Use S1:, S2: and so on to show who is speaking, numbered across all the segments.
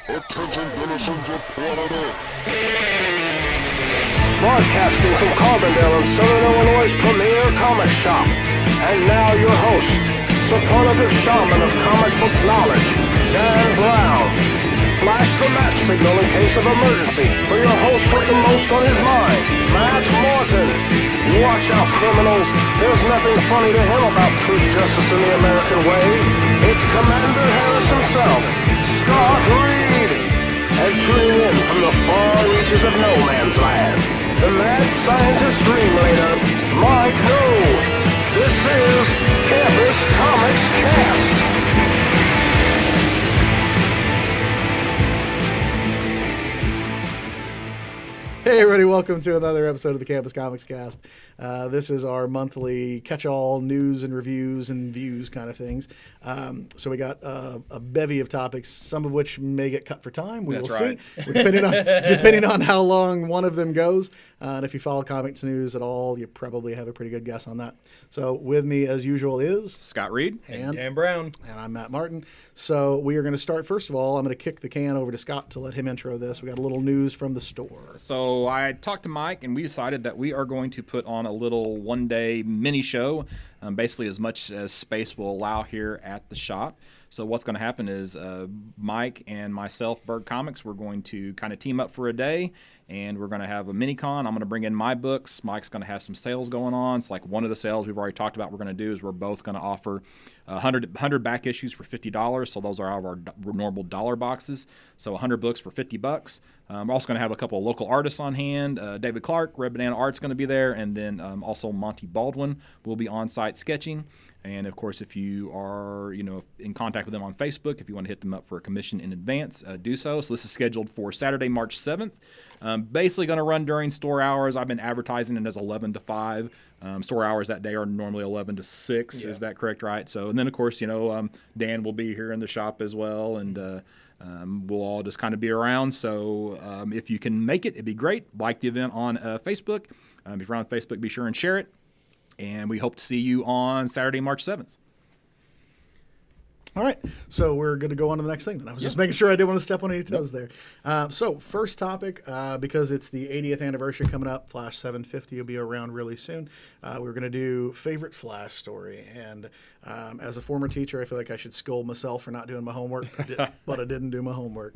S1: Attention denizens of planet Earth.
S2: Broadcasting from Carbondale in Southern Illinois' premier comic shop. And now your host, superlative shaman of comic book knowledge, Dan Brown. Flash the match signal in case of emergency for your host with the most on his mind, Matt Morton. Watch out, criminals. There's nothing funny to him about truth, justice, and the American way. It's Commander Harris himself, Scott Reed. And tuning in from the far reaches of no man's land, the mad scientist dream leader, Mike New. This is Campus Comics Cast.
S3: Hey everybody, welcome to another episode of the Campus Comics Cast. This is our monthly catch-all news and reviews and views kind of things. So we got a bevy of topics, some of which may get cut for time. We will see, depending on how long one of them goes. And if you follow comics news at all, you probably have a pretty good guess on that. So with me, as usual, is
S4: Scott Reed
S5: and Dan Brown.
S3: And I'm Matt Martin. So we are going to start, first of all, I'm going to kick the can over to Scott to let him intro this. We got a little news from the store.
S4: So I talked to Mike, and we decided that we are going to put on a little one-day mini show, basically as much as space will allow here at the shop. So what's going to happen is Mike and myself, Berg Comics, we're going to kind of team up for a day, and we're going to have a mini-con. I'm going to bring in my books. Mike's going to have some sales going on. It's like one of the sales we've already talked about we're going to do is we're both going to offer 100 back issues for $50. So those are out of our normal dollar boxes. So 100 books for $50. We're also going to have a couple of local artists on hand. David Clark, Red Banana Art's going to be there, and then also Monty Baldwin will be on site sketching. And of course, if you are in contact with them on Facebook, if you want to hit them up for a commission in advance, do so. So this is scheduled for Saturday, March 7th. Basically going to run during store hours. I've been advertising it as 11 to 5. Store hours that day are normally 11 to 6. Yeah. Is that correct? Right. So, and then of course, Dan will be here in the shop as well, and we'll all just kind of be around. So if you can make it, it'd be great. Like the event on Facebook. If you're on Facebook, be sure and share it. And we hope to see you on Saturday, March 7th.
S3: All right, so we're going to go on to the next thing then. I was just making sure I didn't want to step on any toes there. So first topic, because it's the 80th anniversary coming up, Flash 750 will be around really soon. We're going to do favorite Flash story. And as a former teacher, I feel like I should scold myself for not doing my homework, but I didn't do my homework.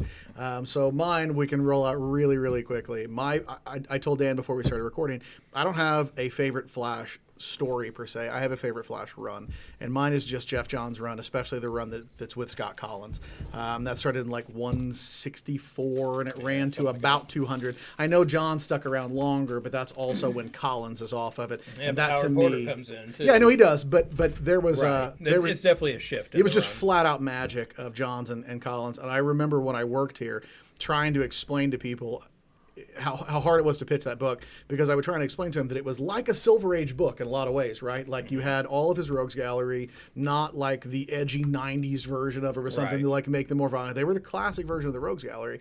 S3: So mine, we can roll out really, really quickly. I told Dan before we started recording, I don't have a favorite Flash story per se. I have a favorite Flash run, and mine is just Jeff Johns' run, especially the run that's with Scott Collins. That started in like 164 and it ran to about 200. I know John stuck around longer, but that's also when Collins is off of it.
S5: And that to
S3: me
S5: Porter comes in too.
S3: Yeah, I know he does, but there was
S5: right. It's definitely a shift.
S3: It was just flat out magic of Johns and Collins, and I remember when I worked here trying to explain to people how hard it was to pitch that book, because I would try and explain to him that it was like a Silver Age book in a lot of ways, right? Like you had all of his Rogues Gallery, not like the edgy 90s version of it or something to like make them more violent. They were the classic version of the Rogues Gallery.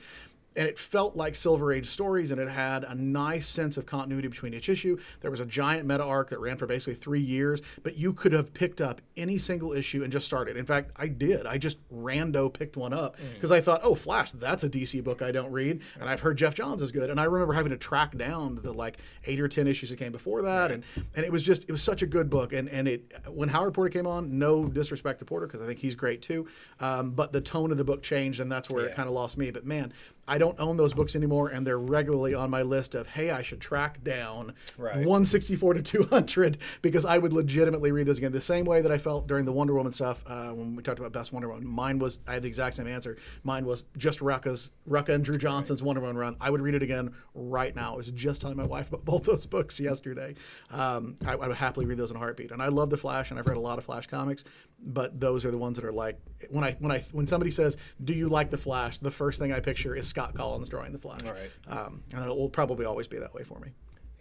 S3: And it felt like Silver Age stories, and it had a nice sense of continuity between each issue. There was a giant meta arc that ran for basically 3 years, but you could have picked up any single issue and just started. In fact, I did. I just rando picked one up because I thought, oh, Flash, that's a DC book I don't read, and I've heard Jeff Johns is good. And I remember having to track down the like 8 or 10 issues that came before that, and it was such a good book. And it when Howard Porter came on, no disrespect to Porter because I think he's great too, but the tone of the book changed, and that's where it kind of lost me. But man, I don't own those books anymore, and they're regularly on my list of, hey, I should track down 164 to 200 because I would legitimately read those again. The same way that I felt during the Wonder Woman stuff when we talked about Best Wonder Woman. I had the exact same answer. Mine was just Rucka and Drew Johnson's Wonder Woman run. I would read it again right now. I was just telling my wife about both those books yesterday. I would happily read those in a heartbeat. And I love The Flash, and I've read a lot of Flash comics, but those are the ones that are like, when somebody says, do you like The Flash, the first thing I picture is Scott Collins drawing The Flash.
S5: Right.
S3: And it will probably always be that way for me.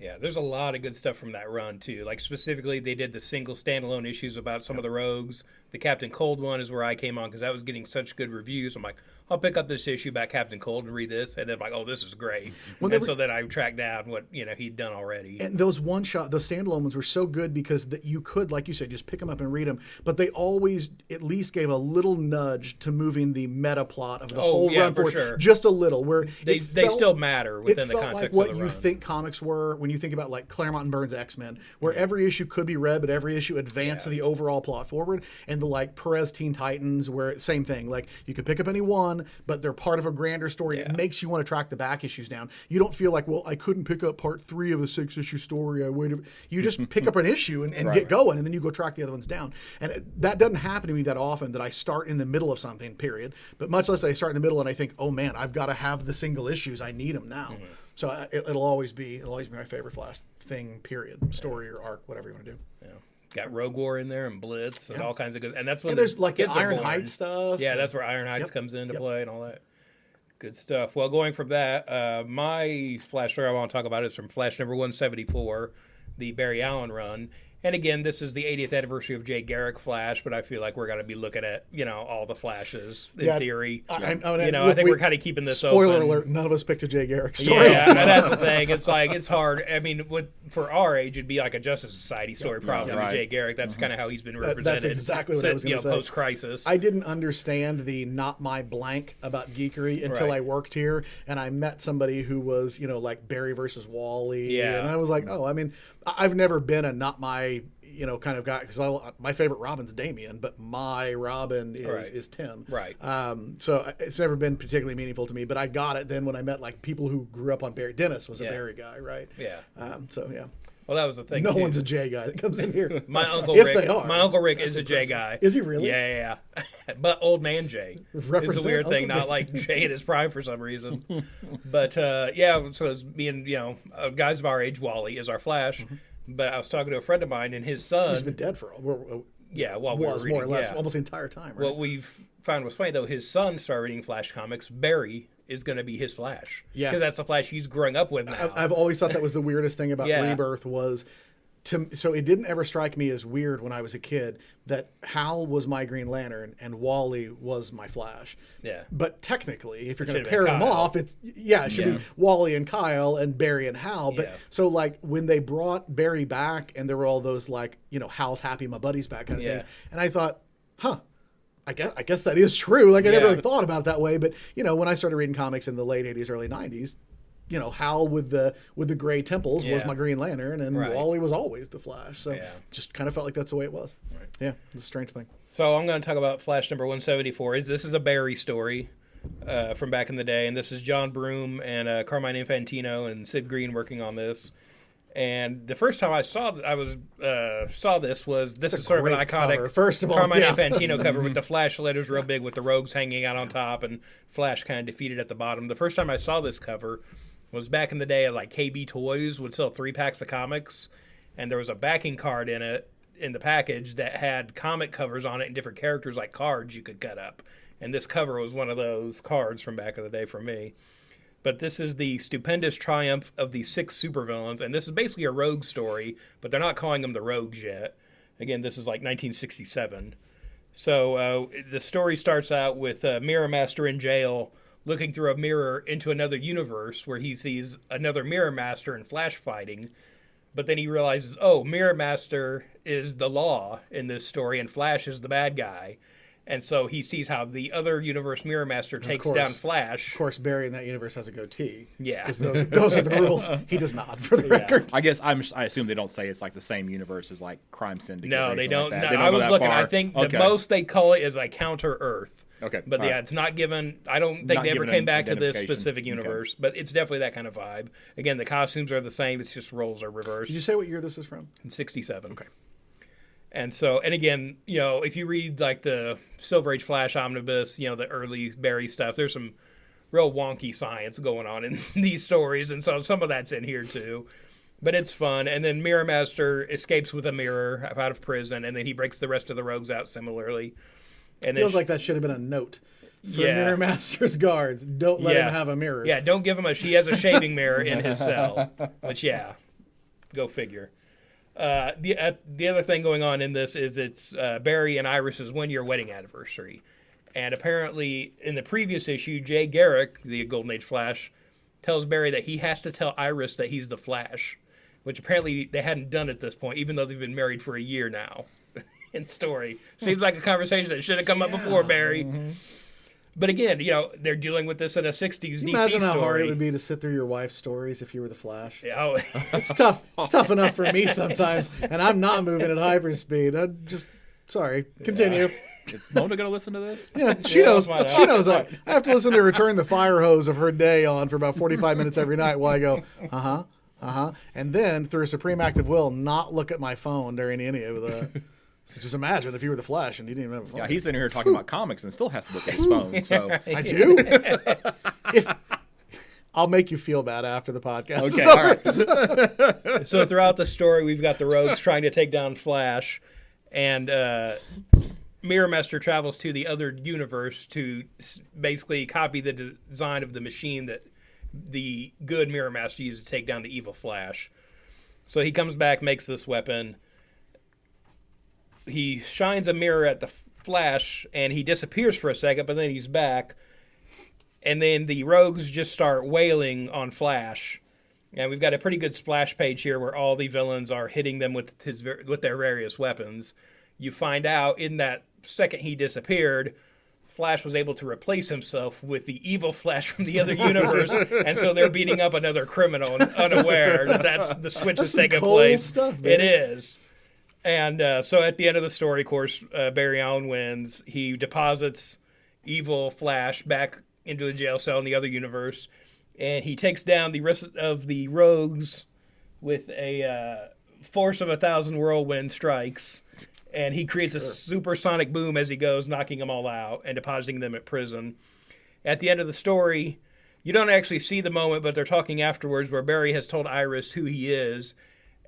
S5: Yeah, there's a lot of good stuff from that run too. Like specifically, they did the single standalone issues about some of the rogues. The Captain Cold one is where I came on because that was getting such good reviews. I'm like, I'll pick up this issue about Captain Cold and read this, and then like, oh, this is great. So then I tracked down what he'd done already.
S3: And those those standalone ones were so good because that you could, like you said, just pick them up and read them. But they always at least gave a little nudge to moving the meta plot of the whole run forward,
S5: sure.
S3: just a little. Where
S5: they still matter within the context
S3: like what
S5: of the
S3: you
S5: run.
S3: think comics were when you think about like Claremont and Burns' X-Men, where every issue could be read, but every issue advanced the overall plot forward. And the like Perez Teen Titans, where same thing, like you can pick up any one, but they're part of a grander story. It makes you want to track the back issues down. You don't feel like, well, I couldn't pick up part 3 of a 6-issue story. I waited. You just pick up an issue and get going, and then you go track the other ones down. And that doesn't happen to me that often, that I start in the middle of something, period. But much less I start in the middle and I think, oh man, I've got to have the single issues. I need them now. So it'll always be my favorite Flash thing, period. Story or arc, whatever you want to do.
S5: Yeah. Got Rogue War in there and Blitz and all kinds of good. And that's when
S3: there's like the
S5: kids are born.
S3: Ironhide stuff.
S5: Yeah, that's where Ironhide comes into play and all that. Good stuff. Well, going from that, my Flash story I want to talk about is from Flash number 174, the Barry Allen run. And again, this is the 80th anniversary of Jay Garrick Flash, but I feel like we're going to be looking at, all the Flashes in theory. I think we're kind of keeping this
S3: spoiler
S5: open.
S3: alert, none of us picked a Jay Garrick story.
S5: Yeah, that's the thing. It's like, it's hard. I mean, for our age, it'd be like a Justice Society story probably with Jay Garrick. That's kind of how he's been represented.
S3: That's exactly what I was going to say.
S5: Post-crisis.
S3: I didn't understand the not my blank about geekery until I worked here, and I met somebody who was, like Barry versus Wally.
S5: Yeah.
S3: And I was like, oh, I mean, I've never been a not my kind of guy, because my favorite Robin's Damian, but my Robin is Tim.
S5: Right.
S3: So it's never been particularly meaningful to me, but I got it then when I met like people who grew up on Barry. Dennis was a Barry guy, right?
S5: Yeah.
S3: So yeah.
S5: Well, that was the thing.
S3: No one's a Jay guy that comes in here.
S5: My uncle
S3: If
S5: Rick.
S3: they are.
S5: My uncle Rick
S3: That's
S5: is a
S3: impressive.
S5: Jay guy.
S3: Is he really?
S5: Yeah. But old man Jay is
S3: Represent
S5: the weird thing.
S3: Uncle
S5: Not
S3: Man.
S5: like Jay in his prime for some reason. But so it's being guys of our age. Wally is our Flash. But I was talking to a friend of mine, and his son.
S3: He's been dead for
S5: while we were
S3: more or
S5: reading,
S3: less almost the entire time. Right?
S5: What we've found was funny though. His son started reading Flash comics. Barry is going to be his Flash.
S3: Yeah.
S5: Because that's the Flash he's growing up with now.
S3: I've always thought that was the weirdest thing about
S5: Yeah.
S3: Rebirth was. So it didn't ever strike me as weird when I was a kid that Hal was my Green Lantern and Wally was my Flash.
S5: Yeah.
S3: But technically, if you're going to
S5: should've
S3: pair
S5: been
S3: them
S5: Kyle.
S3: off, it should be Wally and Kyle and Barry and Hal. But
S5: Yeah.
S3: so like when they brought Barry back and there were all those like, Hal's happy, my buddy's back kind of
S5: Yeah.
S3: things. And I thought, I guess that is true. Like I never
S5: Yeah.
S3: really thought about it that way. But when I started reading comics in the late 80s, early 90s, Hal with the gray temples was
S5: Yeah.
S3: my Green Lantern, and
S5: Right.
S3: Wally was always the Flash. So
S5: Yeah.
S3: just kind of felt like that's the way it was. Right. Yeah, it's a strange thing.
S5: So I'm going to talk about Flash number 174. This is a Barry story from back in the day, and this is John Broome and Carmine Infantino and Sid Green working on this. And the first time I saw this was this is sort of an
S3: great
S5: iconic
S3: cover. First of all,
S5: Carmine
S3: yeah.
S5: Infantino cover with the Flash letters real big with the rogues hanging out on top and Flash kind of defeated at the bottom. The first time I saw this cover was back in the day at like KB Toys would sell 3-packs of comics, and there was a backing card in it in the package that had comic covers on it and different characters like cards you could cut up. And this cover was one of those cards from back in the day for me. But this is the stupendous triumph of the 6 supervillains, and this is basically a rogue story, but they're not calling them the Rogues yet. Again, this is like 1967. So the story starts out with Mirror Master in jail looking through a mirror into another universe where he sees another Mirror Master and Flash fighting. But then he realizes, Mirror Master is the law in this story and Flash is the bad guy. And so he sees how the other universe Mirror Master takes down Flash.
S3: Of course, Barry in that universe has a goatee.
S5: Yeah.
S3: Because those are the rules. He does not, for the record.
S4: I guess I assume they don't say it's like the same universe as like Crime Syndicate.
S5: No,
S4: or
S5: they
S4: anything
S5: don't.
S4: Like
S5: No,
S4: that. They don't
S5: I
S4: go
S5: was
S4: that
S5: looking.
S4: far.
S5: I think
S4: Okay.
S5: the most they call it is like Counter Earth.
S4: Okay.
S5: But
S4: All
S5: yeah,
S4: right.
S5: it's not given. I don't think
S4: Not
S5: they ever
S4: given
S5: came
S4: an
S5: back to this
S4: identification.
S5: specific universe, but it's definitely that kind of vibe. Again, the costumes are the same. It's just roles are reversed.
S3: Did you say what year this is from?
S5: In 67.
S3: Okay.
S5: And so, and again, if you read like the Silver Age Flash Omnibus, the early Barry stuff, there's some real wonky science going on in these stories. And so some of that's in here too. But it's fun. And then Mirror Master escapes with a mirror out of prison, and then he breaks the rest of the rogues out similarly. And
S3: Feels like that should have been a note for
S5: Yeah.
S3: Mirror Master's guards. Don't let him have a mirror.
S5: Yeah, don't give him he has a shaving mirror in his cell. Which, yeah, go figure. The other thing going on in this is it's Barry and Iris's 1-year wedding anniversary. And apparently, in the previous issue, Jay Garrick, the Golden Age Flash, tells Barry that he has to tell Iris that he's the Flash, which apparently they hadn't done at this point, even though they've been married for a year now. In story, seems like a conversation that should have come up before, Barry. Mm-hmm. But again, they're dealing with this in a '60s DC
S3: Imagine how
S5: story.
S3: hard it would be to sit through your wife's stories if you were the Flash.
S5: Oh.
S3: It's tough. It's tough enough for me sometimes, and I'm not moving at hyperspeed. Sorry. Continue.
S4: Is Mona going to listen to this?
S3: Yeah, she knows. She knows. I have to listen to her turn the fire hose of her day on for about 45 minutes every night while I go, and then through a supreme act of will, not look at my phone during any of the. So just imagine if you were the Flash and you didn't even have a phone.
S4: Yeah, he's sitting here talking about comics and still has to look at his phone. So
S3: I do. I'll make you feel bad after the podcast.
S4: Okay, all right.
S5: So throughout the story, we've got the Rogues trying to take down Flash, and Mirror Master travels to the other universe to basically copy the design of the machine that the good Mirror Master used to take down the evil Flash. So he comes back, makes this weapon. He shines a mirror at the Flash, and he disappears for a second, but then he's back. And then the Rogues just start wailing on Flash. And we've got a pretty good splash page here where all the villains are hitting them with their various weapons. You find out in that second he disappeared, Flash was able to replace himself with the evil Flash from the other universe, and so they're beating up another criminal unaware that the switch has taken place.
S3: Stuff,
S5: it is. And so at the end of the story, of course, Barry Allen wins. He deposits evil Flash back into a jail cell in the other universe, and he takes down the rest of the Rogues with a force of 1,000 whirlwind strikes, and he creates a supersonic boom as he goes, knocking them all out and depositing them at prison. At the end of the story, you don't actually see the moment, but they're talking afterwards where Barry has told Iris who he is,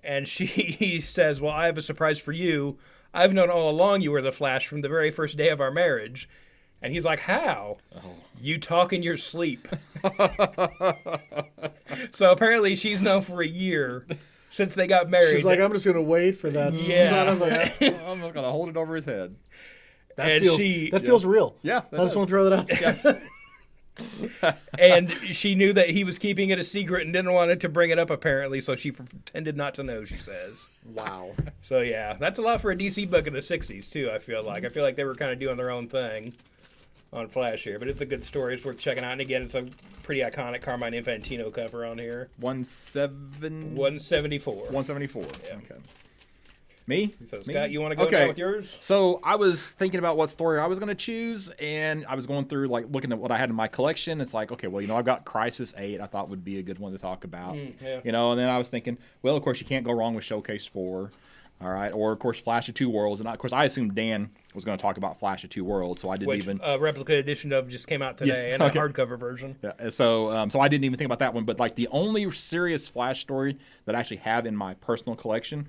S5: and he says, well, I have a surprise for you. I've known all along you were the Flash from the very first day of our marriage. And he's like, how? Oh. You talk in your sleep. So apparently she's known for a year since they got married.
S3: She's like, I'm just going to wait for that son of a...
S4: I'm just going to hold it over his head.
S3: That feels real.
S4: Yeah.
S3: I just want to throw that out there.
S4: Yeah.
S5: And she knew that he was keeping it a secret and didn't want it to bring it up, apparently, so she pretended not to know, she says.
S3: Wow.
S5: So, yeah, that's a lot for a DC book in the 60s, too, I feel like. I feel like they were kind of doing their own thing on Flash here, but it's a good story. It's worth checking out. And again, it's a pretty iconic Carmine Infantino cover on here. 174.
S4: 174.
S5: Yeah.
S4: Okay. Me?
S5: So, Scott, you want to go down with yours?
S4: So I was thinking about what story I was going to choose, and I was going through, looking at what I had in my collection. It's like, okay, well, I've got Crisis 8 I thought would be a good one to talk about.
S5: Yeah.
S4: And then I was thinking, well, of course, you can't go wrong with Showcase 4. All right. Or, of course, Flash of Two Worlds. And, of course, I assumed Dan was going to talk about Flash of Two Worlds, so I didn't even...
S5: a replica edition of just came out today, and a hardcover version.
S4: Yeah. So I didn't even think about that one. But, the only serious Flash story that I actually have in my personal collection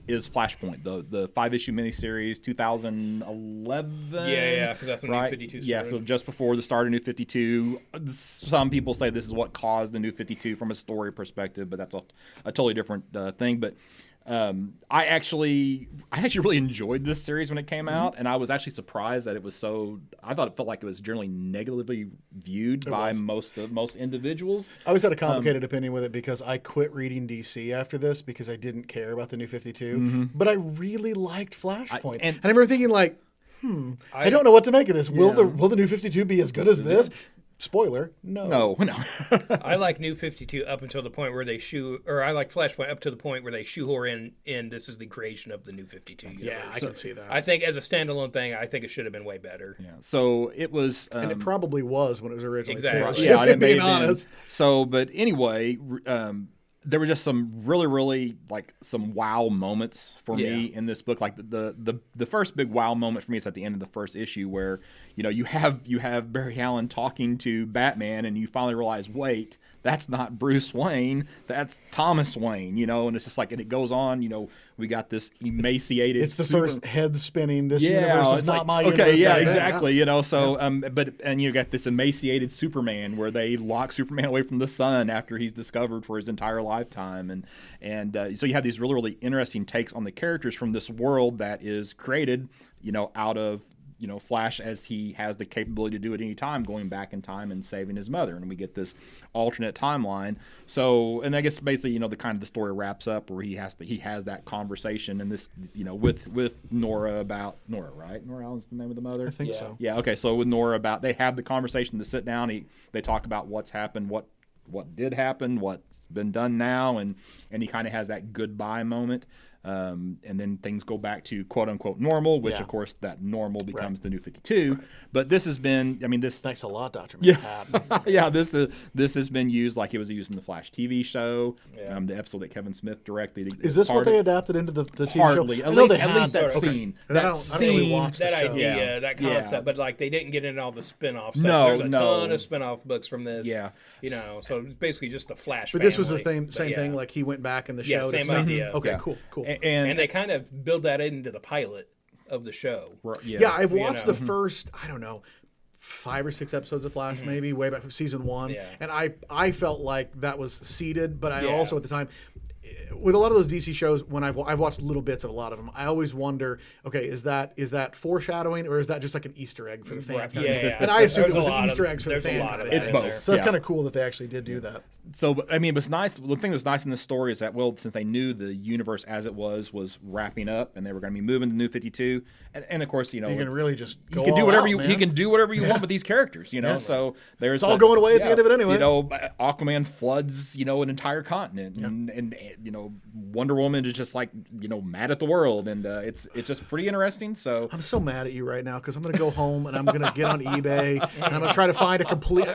S4: is Flashpoint, the 5-issue miniseries, 2011.
S5: Yeah, because that's when New 52 started.
S4: Yeah, so just before the start of New 52. Some people say this is what caused the New 52 from a story perspective, but that's a totally different thing. But I actually really enjoyed this series when it came out, and I was actually surprised that it was I thought it felt like it was generally negatively viewed by most individuals.
S3: I always had a complicated opinion with it because I quit reading DC after this because I didn't care about the New 52, but I really liked Flashpoint. And I remember thinking I don't know what to make of this. Will the New 52 be as good as this? Spoiler, no.
S5: I like New 52 up until the point where they I like Flashpoint up to the point where they shoehorn in this is the creation of the New 52 universe.
S3: Yeah, I can see that.
S5: I think as a standalone thing, I think it should have been way better.
S4: Yeah. So it was...
S3: and it probably was when it was originally
S5: exactly.
S3: published.
S4: Yeah, I didn't
S3: being honest.
S4: So, but anyway... there were just some really, really some wow moments for me in this book. The first big wow moment for me is at the end of the first issue where you have Barry Allen talking to Batman and you finally realize, wait, that's not Bruce Wayne, that's Thomas Wayne. And it's just and it goes on. we got this emaciated.
S3: It's the first head spinning. This
S4: yeah,
S3: universe is
S4: it's
S3: not
S4: like,
S3: my
S4: okay,
S3: universe.
S4: yeah,
S3: kind of thing.
S4: exactly. You know, so and you got this emaciated Superman where they lock Superman away from the sun after he's discovered for his entire lifetime, and so you have these really, really interesting takes on the characters from this world that is created, you know, out of, you know, Flash, as he has the capability to do at any time, going back in time and saving his mother, and we get this alternate timeline. So, and I guess basically, you know, the story wraps up where he has that conversation, and this, you know, with Nora, right? Nora Allen's the name of the mother.
S3: I think so.
S4: Yeah. Okay. So with Nora, they have the conversation to sit down. They talk about what's happened, what did happen, what's been done now, and he kind of has that goodbye moment. And then things go back to quote unquote normal, which of course that normal becomes the New 52. Right. But this has been, I mean, this.
S3: Thanks a lot, Dr.
S4: Yeah,
S3: Manhattan.
S4: yeah. This has been used like it was used in the Flash TV show, the episode that Kevin Smith directed.
S3: Is this what they adapted into the TV
S4: Hardly.
S3: show?
S4: At least that scene.
S3: Okay. I don't really watch
S5: that
S3: the show.
S5: idea, that concept, but like they didn't get into all the spin-offs.
S4: No,
S5: There's a ton of spin-off books from this.
S4: Yeah.
S5: You know, so it's basically just the Flash.
S3: But this was the same thing. Like he went back in the show.
S5: Same idea.
S3: Okay,
S4: Yeah.
S3: cool.
S5: And they kind of build that into the pilot of the show.
S3: Yeah, I've watched the first, I don't know, 5 or 6 episodes of Flash, maybe way back from season 1, and I felt like that was seeded. But I also at the time, with a lot of those DC shows, when I've watched little bits of a lot of them, I always wonder, okay, is that foreshadowing, or is that just like an Easter egg for the fans?
S5: Right. Yeah.
S3: And I assumed it
S5: There's
S3: was
S5: a
S3: an
S5: lot
S3: Easter
S5: of-
S3: eggs for the
S5: there's a
S3: fan.
S5: lot
S3: kind
S5: of
S3: of
S5: that
S3: thing.
S5: in there.
S3: So that's
S4: Yeah.
S3: kind of cool that they actually did do that.
S4: So, I mean, it was nice. The thing that's nice in this story is that, well, since they knew the universe as it was wrapping up, and they were going to be moving to New 52, and of course, you know,
S3: You can really just go
S4: you can do
S3: all
S4: whatever
S3: out,
S4: you
S3: man.
S4: can do whatever you want with these characters, you know. So there's
S3: all going away at the end of it anyway.
S4: You know, Aquaman floods, you know, an entire continent, and you know, Wonder Woman is just like, you know, mad at the world, and it's just pretty interesting. So
S3: I'm so mad at you right now because I'm going to go home and I'm going to get on eBay and I'm going to try to find a complete.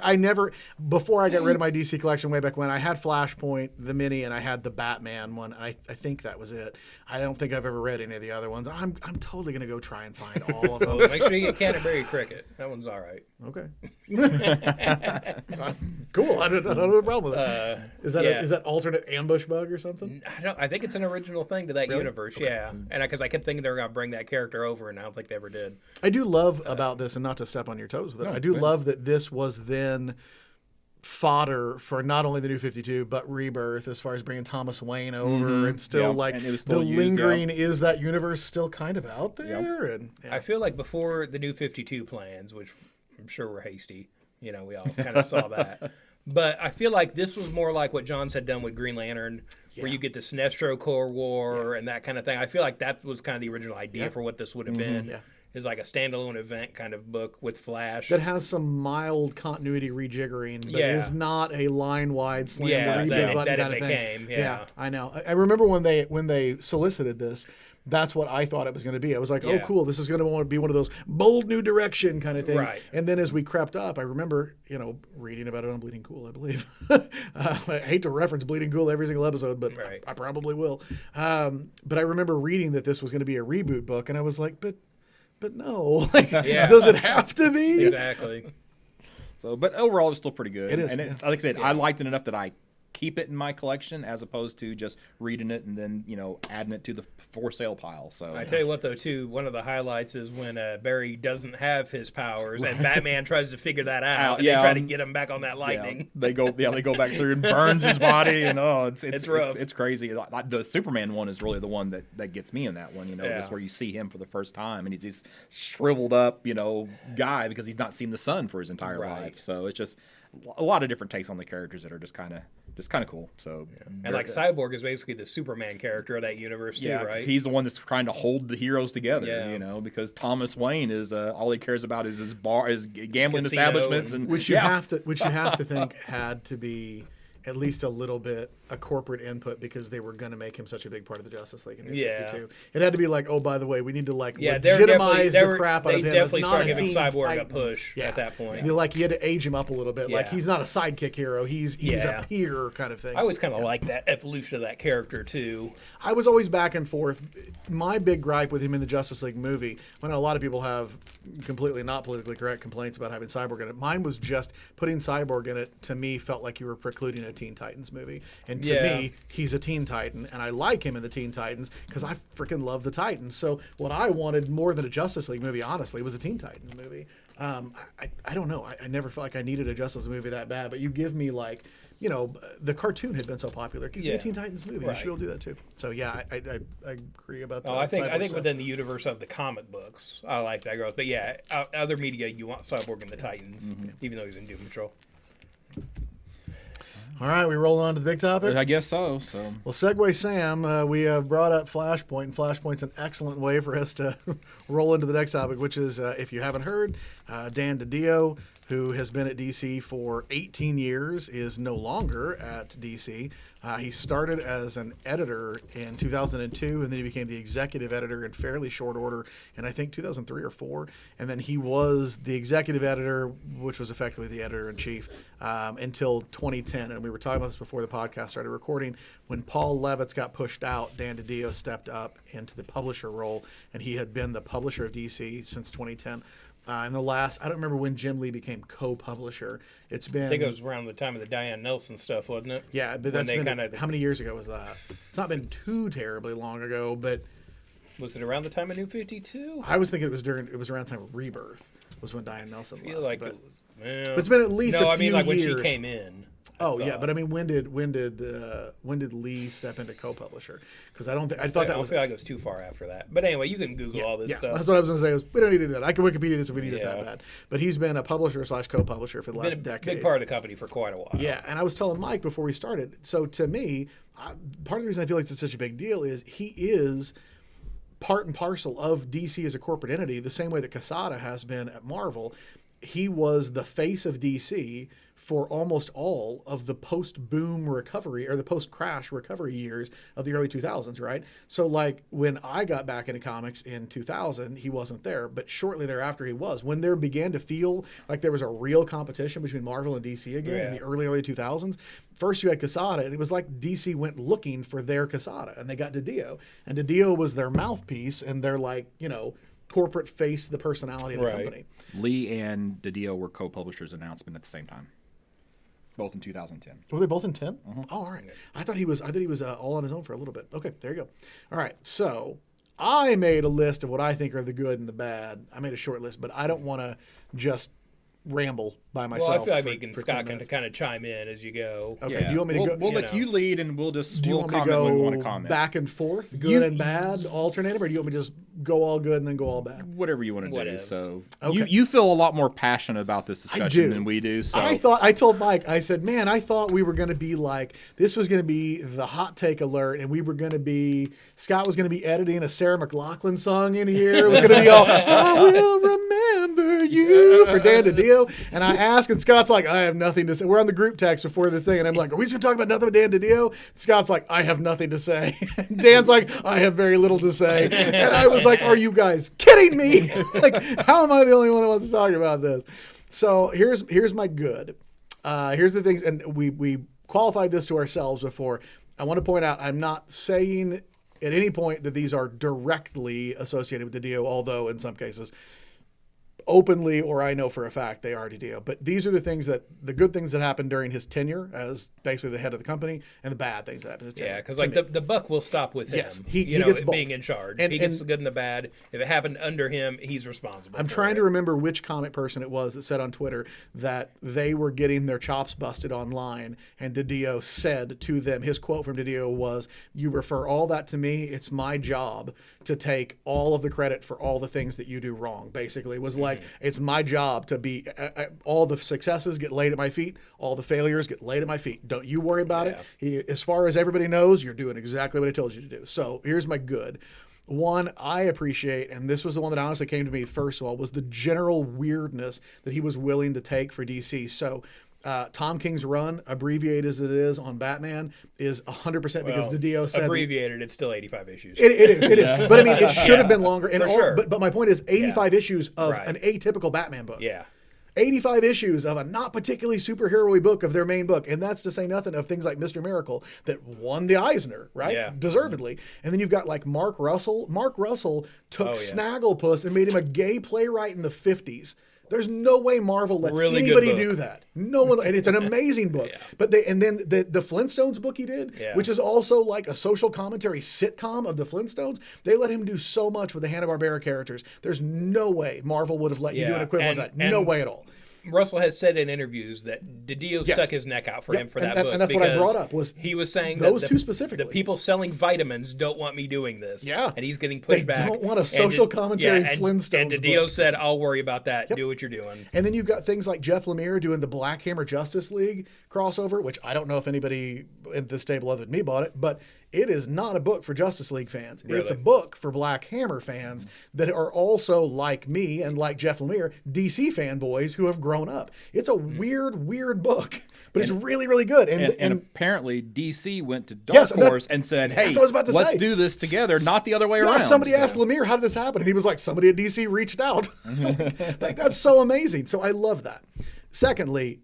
S3: Before I got rid of my DC collection way back when, I had Flashpoint, the mini, and I had the Batman one. I think that was it. I don't think I've ever read any of the other ones. I'm totally going to go try and find all of them.
S5: Make sure you get Canterbury Cricket. That one's all right.
S3: Okay. Cool. I don't have a problem with it. Is that alternate ambush bug or something?
S5: I think it's an original thing to that universe, yeah. And because I kept thinking they were going to bring that character over, and I don't think they ever did.
S3: I do love about this, and not to step on your toes with it, I do love that this was then fodder for not only the New 52 but Rebirth, as far as bringing Thomas Wayne over, and still
S4: and it was still
S3: the
S4: used,
S3: lingering is that universe still kind of out there, and
S5: I feel like before the New 52 plans, which I'm sure were hasty, you know, we all kind of saw that. But I feel like this was more like what Johns had done with Green Lantern, where you get the Sinestro Corps War and that kind of thing. I feel like that was kind of the original idea for what this would have been.
S3: Yeah.
S5: Is like a standalone event kind of book with Flash.
S3: that has some mild continuity rejiggering, but
S5: Yeah.
S3: is not a line-wide slam
S5: Yeah,
S3: the
S5: that
S3: reboot
S5: it-
S3: button
S5: that it
S3: kind of thing.
S5: became, yeah.
S3: I know. I remember when they solicited this. That's what I thought it was going to be. I was like, oh,
S5: Yeah.
S3: cool. This is going to be one of those bold new direction kind of things.
S5: Right.
S3: And then as we crept up, I remember, you know, reading about it on Bleeding Cool, I believe. I hate to reference Bleeding Cool every single episode, but
S5: Right.
S3: I probably will. But I remember reading that this was going to be a reboot book, and I was like, but no. Like,
S5: Yeah.
S3: does it have to be?
S5: Exactly.
S4: So, but overall, it's still pretty good.
S3: It is,
S4: and it's, like I said, I liked it enough that I keep it in my collection, as opposed to just reading it and then, you know, adding it to the for sale pile. So
S5: I tell you what, though, too, one of the highlights is when Barry doesn't have his powers, and Batman tries to figure that out, and they try to get him back on that lightning.
S4: they go back through and burns his body, and it's
S5: rough.
S4: It's crazy. Like, the Superman one is really the one that gets me in that one. You know, that's where you see him for the first time, and he's this shriveled up, you know, guy because he's not seen the sun for his entire life. So it's just a lot of different takes on the characters that are just kind of cool. So
S5: And like Cyborg is basically the Superman character of that universe too,
S4: yeah,
S5: right?
S4: he's the one that's trying to hold the heroes together.
S5: Yeah.
S4: You know, because Thomas Wayne is all he cares about is his gambling
S5: Casino
S4: establishments, and
S3: Which you have to think had to be at least a little bit a corporate input, because they were going to make him such a big part of the Justice League in New 52. It had to be like, oh, by the way, we need to legitimize the crap out of him.
S5: They definitely
S3: It's not
S5: started
S3: a
S5: giving
S3: Teen
S5: Cyborg a
S3: Titan.
S5: push at that point.
S3: You had to age him up a little bit. Like,
S5: Yeah.
S3: he's not a sidekick hero. He's a peer kind of thing.
S5: I always kind of like that evolution of that character too.
S3: I was always back and forth. My big gripe with him in the Justice League movie, when a lot of people have completely not politically correct complaints about having Cyborg in it, mine was just putting Cyborg in it, to me, felt like you were precluding a Teen Titans movie. And to
S5: Yeah.
S3: me, he's a Teen Titan, and I like him in the Teen Titans because I freaking love the Titans. So what I wanted more than a Justice League movie, honestly, was a Teen Titans movie. I don't know. I never felt like I needed a Justice League movie that bad, but you give me like, you know, the cartoon had been so popular. Give me a Teen Titans movie. You
S5: Right.
S3: should be able to do that too. So yeah, I agree about that.
S5: Oh, I think
S3: Cyborg stuff.
S5: within the universe of the comic books, I like that growth. But yeah, other media, you want Cyborg and the Titans, even though he's in Doom Patrol.
S3: All right, we roll on to the big topic.
S4: I guess so.
S3: Well, segue Sam, we have brought up Flashpoint, and Flashpoint's an excellent way for us to roll into the next topic, which is, if you haven't heard, Dan DiDio, who has been at DC for 18 years, is no longer at DC. He started as an editor in 2002, and then he became the executive editor in fairly short order in, I think, 2003 or 4. And then he was the executive editor, which was effectively the editor-in-chief, until 2010. And we were talking about this before the podcast started recording. When Paul Levitz got pushed out, Dan DiDio stepped up into the publisher role, and he had been the publisher of DC since 2010. In the last, I don't remember when Jim Lee became co-publisher. It's been,
S5: I think it was around the time of the Diane Nelson stuff, wasn't it?
S3: yeah, but that's been, how many years ago was that? It's not been too terribly long ago, but
S5: Was it around the time of New 52?
S3: I was thinking it was around the time of Rebirth was when Diane Nelson
S5: I feel
S3: left.
S5: like
S3: But
S5: it was. Well,
S3: but it's been at least
S5: no,
S3: a
S5: I mean
S3: few
S5: like
S3: years.
S5: when she came in.
S3: Oh yeah, but I mean, when did Lee step into co-publisher? Because I don't think I thought
S5: I
S3: that
S5: don't
S3: was.
S5: feel like it was too far after that. But anyway, you can Google all this
S3: Yeah,
S5: stuff.
S3: that's what I was going to say. We don't need to do that. I can Wikipedia this if we need it
S5: Yeah.
S3: that bad. But he's been a publisher / co-publisher for the
S5: Been
S3: last
S5: a
S3: decade.
S5: big part of the company for quite a while.
S3: Yeah, and I was telling Mike before we started. So to me, part of the reason I feel like it's such a big deal is he is part and parcel of DC as a corporate entity, the same way that Quesada has been at Marvel. He was the face of DC for almost all of the post-boom recovery or the post-crash recovery years of the early 2000s, right? So like when I got back into comics in 2000, he wasn't there, but shortly thereafter he was. When there began to feel like there was a real competition between Marvel and DC again in the early 2000s, first you had Quesada, and it was like DC went looking for their Quesada, and they got DiDio. And DiDio was their mouthpiece, and they're like, you know, corporate face, the personality of the company.
S4: Lee and DiDio were co-publishers of Announcement at the same time, both in 2010.
S3: Were they both in 10? Oh, all right. I thought he was all on his own for a little bit. Okay, there you go. All right, so I made a list of what I think are the good and the bad. I made a short list, but I don't want to just ramble by myself.
S5: Well, I feel like
S3: for,
S5: me and
S3: for
S5: Scott
S3: 10
S5: can
S3: minutes.
S5: kind of chime in as you go.
S3: Okay, do you want me to go?
S4: We'll
S5: you
S4: let
S5: know.
S4: you lead, and we'll
S3: Do you want me to
S4: comment when we want
S3: go
S4: to comment.
S3: back and forth, good and bad, alternative, or do you want me to just go all good and then go all bad?
S4: Whatever you want to do.
S5: Whatevs.
S4: So
S3: Okay.
S4: you feel a lot more passionate about this discussion
S3: do.
S4: than we do. So
S3: I told Mike, I said, man, I thought we were going to be like, this was going to be the hot take alert, and we were going to be, Scott was going to be editing a Sarah McLachlan song in here. It was going to be all, I will remember you for Dan DiDio. And I asked, and Scott's like, I have nothing to say. We're on the group text before this thing, and I'm like, are we just going to talk about nothing with Dan DiDio? Scott's like, I have nothing to say. Dan's like, I have very little to say. And I was like, are you guys kidding me? Like, how am I the only one that wants to talk about this? So here's my good. Here's the things, and we qualified this to ourselves before. I want to point out, I'm not saying at any point that these are directly associated with DiDio, although in some cases openly, or I know for a fact they are DiDio. But these are the good things that happened during his tenure as basically the head of the company, and the bad things that happened.
S5: Yeah, because like the buck will stop with him.
S3: Yes, he
S5: you know,
S3: gets both.
S5: being in charge.
S3: And-
S5: he gets
S3: and-
S5: the good and the bad. If it happened under him, he's responsible.
S3: I'm trying to remember which comic person it was that said on Twitter that they were getting their chops busted online, and DiDio said to them, his quote from DiDio was, "You refer all that to me. It's my job to take all of the credit for all the things that you do wrong." Basically, it was like, it's my job to be all the successes get laid at my feet, all the failures get laid at my feet. Don't you worry about it. As far as everybody knows, you're doing exactly what I told you to do. So here's my good. One, I appreciate, and this was the one that honestly came to me first of all, was the general weirdness that he was willing to take for DC. So Tom King's run, abbreviated as it is on Batman, is 100% because DiDio said...
S5: abbreviated, it's still 85 issues.
S3: It is. But I mean, it should have been longer. And
S5: For sure.
S3: But my point is 85 issues of an atypical Batman book.
S5: Yeah.
S3: 85 issues of a not particularly superhero-y book of their main book. And that's to say nothing of things like Mr. Miracle that won the Eisner, right?
S5: Yeah.
S3: Deservedly. And then you've got like Mark Russell. Mark Russell took Snagglepuss and made him a gay playwright in the 50s. There's no way Marvel lets
S5: Really good
S3: anybody
S5: book.
S3: do that. No one, and it's an amazing book. But then the Flintstones book he did, which is also like a social commentary sitcom of the Flintstones. They let him do so much with the Hanna-Barbera characters. There's no way Marvel would have let you do an equivalent of that. No way at all.
S5: Russell has said in interviews that DiDio stuck his neck out for him for that book.
S3: And that's what I brought up was
S5: he was saying
S3: those
S5: that
S3: two specifically.
S5: the people selling vitamins don't want me doing this.
S3: Yeah.
S5: And he's getting
S3: They
S5: pushback.
S3: don't want a social commentary Flintstones
S5: And DiDio
S3: book.
S5: said, I'll worry about that. Do what you're doing.
S3: And then you've got things like Jeff Lemire doing the Black Hammer Justice League crossover, which I don't know if anybody at this table other than me bought it, but it is not a book for Justice League fans.
S5: Really?
S3: It's a book for Black Hammer fans that are also, like me and like Jeff Lemire, DC fanboys who have grown up. It's a weird book, but it's really, really good.
S4: And apparently DC went to Dark Horse and said, hey,
S3: that's what I was about to
S4: let's
S3: say.
S4: do this together, not the other way around.
S3: Somebody asked Lemire, how did this happen? And he was like, somebody at DC reached out. Like, that's so amazing. So I love that. Secondly,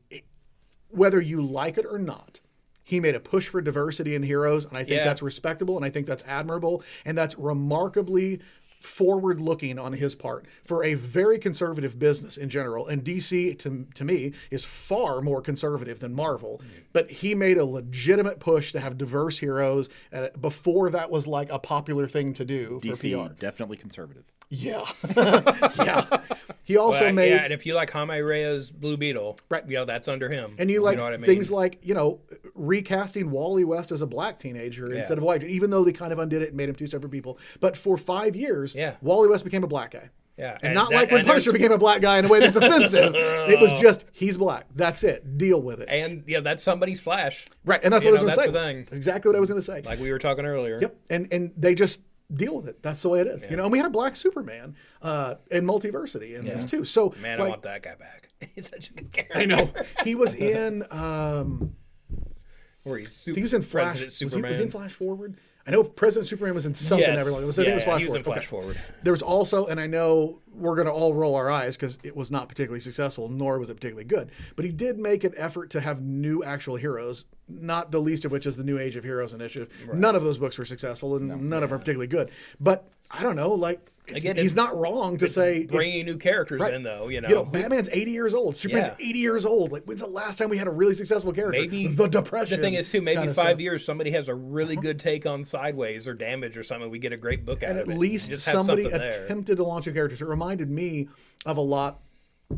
S3: whether you like it or not, he made a push for diversity in heroes, and I think that's respectable, and I think that's admirable, and that's remarkably forward-looking on his part for a very conservative business in general. And DC, to me, is far more conservative than Marvel. But he made a legitimate push to have diverse heroes before that was like a popular thing to do for
S4: DC,
S3: PR.
S4: definitely conservative.
S3: Yeah. Yeah. He also made...
S5: Yeah, and if you like Jaime Reyes' Blue Beetle,
S3: right.
S5: That's under him.
S3: And you like
S5: know what I mean?
S3: things like, recasting Wally West as a black teenager instead of white, even though they kind of undid it and made him two separate people. But for 5 years, Wally West became a black guy.
S5: Yeah.
S3: And not like when Punisher became a black guy in a way that's offensive. It was just, he's black. That's it. Deal with it.
S5: And that's somebody's Flash.
S3: Right. And that's what I was going to say.
S5: That's the thing.
S3: That's exactly what I was going to say.
S5: Like we were talking earlier.
S3: Yep. And they just deal with it. That's the way it is. And we had a black Superman in Multiversity in this too. So
S5: I want that guy back. He's such a good character.
S3: I know. He was in
S5: where he's
S3: he was in Flash.
S5: Superman.
S3: Was he in Flash Forward? I know President Superman was in something.
S5: Yes.
S3: Everyone. I think it was Flash
S5: he was
S3: Forward.
S5: in Flash Forward.
S3: There was also, and I know we're going to all roll our eyes because it was not particularly successful, nor was it particularly good. But he did make an effort to have new actual heroes, not the least of which is the New Age of Heroes initiative. Right. None of those books were successful, and none of them are particularly good. But I don't know, again, he's not wrong to say
S5: bringing new characters in, though.
S3: Batman's 80 years old. Superman's 80 years old. Like, when's the last time we had a really successful character?
S5: Maybe
S3: the Depression.
S5: The thing is, too, maybe 5 years somebody has a really good take on Sideways or Damage or something. We get a great book out of it.
S3: And at least somebody attempted to launch a character. It reminded me of a lot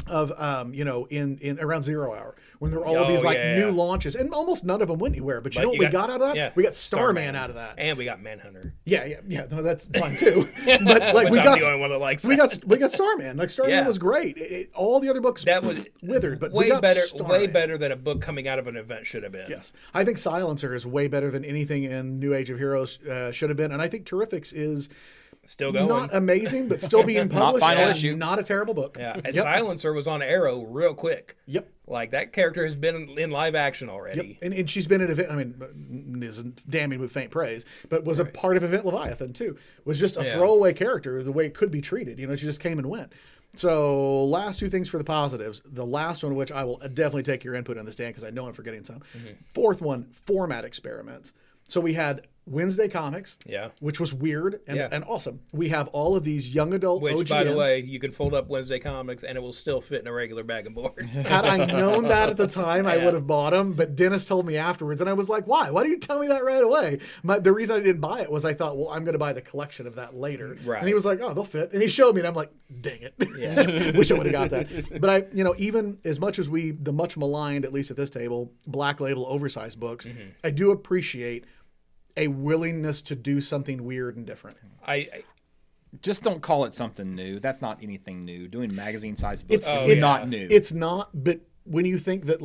S3: of in around 0 Hour when there were all of these new launches, and almost none of them went anywhere. But you know what we got out of that?
S5: Yeah,
S3: we got Starman out of that,
S5: and we got Manhunter.
S3: Yeah. No, that's fine too. But
S5: like we got the only one that likes
S3: we got Starman. Like Starman was great. All the other books that was withered, but
S5: way
S3: we got
S5: better.
S3: Starman.
S5: Way better than a book coming out of an event should have been.
S3: Yes, I think Silencer is way better than anything in New Age of Heroes should have been, and I think Terrifics is.
S5: Still going.
S3: Not amazing, but still being published.
S4: Not final issue.
S3: Not a terrible book.
S5: Yeah. And Silencer was on Arrow real quick.
S3: Yep.
S5: Like that character has been in live action already.
S3: Yep. And she's been in event. I mean, isn't damning with faint praise, but was a part of Event Leviathan too. Was just a throwaway character, the way it could be treated. She just came and went. So last two things for the positives. The last one, which I will definitely take your input on this, Dan, because I know I'm forgetting some. Fourth one, format experiments. So we had Wednesday Comics, which was weird and awesome. We have all of these young adult
S5: which,
S3: OGNs.
S5: By the way, you can fold up Wednesday Comics and it will still fit in a regular bag and board.
S3: Had I known that at the time, I would have bought them. But Dennis told me afterwards, and I was like, why? Why did you tell me that right away? The reason I didn't buy it was I thought, well, I'm going to buy the collection of that later.
S5: Right.
S3: And he was like, oh, they'll fit. And he showed me, and I'm like, dang it. Yeah. Wish I would have got that. But even as much as the much maligned, at least at this table, Black Label oversized books, I do appreciate a willingness to do something weird and different.
S5: I
S4: just don't call it something new. That's not anything new. Doing magazine-sized books is not new.
S3: It's not, but when you think that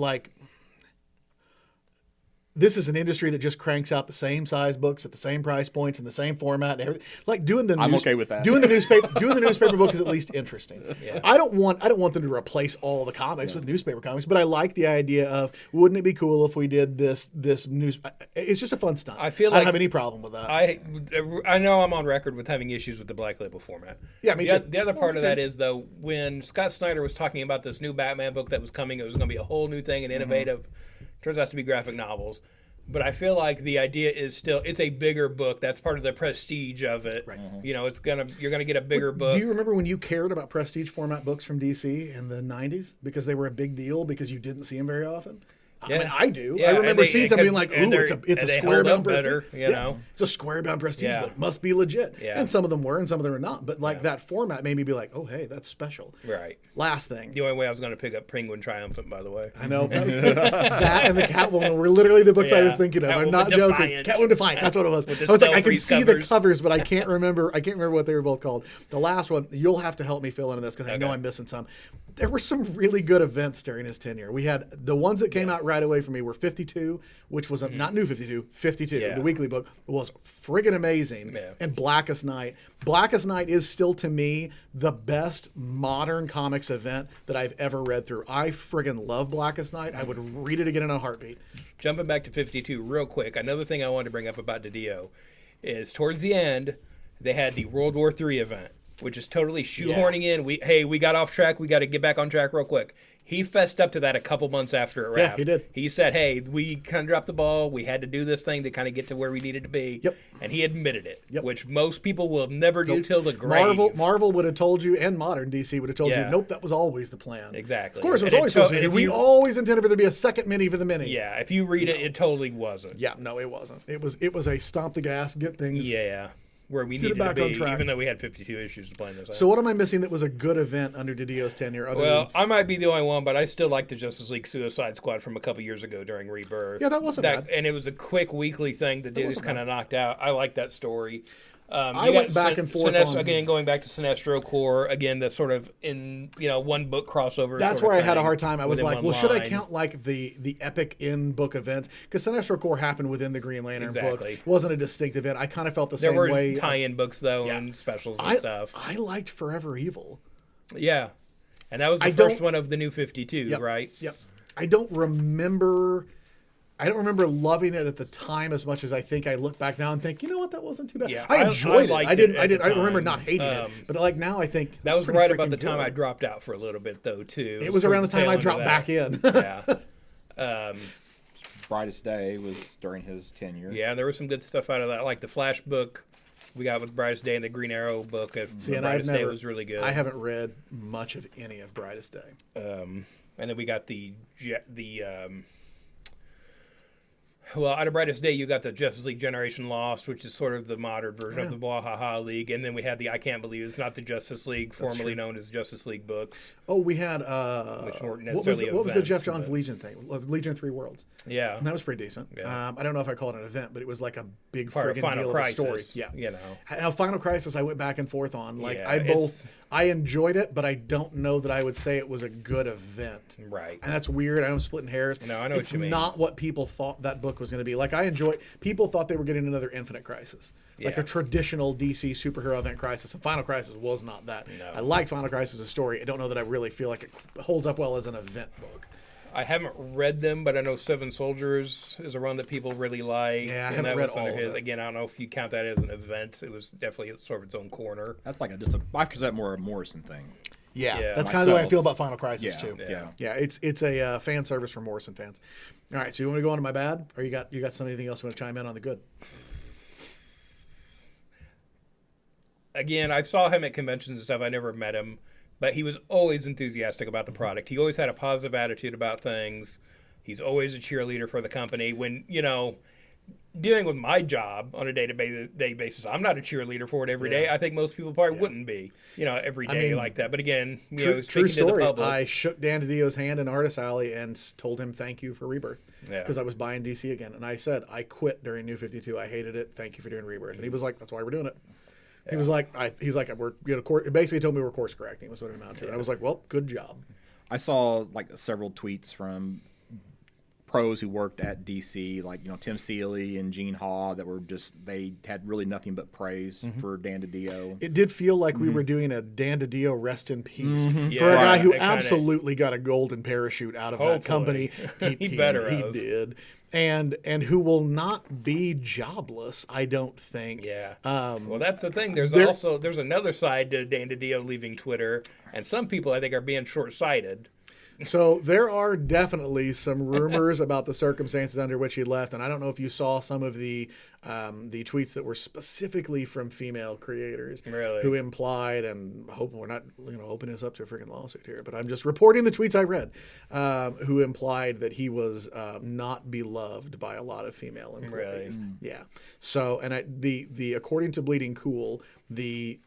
S3: this is an industry that just cranks out the same size books at the same price points in the same format and everything. Like
S4: I'm okay with that.
S3: Doing the newspaper book is at least interesting. Yeah. I don't want them to replace all the comics with newspaper comics, but I like the idea of wouldn't it be cool if we did this news? It's just a fun stunt. I don't have any problem with that.
S5: I know I'm on record with having issues with the Black Label format.
S3: Yeah, me too.
S5: The other part of that is though when Scott Snyder was talking about this new Batman book that was coming, it was going to be a whole new thing and innovative. Turns out to be graphic novels. But I feel like the idea is still it's a bigger book. That's part of the prestige of it. Right. You know, you're gonna get a bigger book.
S3: Do you remember when you cared about prestige format books from DC in the 90s because they were a big deal because you didn't see them very often?
S5: Yeah.
S3: I mean, I do.
S5: Yeah,
S3: I remember seeing something like,
S5: and
S3: "Ooh, it's a square bound prestige."
S5: better, you know?
S3: It's a square bound prestige
S5: Yeah.
S3: book. Must be legit.
S5: Yeah.
S3: And some of them were, and some of them were not. But like that format made me be like, "Oh, hey, that's special."
S5: Right.
S3: Last thing.
S5: The only way I was going to pick up Penguin Triumphant, by the way.
S3: I know that and the Catwoman were literally the books I was
S5: Yeah.
S3: thinking of. I'm
S5: Catwoman
S3: not joking.
S5: Defiant.
S3: Catwoman Defiant. That's what it was.
S5: With the
S3: I was like, I can
S5: Stealth
S3: see
S5: covers.
S3: the covers, but I can't remember. I can't remember what they were both called. The last one, you'll have to help me fill in this because I know
S5: Okay.
S3: I'm missing some. There were some really good events during his tenure. We had the ones that came out right away for me were 52, which was not New 52, 52.
S5: Yeah.
S3: The weekly book was friggin' amazing.
S5: Yeah.
S3: And Blackest Night. Blackest Night is still to me the best modern comics event that I've ever read through. I friggin' love Blackest Night. I would read it again in a heartbeat.
S5: Jumping back to 52 real quick, another thing I wanted to bring up about DiDio is towards the end, they had the World War III event, which is totally shoehorning in. We got off track. We got to get back on track real quick. He fessed up to that a couple months after it wrapped.
S3: he did.
S5: He said, hey, we kind of dropped the ball. We had to do this thing to kind of get to where we needed to be.
S3: Yep.
S5: And he admitted it,
S3: Yep.
S5: which most people will never do till the grave.
S3: Marvel would have told you, and modern DC would have told you,
S5: Yeah.
S3: nope, that was always the plan.
S5: Exactly.
S3: Of course, it was
S5: And
S3: always supposed to be.
S5: if
S3: We
S5: you-
S3: always intended for there to be a second mini for the mini.
S5: Yeah, if you read it, it totally wasn't.
S3: Yeah, no, it wasn't. It was a stomp the gas, get things.
S5: Yeah. Where we
S3: it
S5: needed to
S3: back on
S5: be,
S3: track.
S5: even though we had 52 issues to plan this out.
S3: So what am I missing that was a good event under Didio's tenure? Other
S5: Well,
S3: than,
S5: I might be the only one, but I still like the Justice League Suicide Squad from a couple years ago during Rebirth.
S3: Yeah, that wasn't bad.
S5: And it was a quick weekly thing that just
S3: wasn't
S5: kind of knocked out. I like that story.
S3: I
S5: You
S3: went
S5: got
S3: back and forth on-
S5: again, going back to Sinestro Corps, again, the sort of in one book crossover.
S3: that's
S5: sort
S3: where
S5: of
S3: I had a
S5: thing
S3: hard time. I was
S5: within
S3: like,
S5: one
S3: well, should I
S5: line.
S3: count like the epic in book events? Because Sinestro Corps happened within the Green Lantern books.
S5: Exactly.
S3: It wasn't a distinct event. I kind of felt the
S5: There
S3: same
S5: were
S3: way.
S5: tie-in books though and specials and stuff.
S3: I liked Forever Evil.
S5: Yeah, and that was the
S3: I
S5: first
S3: don't-
S5: one of the new 52,
S3: Yep.
S5: right?
S3: Yep. I don't remember loving it at the time as much as I think I look back now and think, you know what, that wasn't too bad.
S5: Yeah,
S3: I
S5: I
S3: enjoyed
S5: liked
S3: it.
S5: it at the
S3: I remember
S5: time.
S3: not hating it, but like now I think
S5: That was
S3: pretty
S5: right about
S3: freaking
S5: the time
S3: good.
S5: I dropped out for a little bit, though, too.
S3: It was around the
S5: towards
S3: time I
S5: tail end
S3: dropped
S5: of
S3: back in.
S5: that. Yeah.
S4: Brightest Day was during his tenure.
S5: Yeah, there was some good stuff out of that, like the Flash book we got with Brightest Day and the Green Arrow book of
S3: See, and I've
S5: Brightest Day
S3: never,
S5: was really good.
S3: I haven't read much of any of Brightest Day.
S5: And then we got well, out of Brightest Day, you got the Justice League Generation Lost, which is sort of the modern version of the Bwahaha League, and then we had the I Can't Believe It's Not the Justice League, formerly known as Justice League books.
S3: Oh, we had
S5: Which weren't
S3: what was
S5: necessarily
S3: what was the Jeff
S5: events,
S3: Johns
S5: but-
S3: Legion thing? Legion of Three Worlds.
S5: Yeah,
S3: And that was pretty decent.
S5: Yeah.
S3: I don't know if I call it an event, but it was like a big
S5: part of
S3: friggin'
S5: Final
S3: deal
S5: Crisis.
S3: of a story. Yeah,
S5: you know.
S3: Now, Final Crisis, I went back and forth on. Like,
S5: Yeah,
S3: I enjoyed it, but I don't know that I would say it was a good event.
S5: Right.
S3: And that's weird. I know I'm splitting hairs.
S5: No, I know
S3: it's
S5: what you mean.
S3: not what people thought that book was going to be. Like, people thought they were getting another Infinite Crisis. Like
S5: Yeah.
S3: a traditional DC superhero event Crisis. And Final Crisis was not that.
S5: No.
S3: I liked Final Crisis as a story. I don't know that I really feel like it holds up well as an event book.
S5: I haven't read them, but I know Seven Soldiers is a run that people really like.
S3: Yeah, I
S5: and
S3: haven't
S5: that
S3: read
S5: was under
S3: all of
S5: his.
S3: it.
S5: Again, I don't know if you count that as an event. It was definitely sort of its own corner.
S4: That's like I consider that more a Morrison thing.
S3: Yeah,
S5: Yeah.
S3: that's kind of the way I
S4: Myself.
S3: feel about Final Crisis
S4: Yeah,
S3: too.
S4: yeah.
S3: Yeah, it's a fan service for Morrison fans. All right, so you want to go on to my bad, or you got anything else you want to chime in on the good?
S5: Again, I saw him at conventions and stuff. I never met him, but he was always enthusiastic about the product. He always had a positive attitude about things. He's always a cheerleader for the company. When, dealing with my job on a day-to-day basis, I'm not a cheerleader for it every day. I think most people probably wouldn't be, every day like that. But again,
S3: True
S5: speaking to the
S3: story.
S5: public,
S3: I shook Dan DiDio's hand in Artist Alley and told him thank you for Rebirth
S5: Yeah.
S3: because I was buying DC again, and I said I quit during New 52. I hated it. Thank you for doing Rebirth, and he was like, "That's why we're doing it." He was like, "We're basically told me we're course correcting." Was what it amounted to. And I was like, "Well, good job."
S4: I saw like several tweets from pros who worked at DC, like Tim Seeley and Gene Haw, that were they had really nothing but praise for Dan DiDio.
S3: It did feel like we were doing a Dan DiDio rest in peace for a
S5: Yeah,
S3: guy who
S5: it kinda-
S3: absolutely got a golden parachute out of that company.
S5: He better
S3: he
S5: have.
S3: did, and who will not be jobless. I don't think.
S5: Yeah. Well, that's the thing. There's another side to Dan DiDio leaving Twitter, and some people I think are being short-sighted.
S3: So there are definitely some rumors about the circumstances under which he left, and I don't know if you saw some of the tweets that were specifically from female creators
S5: Really?
S3: who implied, and hope we're not opening us up to a freaking lawsuit here, but I'm just reporting the tweets I read, who implied that he was not beloved by a lot of female employees.
S5: Really?
S3: Yeah. So, and the according to Bleeding Cool, the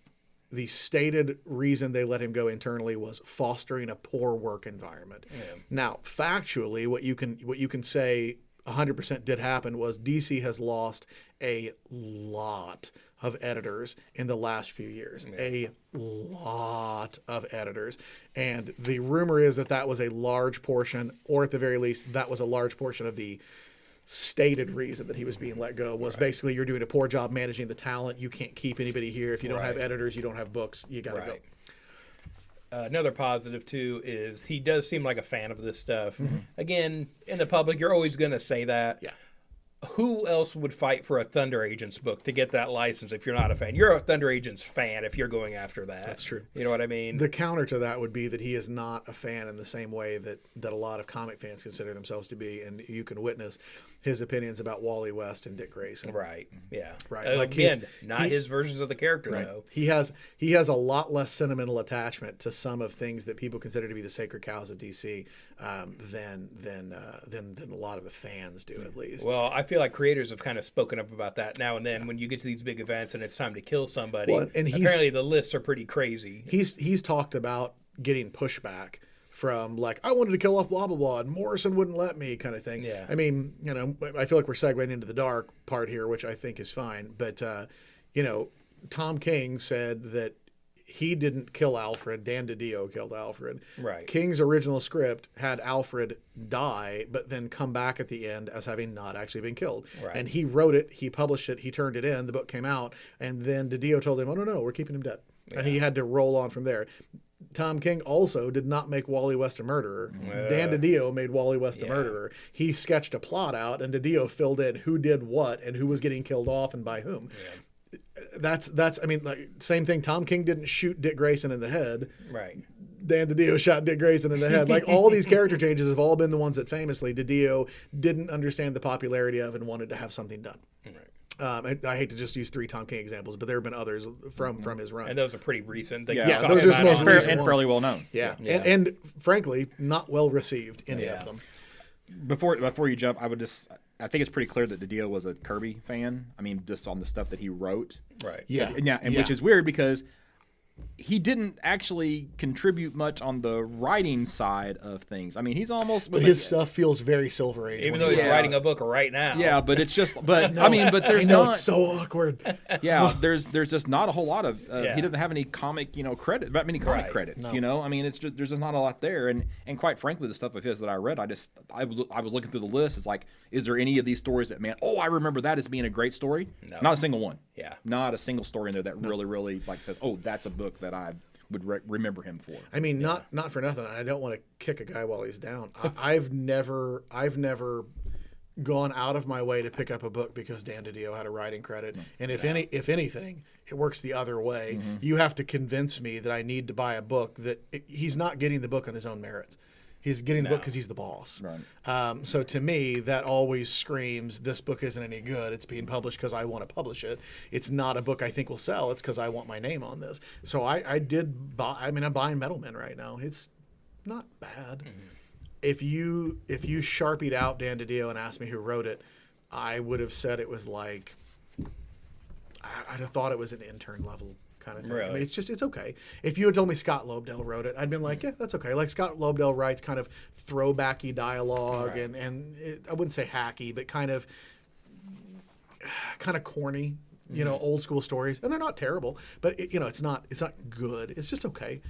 S3: stated reason they let him go internally was fostering a poor work environment. Yeah. Now, factually, what you can say 100% did happen was DC has lost a lot of editors in the last few years. Yeah. A lot of editors. And the rumor is that was a large portion, or at the very least, that was a large portion of the stated reason that he was being let go was basically you're doing a poor job managing the talent. You can't keep anybody here. If you don't have editors, you don't have books, you got to go.
S5: Another positive, too, is he does seem like a fan of this stuff. Mm-hmm. Again, in the public, you're always going to say that.
S3: Yeah.
S5: Who else would fight for a Thunder Agents book to get that license if you're not a fan? You're a Thunder Agents fan if you're going after that.
S3: That's true.
S5: You know what I mean?
S3: The counter to that would be that he is not a fan in the same way that a lot of comic fans consider themselves to be, and you can witness his opinions about Wally West and Dick Grayson.
S5: Right. Yeah.
S3: Right.
S5: Like again, not his versions of the character, though.
S3: He has a lot less sentimental attachment to some of things that people consider to be the sacred cows of DC than a lot of the fans do, at least.
S5: Well, I feel like creators have kind of spoken up about that now and then when you get to these big events and it's time to kill somebody.
S3: Well, and
S5: apparently the lists are pretty crazy.
S3: He's talked about getting pushback from like, I wanted to kill off blah, blah, blah, and Morrison wouldn't let me kind of thing.
S5: Yeah.
S3: I mean, I feel like we're segueing into the dark part here, which I think is fine. But, Tom King said that he didn't kill Alfred. Dan DiDio killed Alfred.
S5: Right.
S3: King's original script had Alfred die, but then come back at the end as having not actually been killed.
S5: Right.
S3: And he wrote it, he published it, he turned it in, the book came out, and then DiDio told him, oh, no, we're keeping him dead. Yeah. And he had to roll on from there. Tom King also did not make Wally West a murderer. Dan DiDio made Wally West a murderer. He sketched a plot out, and DiDio filled in who did what and who was getting killed off and by whom. Yeah. That's I mean, like, same thing. Tom King didn't shoot Dick Grayson in the head.
S5: Right.
S3: Dan DiDio shot Dick Grayson in the head. Like, all these character changes have all been the ones that famously DiDio didn't understand the popularity of and wanted to have something done. Right. I hate to just use 3 Tom King examples, but there have been others from his run.
S5: And those are pretty recent.
S3: Yeah, those are the most recent
S4: and fairly well known.
S3: Yeah. And frankly, not well received, any of them.
S4: Before you jump, I think it's pretty clear that DiDio was a Kirby fan. I mean, just on the stuff that he wrote.
S5: Right.
S3: Yeah.
S4: Which is weird because he didn't actually contribute much on the writing side of things. I mean, he's almost...
S3: But his stuff feels very Silver Age.
S5: Even though he's writing a book right now.
S4: Yeah, but it's just... But I mean, but there's
S3: it's so awkward.
S4: Yeah, there's just not a whole lot of... He doesn't have any comic, credit, that many comic credits, no. I mean, it's just, there's just not a lot there. And quite frankly, the stuff of his that I read, I was looking through the list. It's like, is there any of these stories that, man, I remember that as being a great story? No. Not a single one.
S5: Yeah.
S4: Not a single story in there that really, really like says, that's a book that I would remember him for.
S3: I mean, not for nothing. I don't want to kick a guy while he's down. I've never gone out of my way to pick up a book because Dan DiDio had a writing credit. And if anything, it works the other way. Mm-hmm. You have to convince me that I need to buy a book he's not getting the book on his own merits. He's getting the book because he's the boss.
S4: Right.
S3: So to me, that always screams, this book isn't any good. It's being published because I want to publish it. It's not a book I think will sell. It's because I want my name on this. So I'm buying Metal Men right now. It's not bad. Mm-hmm. If you sharpied out Dan DiDio and asked me who wrote it, I would have said it was like, I'd have thought it was an intern level kind of thing.
S5: Really?
S3: I mean, it's okay. If you had told me Scott Lobdell wrote it, I'd been like, yeah, that's okay. Like, Scott Lobdell writes kind of throwbacky dialogue and I wouldn't say hacky, but kind of corny, old school stories. And they're not terrible, but it's not good. It's just okay.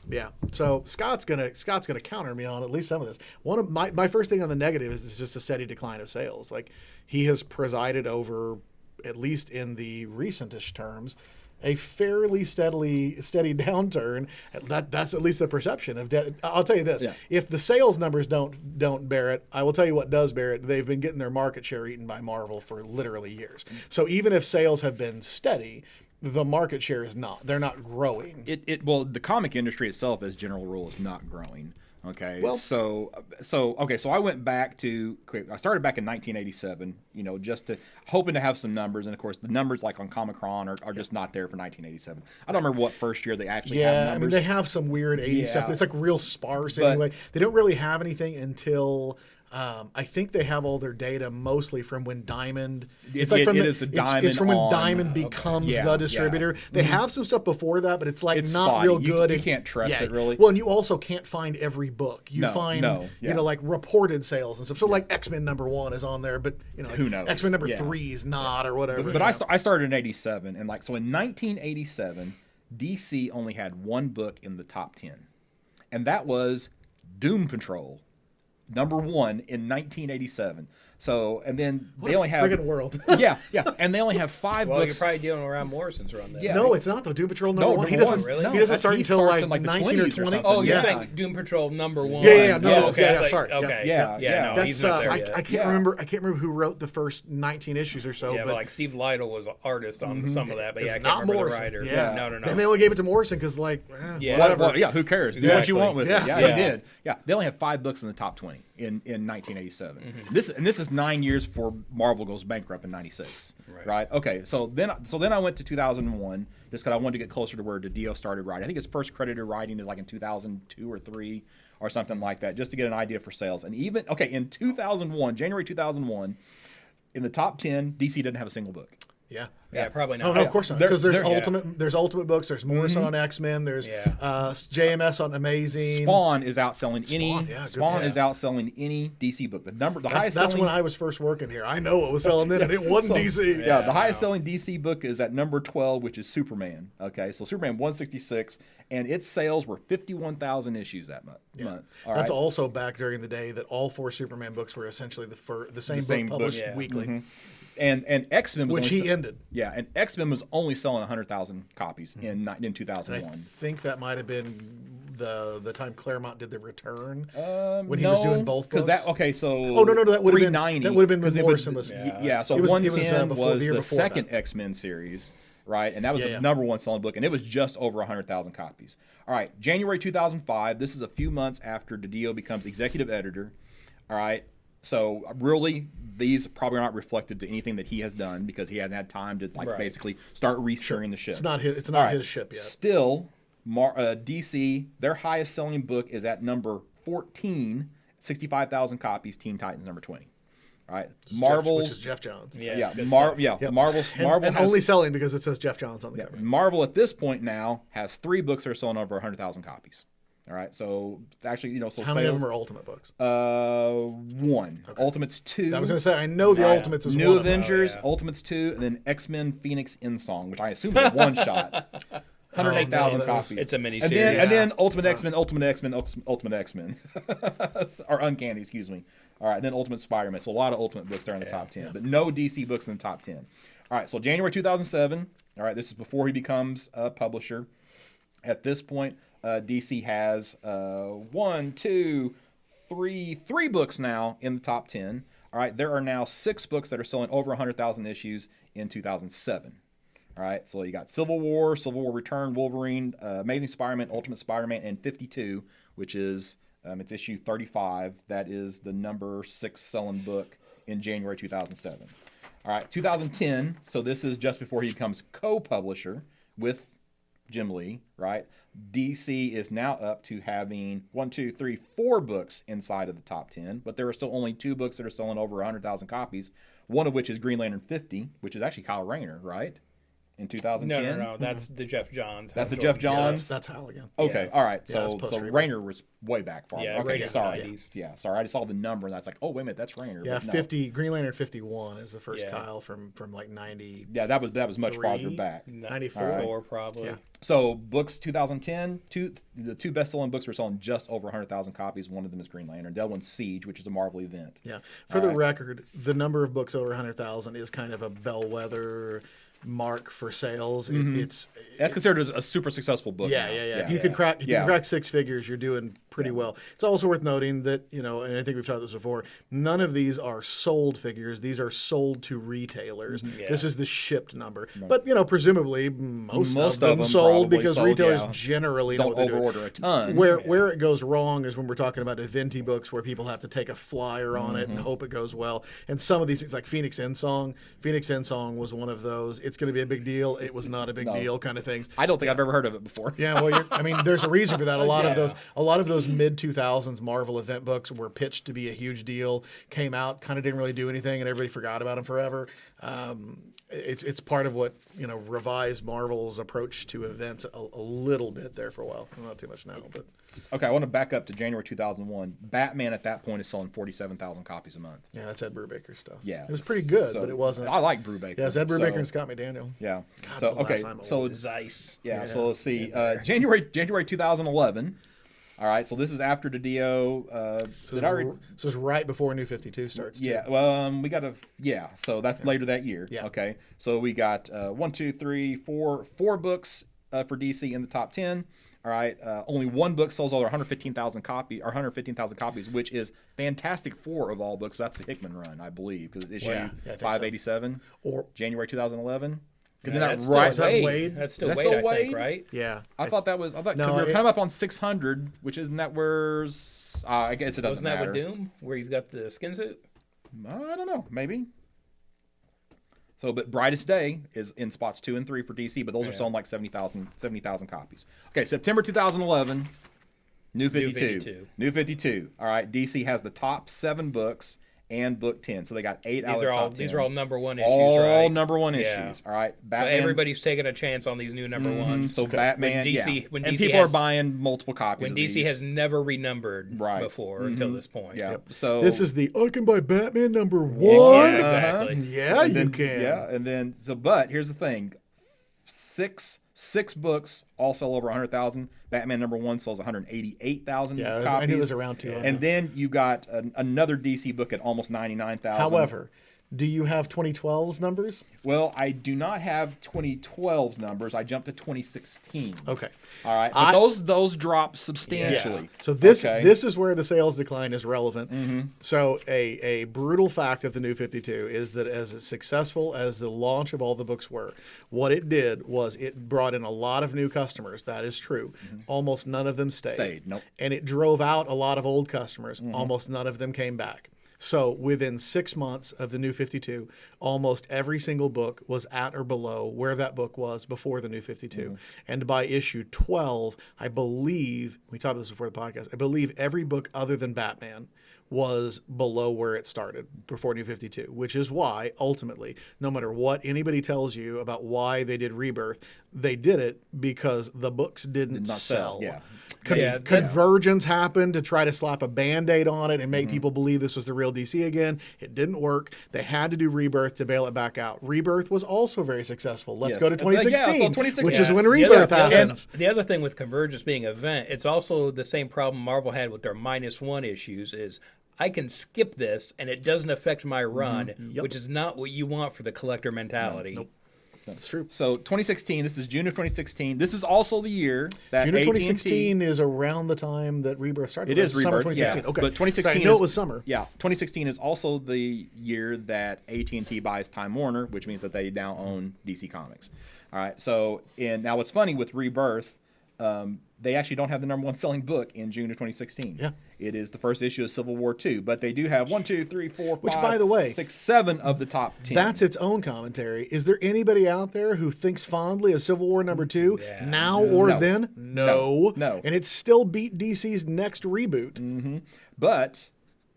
S3: Yeah. So Scott's gonna counter me on at least some of this. One of my first thing on the negative is just a steady decline of sales. Like, he has presided over, at least in the recentish terms, a fairly steady downturn. That's at least the perception of debt. I'll tell you this: if the sales numbers don't bear it, I will tell you what does bear it. They've been getting their market share eaten by Marvel for literally years. So even if sales have been steady, the market share is not. They're not growing.
S4: Well, the comic industry itself, as general rule, is not growing. Okay.
S3: Well-
S4: so I went back to quick. I started back in 1987. Just to hoping to have some numbers, and of course the numbers like on Comicron are just not there for 1987. I don't remember what first year they actually have
S3: Yeah,
S4: numbers.
S3: I mean they have some weird 80s stuff,
S4: Yeah.
S3: but it's like real sparse
S4: But-
S3: anyway. They don't really have anything until I think they have all their data mostly from when Diamond. It's like
S4: It
S3: from
S4: is the
S3: it's
S4: Diamond
S3: from when
S4: on-
S3: Diamond becomes
S4: Yeah,
S3: the
S4: yeah.
S3: distributor. They have some stuff before that, but it's like
S4: It's
S3: not
S4: spotty.
S3: real
S4: You-
S3: good.
S4: you
S3: and-
S4: can't trust it, really.
S3: Well, and you also can't find every book. You
S4: No,
S3: find
S4: yeah.
S3: like reported sales and stuff. So like X-Men #1 is on there, but like
S4: Who knows?
S3: X-Men number
S4: Yeah.
S3: 3 is not or whatever.
S4: But I started in 87, and so in 1987, DC only had one book in the top 10, and that was Doom Patrol, #1 in 1987. So, and then they only have
S3: friggin' world.
S4: yeah, and they only have 5
S5: Well,
S4: books.
S5: you're probably dealing around Morrison's run then.
S4: Yeah.
S3: No, it's not though. Doom Patrol
S4: No,
S3: #1. He
S4: number
S3: doesn't.
S4: one, really?
S3: He doesn't
S4: No,
S3: start
S4: he
S3: until
S4: starts
S3: like
S4: in, like, the
S3: 19 or
S4: 20s or
S3: 20.
S4: something.
S5: Oh, you're
S3: Yeah.
S5: saying Doom Patrol #1.
S3: Yeah, no,
S5: okay,
S3: yeah,
S5: I thought-
S3: sorry, yeah.
S5: Okay.
S4: Yeah.
S5: No,
S3: That's
S5: he's not there
S3: I
S5: yet.
S3: can't
S4: Yeah.
S3: remember. I can't remember who wrote the first 19 issues or so.
S5: Yeah,
S3: but
S5: but like Steve Lytle was an artist on some of that, but
S3: it's
S5: yeah, I can't
S3: not
S5: remember
S3: Morrison.
S5: the writer.
S3: Yeah.
S5: No.
S3: Then they only gave it to Morrison because
S5: Yeah.
S3: whatever.
S4: Well, yeah, who cares? Do what
S5: Exactly.
S4: you want with
S3: Yeah.
S4: it. Yeah,
S5: Yeah.
S4: they did. Yeah, they only have 5 books in the top 20 in 1987. This is 9 years before Marvel goes bankrupt in 96. Right. Okay. So then I went to 2001 just because I wanted to get closer to where DiDio started writing. I think his first credited writing is like in 2002 or 3 or something like that, just to get an idea for sales. And even in 2001, January 2001, in the top 10, DC didn't have a single book.
S3: Yeah.
S5: Yeah, probably not.
S3: Oh no, of course not.
S4: They're-
S3: Because there's
S4: they're-
S3: ultimate. There's ultimate books. There's Morrison on X-Men. There's
S5: Yeah.
S3: JMS on Amazing.
S4: Spawn is outselling any.
S3: Spawn, yeah, good
S4: Spawn
S3: pick.
S4: is outselling any DC book. The highest
S3: That's
S4: selling.
S3: when I was first working here. I know what was selling then, and it wasn't DC.
S4: Yeah, the highest selling DC book is at number 12, which is Superman. Okay, so Superman 166, and its sales were 51,000 issues that month. All
S3: That's
S4: right?
S3: also back during the day that all 4 Superman books were essentially the same
S4: same
S3: book
S4: book,
S3: published
S5: yeah.
S3: weekly,
S4: And X-Men was
S3: which
S4: only
S3: he ended.
S4: Yeah, and X-Men was only selling 100,000 copies in
S3: And I
S4: 2001.
S3: think that might have been the time Claremont did the return when he was doing both books.
S4: Because so
S3: Oh no, that would have been
S4: 390,
S3: that would have been when
S4: 'cause it
S3: Morrison
S4: was,
S3: was.
S4: yeah. So
S3: It was-
S4: 110
S3: before
S4: was
S3: the year
S4: the
S3: before
S4: second
S3: that.
S4: X-Men series, right? And that was
S3: Yeah,
S4: the
S3: yeah.
S4: number 1 selling book, and it was just over 100,000 copies. All right, January 2005. This is a few months after DiDio becomes executive editor. All right. So really, these probably aren't reflected to anything that he has done because he hasn't had time to
S5: Right.
S4: basically start restoring the ship.
S3: It's not his. It's
S4: All
S3: not
S4: right.
S3: his ship yet.
S4: Still, DC, their highest selling book is at number 14, 65,000 copies. Teen Titans #20. All right, Marvel,
S3: which is Jeff Johns.
S5: Yeah, good stuff.
S3: Yep.
S4: Marvel
S3: and
S4: has,
S3: only selling because it says Jeff Johns on the cover.
S4: Marvel at this point now has 3 books that are selling over 100,000 copies. All right, so actually, so
S3: How many of
S4: sales,
S3: them are Ultimate books?
S4: 1. Ultimates 2.
S3: I was going to say I know the Ultimates is
S4: New
S3: one of them.
S4: Avengers,
S5: yeah.
S4: Ultimates 2, and then X-Men Phoenix in Song, which I assume is a one shot. 108,000
S3: Oh, no, that was-
S4: copies.
S5: It's a mini
S4: and
S5: series.
S4: then Ultimate X-Men, Ultimate X-Men, Ultimate X-Men, or Uncanny, excuse me. All right, then Ultimate Spider-Man. So a lot of Ultimate books there in the top 10, but no DC books in the top 10. All right, so January 2007. All right, this is before he becomes a publisher. At this point, DC has 3 books now in the top 10. All right, there are now 6 books that are selling over 100,000 issues in 2007. All right, so you got Civil War Return, Wolverine, Amazing Spider-Man, Ultimate Spider-Man, and 52, which is it's issue 35. That is the number 6 selling book in January 2007. All right, 2010. So this is just before he becomes co-publisher with Jim Lee, right? DC is now up to having 4 books inside of the top 10, but there are still only 2 books that are selling over 100,000 copies. One of which is Green Lantern 50, which is actually Kyle Rayner, right? In 2010.
S5: No. That's the Jeff Johns.
S4: That's the
S5: Hal
S4: Jeff
S5: Jordan.
S4: Johns.
S3: That's Hal again.
S4: Okay,
S5: Yeah.
S4: all right.
S3: Yeah,
S4: So,
S3: that's
S4: so
S3: post-Rebirth.
S4: Rayner was way back far.
S5: Yeah,
S4: okay,
S5: Rayner's
S4: sorry.
S5: 90s.
S4: Yeah, sorry. I just saw the number and I was like, oh wait a minute, that's Rayner.
S3: Yeah,
S4: but no.
S3: 50. Green Lantern 51 is the first
S5: Yeah.
S3: Kyle from like 90.
S4: Yeah, that was much farther
S3: 3?
S4: back.
S3: 94.
S5: 4 probably.
S3: Yeah.
S4: So books 2010, the 2 best-selling books were selling just over 100,000 copies. One of them is Green Lantern. The other one's Siege, which is a Marvel event.
S3: Yeah. For the record, the number of books over 100,000 is kind of a bellwether mark for sales. It's
S4: That's considered a super successful book.
S3: yeah,
S4: now.
S3: yeah. If you can crack 6 figures, you're doing pretty well. It's also worth noting that, you know, and I think we've talked this before, none of these are sold figures. These are sold to retailers.
S5: Yeah.
S3: This is the shipped number. But, you know, presumably most of them sold
S4: probably
S3: because
S4: sold,
S3: retailers
S4: yeah.
S3: generally know
S4: Don't
S3: what they're doing.
S4: overorder a ton.
S3: Where it goes wrong is when we're talking about Avinti books where people have to take a flyer on it and hope it goes well. And some of these things, like Phoenix Endsong. Phoenix Endsong was one of those, it's going to be a big deal, it was not a big deal kind of things.
S4: I don't think I've ever heard of it before.
S3: Yeah, well, I mean, there's a reason for that. A lot of those mid 2000s Marvel event books were pitched to be a huge deal, came out, kind of didn't really do anything, and everybody forgot about them forever. It's part of what, you know, revised Marvel's approach to events a little bit there for a while. Not too much now, but
S4: Okay, I want to back up to January 2001. Batman at that point is selling 47,000 copies a month.
S3: yeah, that's Ed Brubaker stuff.
S4: Yeah,
S3: it was pretty good,
S4: so-
S3: but it wasn't.
S4: I like Brubaker.
S3: Yeah, it's Ed Brubaker
S4: so-
S3: and Scott McDaniel.
S4: Yeah.
S3: God,
S4: So
S3: the last
S4: okay,
S3: time I
S4: so
S3: ordered.
S5: Zeiss.
S4: yeah, so let's see. January 2011. All right, so this is after DiDio.
S3: This is right before New 52 starts. Too.
S4: Yeah, well, we got so that's later that year.
S3: Yeah.
S4: Okay, so we got 4 books for DC in the top 10. All right, only one book sells over 115,000 copies, which is Fantastic Four of all books. That's the Hickman run, I believe, because it's issue
S3: Yeah, I think so.
S4: 587
S3: or
S4: January 2011. Isn't
S5: That's
S4: that right?
S5: still Wade.
S3: Wade?
S5: That's still
S4: That's
S5: Wade,
S4: still
S5: I think,
S4: Wade?
S5: right?
S3: yeah,
S4: I thought we
S3: No,
S4: were
S3: it-
S4: coming up on 600, which isn't that where's I guess it doesn't
S5: Wasn't that
S4: matter.
S5: with Doom, where he's got the skin suit?
S4: I don't know, maybe. So, but Brightest Day is in spots 2 and 3 for DC, but those are selling like 70,000 copies. Okay, September 2011, New 52. New 52. All right, DC has the top 7 books and book 10, so they got 8 out of the top 10.
S5: These are all number one issues,
S4: all
S5: right?
S4: number 1
S5: Yeah.
S4: issues. All right,
S5: So
S4: Batman.
S5: everybody's taking a chance on these new number ones.
S4: So Batman,
S5: when
S4: and
S5: DC
S4: people
S5: has-
S4: are buying multiple copies.
S5: When
S4: of
S5: DC
S4: these.
S5: has never renumbered
S4: Right.
S5: before until this point.
S4: yeah. So
S3: this is the I can buy Batman number 1.
S5: Yeah, exactly.
S3: Yeah,
S4: And
S3: you
S4: then-
S3: can.
S4: Yeah, and then but here's the thing: six books all sell over 100,000. Batman number 1 sells 188,000
S3: Yeah,
S4: copies.
S3: I knew it was around 200.
S4: And then you got another DC book at almost 99,000.
S3: However, do you have 2012's numbers?
S4: well, I do not have 2012's numbers. I jumped to 2016.
S3: Okay.
S4: All right, but those dropped substantially.
S3: So this
S4: Okay.
S3: this is where the sales decline is relevant. So a brutal fact of the New 52 is that as successful as the launch of all the books were, what it did was it brought in a lot of new customers. That is true. Almost none of them stayed.
S4: Nope.
S3: And it drove out a lot of old customers. Almost none of them came back. So within 6 months of the New 52, almost every single book was at or below where that book was before the New 52. And by issue 12, I believe, we talked about this before the podcast, I believe every book other than Batman was below where it started before New 52, which is why, ultimately, no matter what anybody tells you about why they did Rebirth, they did it because the books didn't
S4: not
S3: sell.
S4: sell, yeah.
S3: Convergence happened to try to slap a Band-Aid on it and make people believe this was the real DC again. It didn't work. They had to do Rebirth to bail it back out. Rebirth was also very successful. Let's
S4: Yes.
S3: go to
S4: Yeah, so
S3: 2016,
S4: 2016.
S3: which is
S5: Yeah.
S3: when
S5: The
S3: Rebirth
S5: other-
S3: happens.
S5: The other thing with Convergence being an event, it's also the same problem Marvel had with their -1 issues is I can skip this and it doesn't affect my run, which is not what you want for the collector mentality.
S3: Nope. That's true.
S4: So 2016. This is June of 2016. This is also the year that
S3: June of
S4: AT&T
S3: 2016 is around the time that Rebirth started.
S4: It is
S3: right? Summer
S4: Rebirth,
S3: 2016.
S4: yeah.
S3: Okay.
S4: But 2016
S3: So I know
S4: is-
S3: it was summer.
S4: Yeah, 2016 is also the year that AT&T buys Time Warner, which means that they now own DC Comics. All right. So, now what's funny with Rebirth, they actually don't have the number 1 selling book in June of 2016.
S3: Yeah.
S4: It is the first issue of Civil War 2, but they do have 1, 2, 3, 4, 5,
S3: Which, by the way,
S4: 6, 7 of the top 10.
S3: That's its own commentary. Is there anybody out there who thinks fondly of Civil War number 2 now or
S4: No.
S3: then? No.
S4: No.
S3: And it still beat DC's next reboot.
S4: But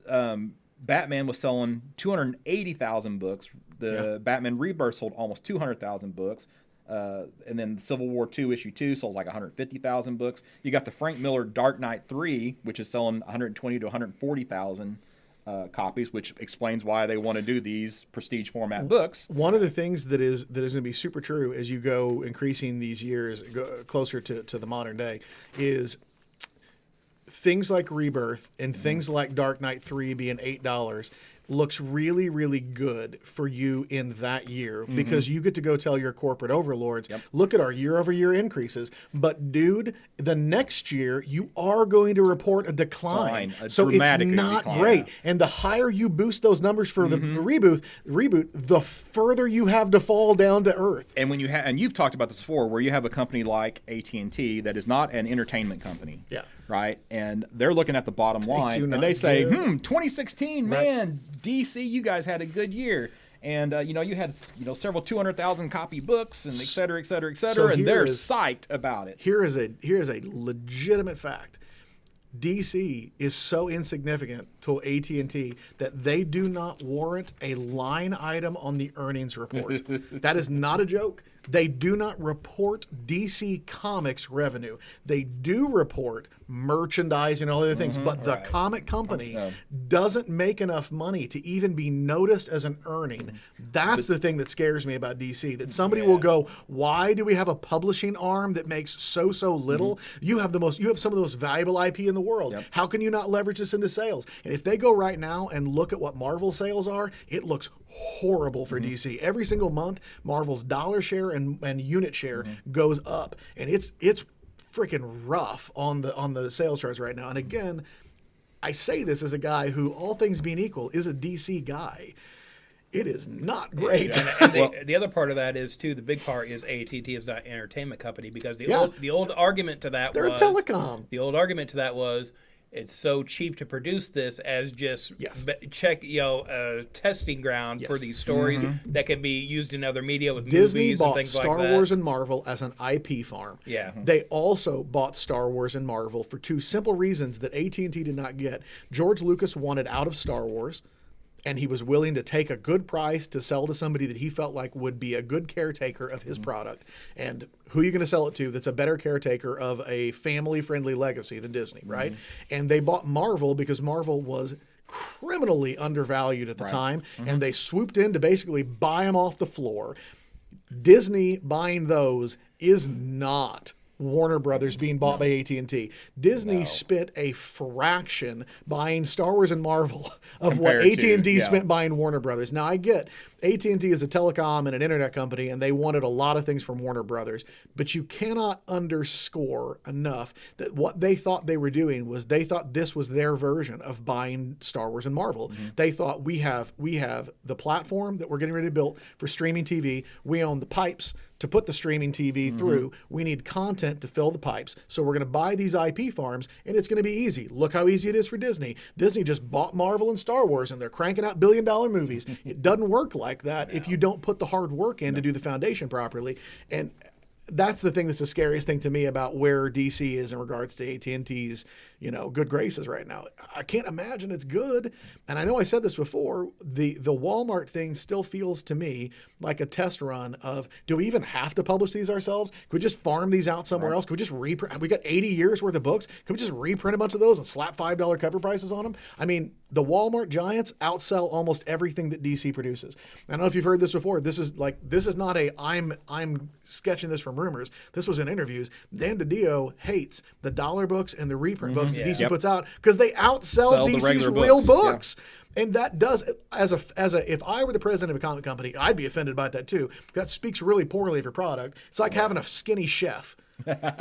S4: Batman was selling 280,000 books. The Batman Rebirth sold almost 200,000 books. And then Civil War 2 issue 2 sold like 150,000 books. You got the Frank Miller Dark Knight 3, which is selling 120 to 140,000 copies, which explains why they want to do these prestige format books.
S3: One of the things that is going to be super true as you go increasing these years closer to the modern day is things like Rebirth and things like Dark Knight 3 being $8. looks really, really good for you in that year because you get to go tell your corporate overlords, look at our year-over-year increases. But, dude, the next year you are going to report a decline. So it's not great. And the higher you boost those numbers for the reboot, the further you have to fall down to earth.
S4: And when you and you've talked about this before, where you have a company like AT&T that is not an entertainment company.
S3: Yeah.
S4: Right, and they're looking at the bottom line, and they say, 2016, man, DC, you guys had a good year, and you had several 200,000 copy books, and et cetera, et cetera, et cetera, and they're psyched about it.
S3: Here is a legitimate fact. DC is so insignificant to AT&T that they do not warrant a line item on the earnings report. That is not a joke. They do not report DC Comics revenue. They do report merchandise and all other things, but the comic company doesn't make enough money to even be noticed as an earning. That's the thing that scares me about DC, that somebody will go, why do we have a publishing arm that makes so little? You have some of the most valuable IP in the world. How can you not leverage this into sales? And if they go right now and look at what Marvel sales are, it looks horrible for DC. Every single month, Marvel's dollar share and unit share goes up, and it's freaking rough on the sales charts right now. And again, I say this as a guy who, all things being equal, is a DC guy. It is not great.
S5: And the other part of that is too. The big part is AT&T is not an entertainment company, because the old argument to that
S3: they're a telecom.
S5: The old argument to that was, it's so cheap to produce this as just check testing ground for these stories that can be used in other media with
S3: Disney
S5: movies and things
S3: Star
S5: like that.
S3: Star Wars and Marvel as an IP farm.
S5: Yeah.
S3: They also bought Star Wars and Marvel for two simple reasons that AT&T did not get. George Lucas wanted out of Star Wars, and he was willing to take a good price to sell to somebody that he felt like would be a good caretaker of his product. And who are you going to sell it to that's a better caretaker of a family-friendly legacy than Disney, right? And they bought Marvel because Marvel was criminally undervalued at the time, and they swooped in to basically buy them off the floor. Disney buying those is not Warner Brothers being bought by AT&T. Disney spent a fraction buying Star Wars and Marvel of what AT&T spent buying Warner Brothers. Now, I get AT&T is a telecom and an internet company, and they wanted a lot of things from Warner Brothers, but you cannot underscore enough that what they thought they were doing was they thought this was their version of buying Star Wars and Marvel. They thought we have the platform that we're getting ready to build for streaming TV. We own the pipes to put the streaming TV through. We need content to fill the pipes. So we're going to buy these IP farms, and it's going to be easy. Look how easy it is for Disney. Disney just bought Marvel and Star Wars, and they're cranking out billion-dollar movies. It doesn't work like that if you don't put the hard work in to do the foundation properly. And that's the thing that's the scariest thing to me about where DC is in regards to AT&T's, good graces right now. I can't imagine it's good. And I know I said this before, the Walmart thing still feels to me like a test run of, do we even have to publish these ourselves? Could we just farm these out somewhere else? Could we just reprint? We got 80 years worth of books. Could we just reprint a bunch of those and slap $5 cover prices on them? I mean, the Walmart giants outsell almost everything that DC produces. I don't know if you've heard this before. This is not I'm sketching this from rumors. This was in interviews. Dan DiDio hates the dollar books and the reprint books that DC puts out because they outsell DC's real books. And that does, if I were the president of a comic company, I'd be offended by that too. That speaks really poorly of your product. It's like having a skinny chef.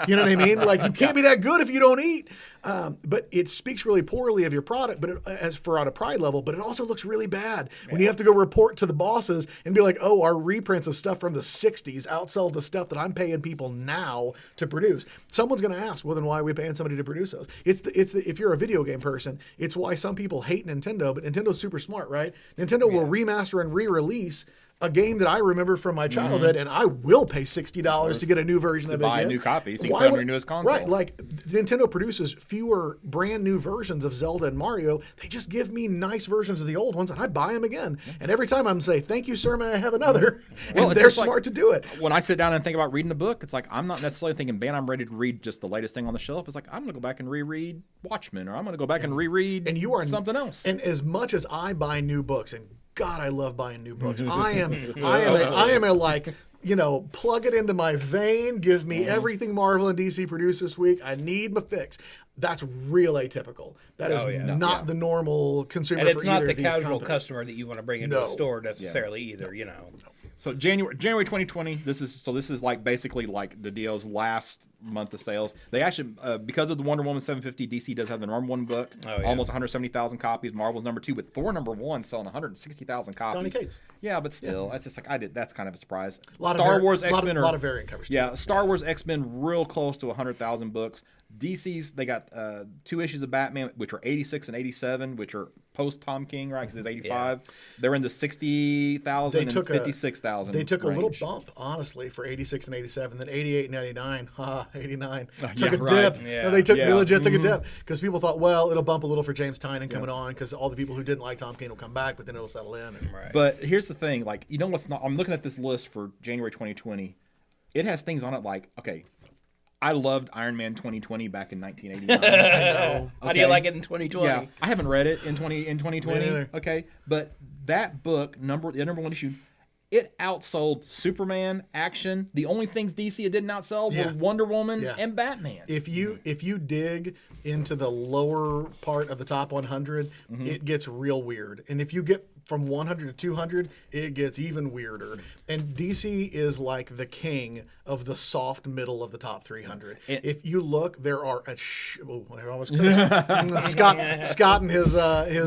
S3: You know what I mean? Like, you can't be that good if you don't eat. But it speaks really poorly of your product, but as for on a pride level, but it also looks really bad when you have to go report to the bosses and be like, oh, our reprints of stuff from the 60s outsell the stuff that I'm paying people now to produce. Someone's going to ask, well, then why are we paying somebody to produce those? If you're a video game person, it's why some people hate Nintendo, but Nintendo's super smart, right? Nintendo will remaster and re-release a game that I remember from my childhood, and I will pay $60 to get a new version of it.
S4: Buy a new copy, so you can put it on your newest console.
S3: Right, like Nintendo produces fewer brand new versions of Zelda and Mario. They just give me nice versions of the old ones, and I buy them again. And every time I'm say, "Thank you, sir, may I have another?" And they're smart to do it.
S4: When I sit down and think about reading a book, it's like I'm not necessarily thinking, "Man, I'm ready to read just the latest thing on the shelf." It's like I'm going to go back and reread Watchmen, or I'm going to go back and reread something else.
S3: And as much as I buy new books, and God, I love buying new books. I am a like plug it into my vein. Give me everything Marvel and DC produced this week. I need my fix. That's real atypical. That is not the normal consumer.
S5: And it's
S3: for
S5: not
S3: either
S5: the
S3: of these
S5: casual
S3: companies.
S5: customer that you want to bring into a store necessarily either.
S4: So January 2020. This is like basically like DiDio's last month of sales. They actually because of the Wonder Woman 750, DC does have the number one book, almost 170,000 copies. Marvel's number 2, with Thor number 1 selling 160,000 copies.
S3: Donny Cates.
S4: Yeah, but still, that's just like that's kind of a surprise.
S3: A lot of variant covers.
S4: Yeah, Star Wars X-Men real close to 100,000 books. DC's, they got 2 issues of Batman, which are 86 and 87, which are post Tom King, right? Because it's 85. Yeah. They're in the 60,000 and 56,000.
S3: They took
S4: range.
S3: a little bump, honestly, for 86 and 87. Then 88 and 89, 89 took a dip.
S4: Right.
S3: Yeah. They legit took a dip because people thought, well, it'll bump a little for James Tynion coming on because all the people who didn't like Tom King will come back, but then it'll settle in.
S4: But here's the thing, like, what's not? I'm looking at this list for January 2020. It has things on it like, okay, I loved Iron Man 2020 back in 1989.
S3: I know.
S5: How do you like it in 2020?
S4: Yeah, I haven't read it in 2020. Okay, but that book, the number 1 issue, it outsold Superman, Action. The only things DC didn't outsell were Wonder Woman and Batman.
S3: If you dig into the lower part of the top 100, it gets real weird. And if you get from 100 to 200, it gets even weirder. And DC is like the king of the soft middle of the top 300. If you look, there are I almost Scott and his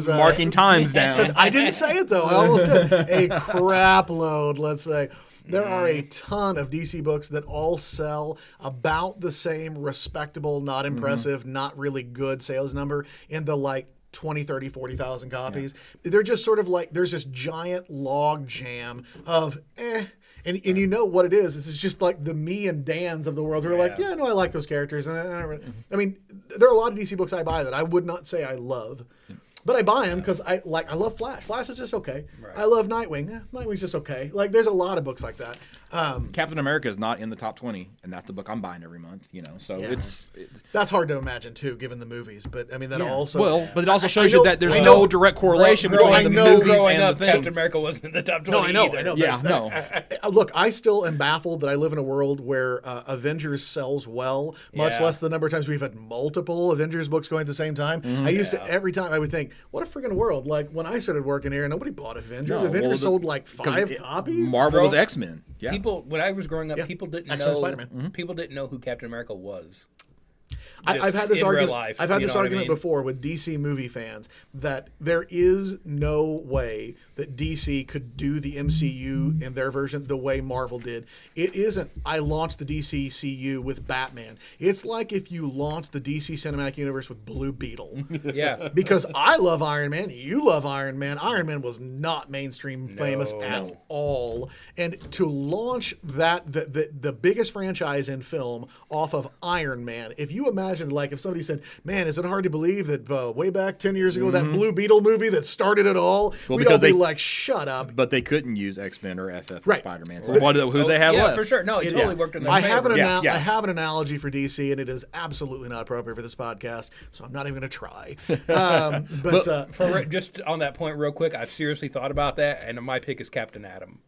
S4: marking times down.
S3: I didn't say it though. I almost did. A crap load, let's say. There are a ton of DC books that all sell about the same respectable, not impressive, not really good sales number in the 20, 30, 40,000 copies. Yeah. They're just sort of like, there's this giant log jam of And you know what it is. It's just like the me and Dans of the world who are like, I like those characters. And I mean, there are a lot of DC books I buy that I would not say I love. But I buy them because I love Flash. Flash is just okay. Right. I love Nightwing. Nightwing's just okay. Like, there's a lot of books like that.
S4: Captain America is not in the top 20, and that's the book I'm buying every month. So
S3: that's hard to imagine too, given the movies. But I mean, that also
S4: but it also shows you that there's no direct correlation between the movies and the thing.
S5: Captain America wasn't in the top 20.
S3: No, I know. Yeah, look, I still am baffled that I live in a world where Avengers sells well, much less the number of times we've had multiple Avengers books going at the same time. I used to every time I would think, what a friggin' world! Like when I started working here, nobody bought Avengers. Avengers sold like 5 copies.
S4: Marvel was X-Men. Yeah.
S5: When I was growing up, people didn't know.
S3: Spider-Man.
S5: People didn't know who Captain America was.
S3: I've had this argument.
S5: Life,
S3: I've had this argument before with DC movie fans that there is no way that DC could do the MCU in their version the way Marvel did. It isn't. I launched the DCCU with Batman. It's like if you launched the DC Cinematic Universe with Blue Beetle.
S5: Yeah.
S3: Because I love Iron Man. You love Iron Man. Iron Man was not mainstream famous at all. And to launch that the biggest franchise in film off of Iron Man, if you imagine, like, if somebody said, man, is it hard to believe that way back 10 years ago, that Blue Beetle movie that started it all, we'd all be like, shut up.
S4: But they couldn't use X-Men or FF or Spider-Man. So who they have left?
S5: For sure. No, it totally worked in their favor.
S3: I have an analogy for DC, and it is absolutely not appropriate for this podcast, so I'm not even going to try.
S5: Just on that point real quick, I've seriously thought about that, and my pick is Captain Atom.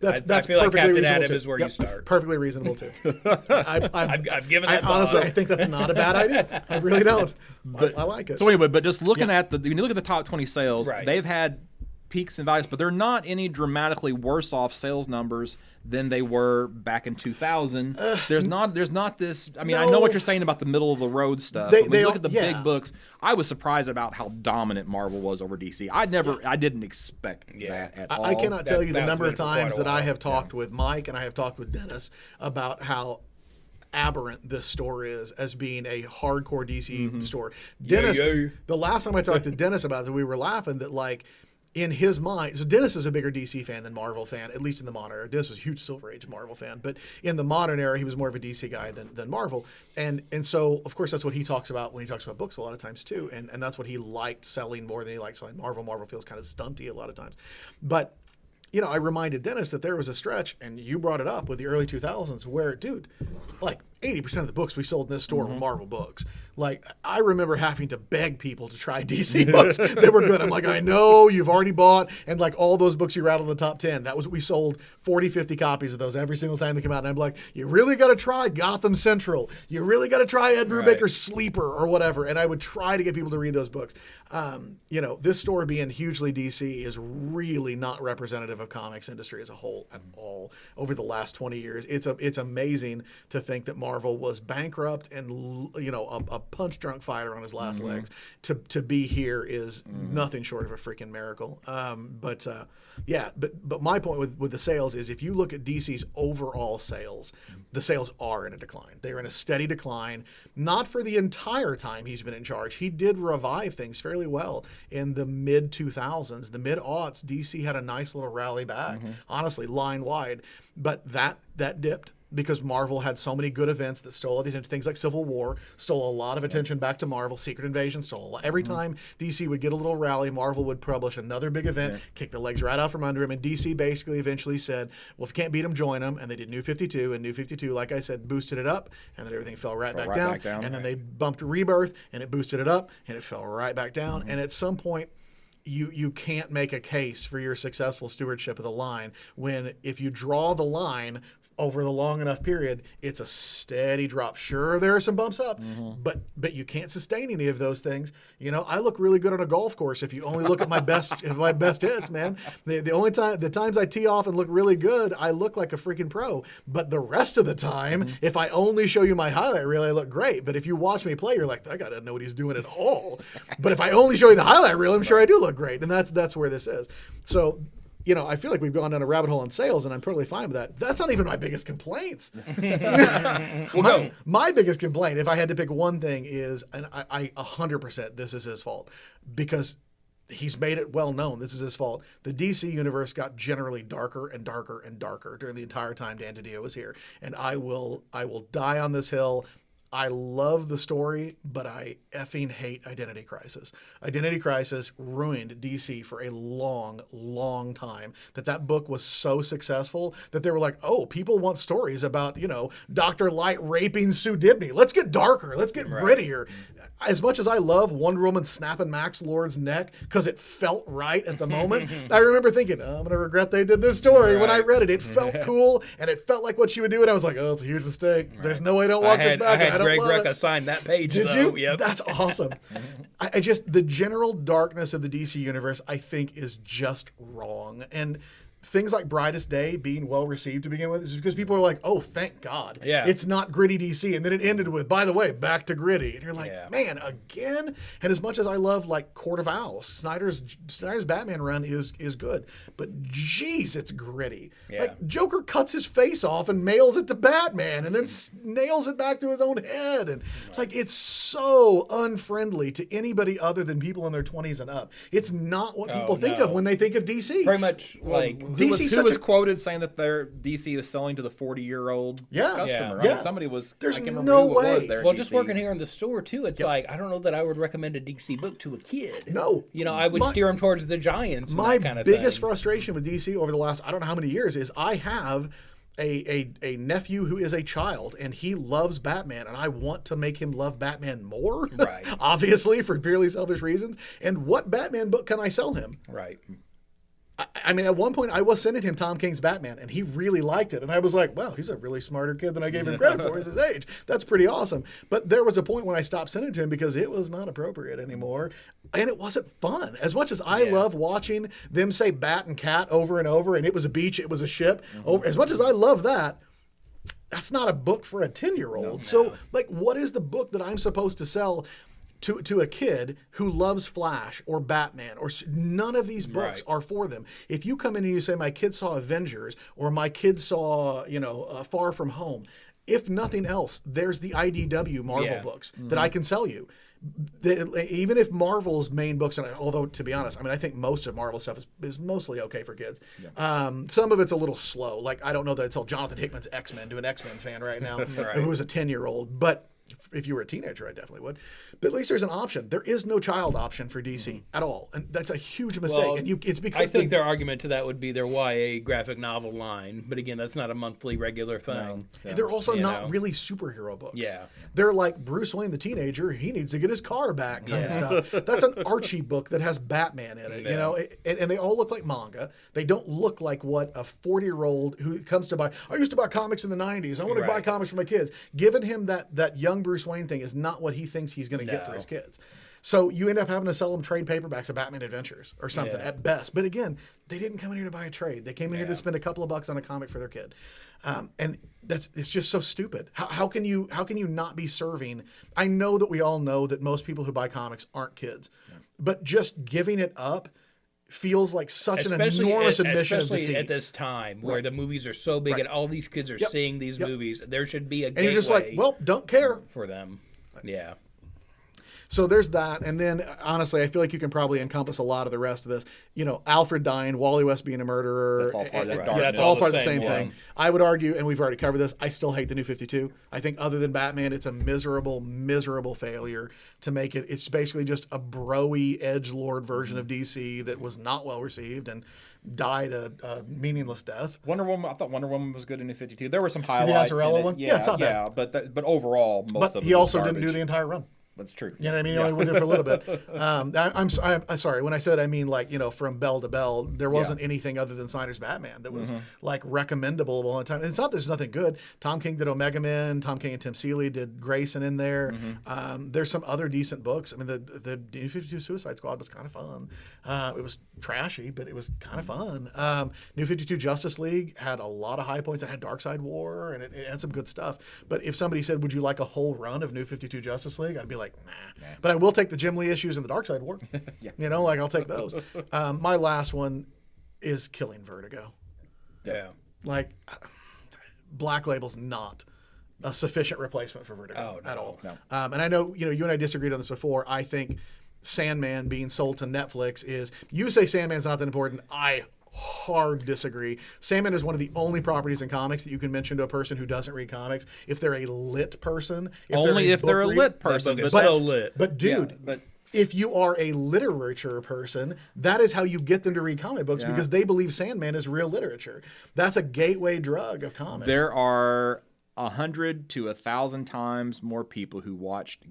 S3: That's
S5: I feel like Captain Atom
S3: too.
S5: is where you start.
S3: Perfectly reasonable too.
S5: I've given that.
S3: Honestly, I think that's not a bad idea. I really don't. But I like it.
S4: So anyway, but just looking at when you look at the top 20 sales, they've had peaks and valleys, but they're not any dramatically worse off sales numbers than they were back in 2000. There's not this. I mean, I know what you're saying about the middle of the road stuff. When you look at the big books, I was surprised about how dominant Marvel was over DC. I didn't expect that at all.
S3: I cannot tell you the number of times that I have talked with Mike and I have talked with Dennis about how aberrant this store is as being a hardcore DC store. Dennis, the last time I talked to Dennis about it, we were laughing that, like, in his mind, so Dennis is a bigger DC fan than Marvel fan, at least in the modern era. Dennis was a huge Silver Age Marvel fan, but in the modern era, he was more of a DC guy than Marvel. And so, of course, that's what he talks about when he talks about books a lot of times, too. And that's what he liked selling more than he liked selling Marvel. Marvel feels kind of stunty a lot of times. But, I reminded Dennis that there was a stretch, and you brought it up with the early 2000s, where, dude, like 80% of the books we sold in this store were Marvel books. Like, I remember having to beg people to try DC books that were good. I'm like, I know you've already bought, and like all those books you rattled in the top 10, that was, we sold 40, 50 copies of those every single time they come out. And I'm like, you really got to try Gotham Central. You really got to try Ed Brubaker's Sleeper or whatever. And I would try to get people to read those books. You know, this story being hugely DC is really not representative of comics industry as a whole at all over the last 20 years. It's amazing to think that Marvel was bankrupt and, you know, a punch drunk fighter on his last legs. To be here is nothing short of a freaking miracle. But my point with the sales is, if you look at DC's overall sales, the sales are in a decline. They're in a steady decline, not for the entire time he's been in charge. He did revive things fairly well in the mid 2000s, the mid aughts. DC had a nice little rally back, honestly, line wide, but that dipped, because Marvel had so many good events that stole the attention. Things like Civil War stole a lot of attention back to Marvel. Secret Invasion stole a lot. Every time DC would get a little rally, Marvel would publish another big event, kick the legs right out from under him, and DC basically eventually said, well, if you can't beat them, join them. And they did New 52, and New 52, like I said, boosted it up, and then everything fell right back down. And then they bumped Rebirth, and it boosted it up, and it fell right back down. And at some point, you can't make a case for your successful stewardship of the line when, if you draw the line over the long enough period, it's a steady drop. Sure, there are some bumps up, but you can't sustain any of those things. You know, I look really good on a golf course if you only look at my best hits, man. The times I tee off and look really good, I look like a freaking pro. But the rest of the time, if I only show you my highlight reel, I look great. But if you watch me play, you're like, I gotta know what he's doing at all. But if I only show you the highlight reel, I'm sure I do look great, and that's where this is. So, you know, I feel like we've gone down a rabbit hole on sales, and I'm totally fine with that. That's not even my biggest complaints. My biggest complaint, if I had to pick one thing, is, and I 100%, this is his fault, because he's made it well known this is his fault. The DC universe got generally darker and darker and darker during the entire time Dan DiDio was here, and I will die on this hill. I love the story, but I effing hate Identity Crisis. Identity Crisis ruined DC for a long, long time. That book was so successful that they were like, oh, people want stories about, you know, Dr. Light raping Sue Dibney. Let's get darker. Let's get grittier. As much as I love Wonder Woman snapping Max Lord's neck because it felt right at the moment, I remember thinking, I'm going to regret they did this story when I read it. It felt cool, and it felt like what she would do, and I was like, oh, it's a huge mistake. There's no way I don't walk this back.
S5: I had Greg Rucka sign that page,
S3: Did
S5: though.
S3: you?
S5: Yep.
S3: That's awesome. I just, the general darkness of the DC universe, I think, is just wrong. And things like Brightest Day being well received to begin with is because people are like, oh, thank God.
S5: Yeah.
S3: It's not gritty DC. And then it ended with, by the way, back to gritty. And you're like, man, again? And as much as I love, like, Court of Owls, Snyder's Batman run is good. But geez, it's gritty.
S5: Yeah.
S3: Like, Joker cuts his face off and mails it to Batman and then nails it back to his own head. And like, it's so unfriendly to anybody other than people in their 20s and up. It's not what people think of when they think of DC.
S5: Very much like...
S4: Who was quoted saying that their DC is selling to the 40-year-old customer? I mean, somebody was.
S3: There's
S4: I can't remember
S3: no
S4: who it
S3: way.
S4: was there.
S5: Well, just working here in the store too, it's like, I don't know that I would recommend a DC book to a kid.
S3: No.
S5: You know, I would steer them towards the Giants.
S3: My
S5: and that kind of
S3: biggest
S5: thing.
S3: frustration with DC over the last, I don't know how many years, is I have a nephew who is a child, and he loves Batman, and I want to make him love Batman more.
S5: Right.
S3: Obviously, for purely selfish reasons. And what Batman book can I sell him?
S5: Right.
S3: I mean, at one point, I was sending him Tom King's Batman, and he really liked it. And I was like, wow, he's a really smarter kid than I gave him credit for at his age. That's pretty awesome. But there was a point when I stopped sending it to him because it was not appropriate anymore. And it wasn't fun. As much as I love watching them say bat and cat over and over, and it was a beach, it was a ship, as much as I love that, that's not a book for a 10-year-old. No. So, like, what is the book that I'm supposed to sell to a kid who loves Flash or Batman? Or none of these books are for them. If you come in and you say, my kid saw Avengers, or my kid saw, Far From Home, if nothing else, there's the IDW Marvel books that I can sell you. Even if Marvel's main books, and although to be honest, I mean, I think most of Marvel stuff is mostly okay for kids. Some of it's a little slow. Like, I don't know that I'd sell Jonathan Hickman's X-Men to an X-Men fan right now who is a 10-year-old. But If you were a teenager, I definitely would. But at least there's an option. There is no child option for DC at all, and that's a huge mistake.
S5: Well,
S3: and it's because
S5: I think their argument to that would be their YA graphic novel line, but again, that's not a monthly regular thing.
S3: they're also
S5: you
S3: not
S5: know.
S3: really superhero books.
S5: Yeah.
S3: They're like Bruce Wayne, the teenager. He needs to get his car back kind of stuff. That's an Archie book that has Batman in it, you know, and they all look like manga. They don't look like what a 40-year-old who comes to buy. I used to buy comics in the 90s. I want to buy
S5: Right.
S3: comics for my kids. Giving him that young Bruce Wayne thing is not what he thinks he's going to get for his kids. So you end up having to sell them trade paperbacks of Batman Adventures or something at best. But again, they didn't come in here to buy a trade. They came in here to spend a couple of bucks on a comic for their kid, and it's just so stupid. How can you not be serving? I know that we all know that most people who buy comics aren't kids, but just giving it up feels like such an enormous admission of defeat.
S5: Especially at this time where the movies are so big and all these kids are seeing these movies. There should be a gateway
S3: And you're just like, well, don't care.
S5: for them. Yeah.
S3: So there's that. And then, honestly, I feel like you can probably encompass a lot of the rest of this. You know, Alfred dying, Wally West being a murderer.
S4: That's all part of that
S3: Yeah,
S4: darkness.
S3: that's all part of the same
S5: yeah.
S3: thing. I would argue, and we've already covered this, I still hate the New 52. I think other than Batman, it's a miserable, miserable failure to make it. It's basically just a bro-y edgelord version of DC that was not well received and died a meaningless death.
S4: Wonder Woman. I thought Wonder Woman was good in New 52. There were some highlights.
S3: Azzarello
S4: in it.
S3: one? Yeah, it's not bad.
S4: But overall, most
S3: But
S4: of it
S3: he
S4: was
S3: also
S4: garbage.
S3: didn't do the entire run.
S4: That's true.
S3: You know what I mean? He only went there for a little bit. I'm sorry. When I said I mean like, you know, from bell to bell, there wasn't anything other than Snyder's Batman that was like recommendable all the time. And it's not there's nothing good. Tom King did Omega Men. Tom King and Tim Seeley did Grayson in there. There's some other decent books. I mean, the New 52 Suicide Squad was kind of fun. It was trashy, but it was kind of fun. New 52 Justice League had a lot of high points. It had Darkseid War, and it had some good stuff. But if somebody said, would you like a whole run of New 52 Justice League? I'd be like, nah. But I will take the Jim Lee issues in the Darkseid War. You know, like I'll take those. My last one is Killing Vertigo.
S5: Yeah.
S3: Like, Black Label's not a sufficient replacement for Vertigo at all.
S4: No.
S3: And I know, you and I disagreed on this before. I think Sandman being sold to Netflix is, you say Sandman's not that important. I hard disagree. Sandman is one of the only properties in comics that you can mention to a person who doesn't read comics if they're a lit person.
S4: Only if they're a lit person.
S5: That book is
S4: But
S5: so lit.
S3: But dude, if you are a literature person, that is how you get them to read comic books because they believe Sandman is real literature. That's a gateway drug of comics.
S4: there are 100 to 1,000 times more people who watched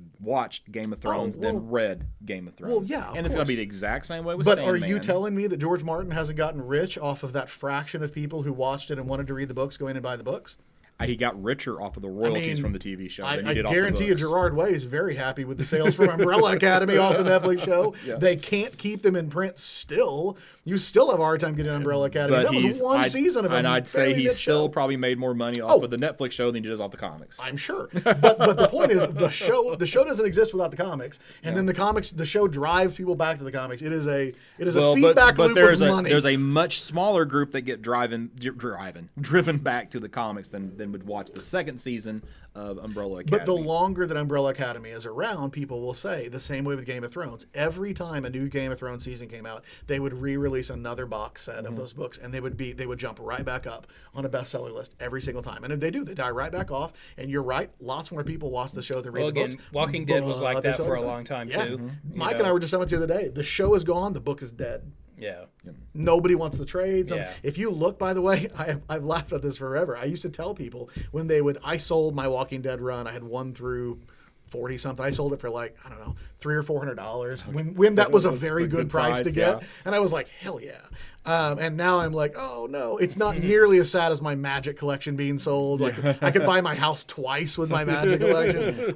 S4: Game of Thrones than read Game of Thrones.
S3: Well, yeah, of
S4: and it's going
S3: course.
S4: to be the exact same way with
S3: But
S4: Sandman.
S3: are you telling me that George Martin hasn't gotten rich off of that fraction of people who watched it and wanted to read the books go in and buy the books?
S4: He got richer off of the royalties from the TV show than he did off the
S3: guarantee you
S4: books.
S3: Gerard Way is very happy with the sales from Umbrella Academy off the Netflix show. They can't keep them in print still. You still have a hard time getting Umbrella Academy.
S4: But
S3: That was one season of it.
S4: And I'd say he still probably made more money off of the Netflix show than he does off the comics.
S3: I'm sure, but the point is the show doesn't exist without the comics, and then the show drives people back to the comics. It is a feedback loop of money.
S4: There's a much smaller group that get driven back to the comics than would watch the second season of Umbrella Academy.
S3: But the longer that Umbrella Academy is around, people will say the same way with Game of Thrones. Every time a new Game of Thrones season came out, they would re-release another box set of those books, and they would jump right back up on a bestseller list every single time. And if they do, they die right back off. And you're right, lots more people watch the show than read the books.
S5: Walking Dead was like
S3: they
S5: that
S3: sell
S5: for
S3: it
S5: a
S3: to-
S5: long time
S3: Yeah.
S5: too.
S3: Mike and I were just talking about the other day. The show is gone. The book is dead.
S5: Yeah.
S3: Nobody wants the trades.
S5: Yeah.
S3: If you look, by the way, I've laughed at this forever. I used to tell people when I sold my Walking Dead run. I had 1 through 40 something. I sold it for like, I don't know, $300 or $400 when that was a very good price to get. And I was like, hell yeah. And now I'm like, oh no, it's not nearly as sad as my Magic collection being sold. Like I could buy my house twice with my Magic collection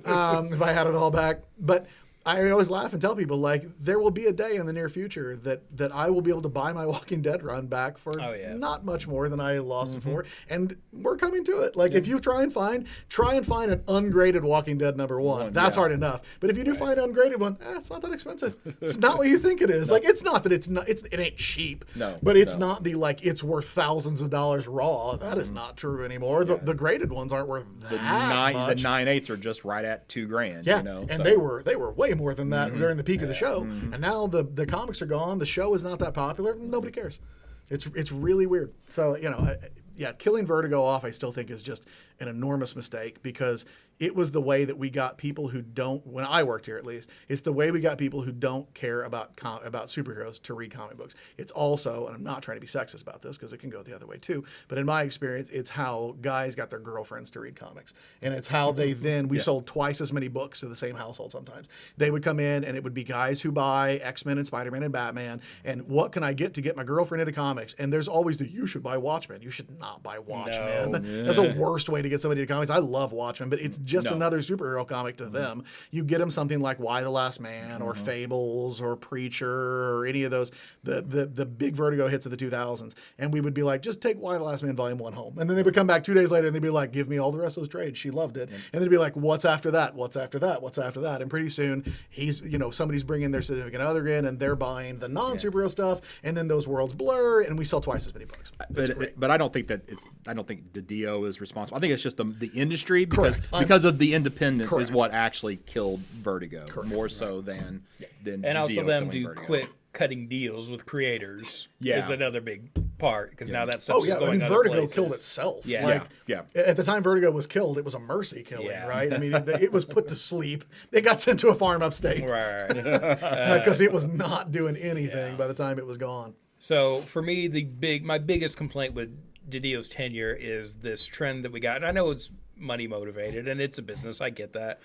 S3: if I had it all back. But I always laugh and tell people, like, there will be a day in the near future that I will be able to buy my Walking Dead run back for not much more than I lost it for. And we're coming to it. Like, if you try and find an ungraded Walking Dead #1. That's hard enough. But if you do find an ungraded one, it's not that expensive. It's not what you think it is. Like, it's not that it ain't cheap.
S4: No.
S3: But it's not it's worth thousands of dollars raw. That is not true anymore. The graded ones aren't worth that much.
S4: The 9/8 are just right at $2,000.
S3: Yeah,
S4: you know,
S3: and they were way more than that during the peak of the show. And now the comics are gone. The show is not that popular. Nobody cares. It's really weird. So Killing Vertigo off, I still think is just an enormous mistake because it was the way that we got people who don't, when I worked here at least, it's the way we got people who don't care about superheroes to read comic books. It's also, and I'm not trying to be sexist about this because it can go the other way too, but in my experience, it's how guys got their girlfriends to read comics. And it's how they then, we sold twice as many books to the same household sometimes. They would come in and it would be guys who buy X-Men and Spider-Man and Batman, and what can I get to get my girlfriend into comics? And there's always you should buy Watchmen. You should not buy Watchmen.
S5: No.
S3: That's the worst way to get somebody to comics. I love Watchmen, but it's just another superhero comic to them. You get them something like Why the Last Man or Fables or Preacher or any of those, the big Vertigo hits of the 2000s. And we would be like, just take Why the Last Man Volume 1 home. And then they would come back 2 days later and they'd be like, give me all the rest of those trades. She loved it. And they'd be like, what's after that? What's after that? What's after that? And pretty soon somebody's bringing their significant other in and they're buying the non-superhero stuff. And then those worlds blur and we sell twice as many books.
S4: But I don't think DiDio is responsible. I think it's just the industry because of the independence is what actually killed Vertigo more so than
S5: and also
S4: DiDio
S5: them
S4: killing
S5: do
S4: Vertigo.
S5: quit cutting deals with creators is another big part because now that stuff
S3: Oh
S5: is
S3: yeah,
S5: going other
S3: Vertigo
S5: places.
S3: killed itself.
S5: Yeah.
S3: At the time Vertigo was killed, it was a mercy killing,
S5: Yeah.
S3: right? I mean, it was put to sleep. It got sent to a farm upstate
S5: Right.
S3: because it was not doing anything by the time it was gone.
S5: So for me, my biggest complaint with DiDio's tenure is this trend that we got, and I know it's money motivated and it's a business. I get that,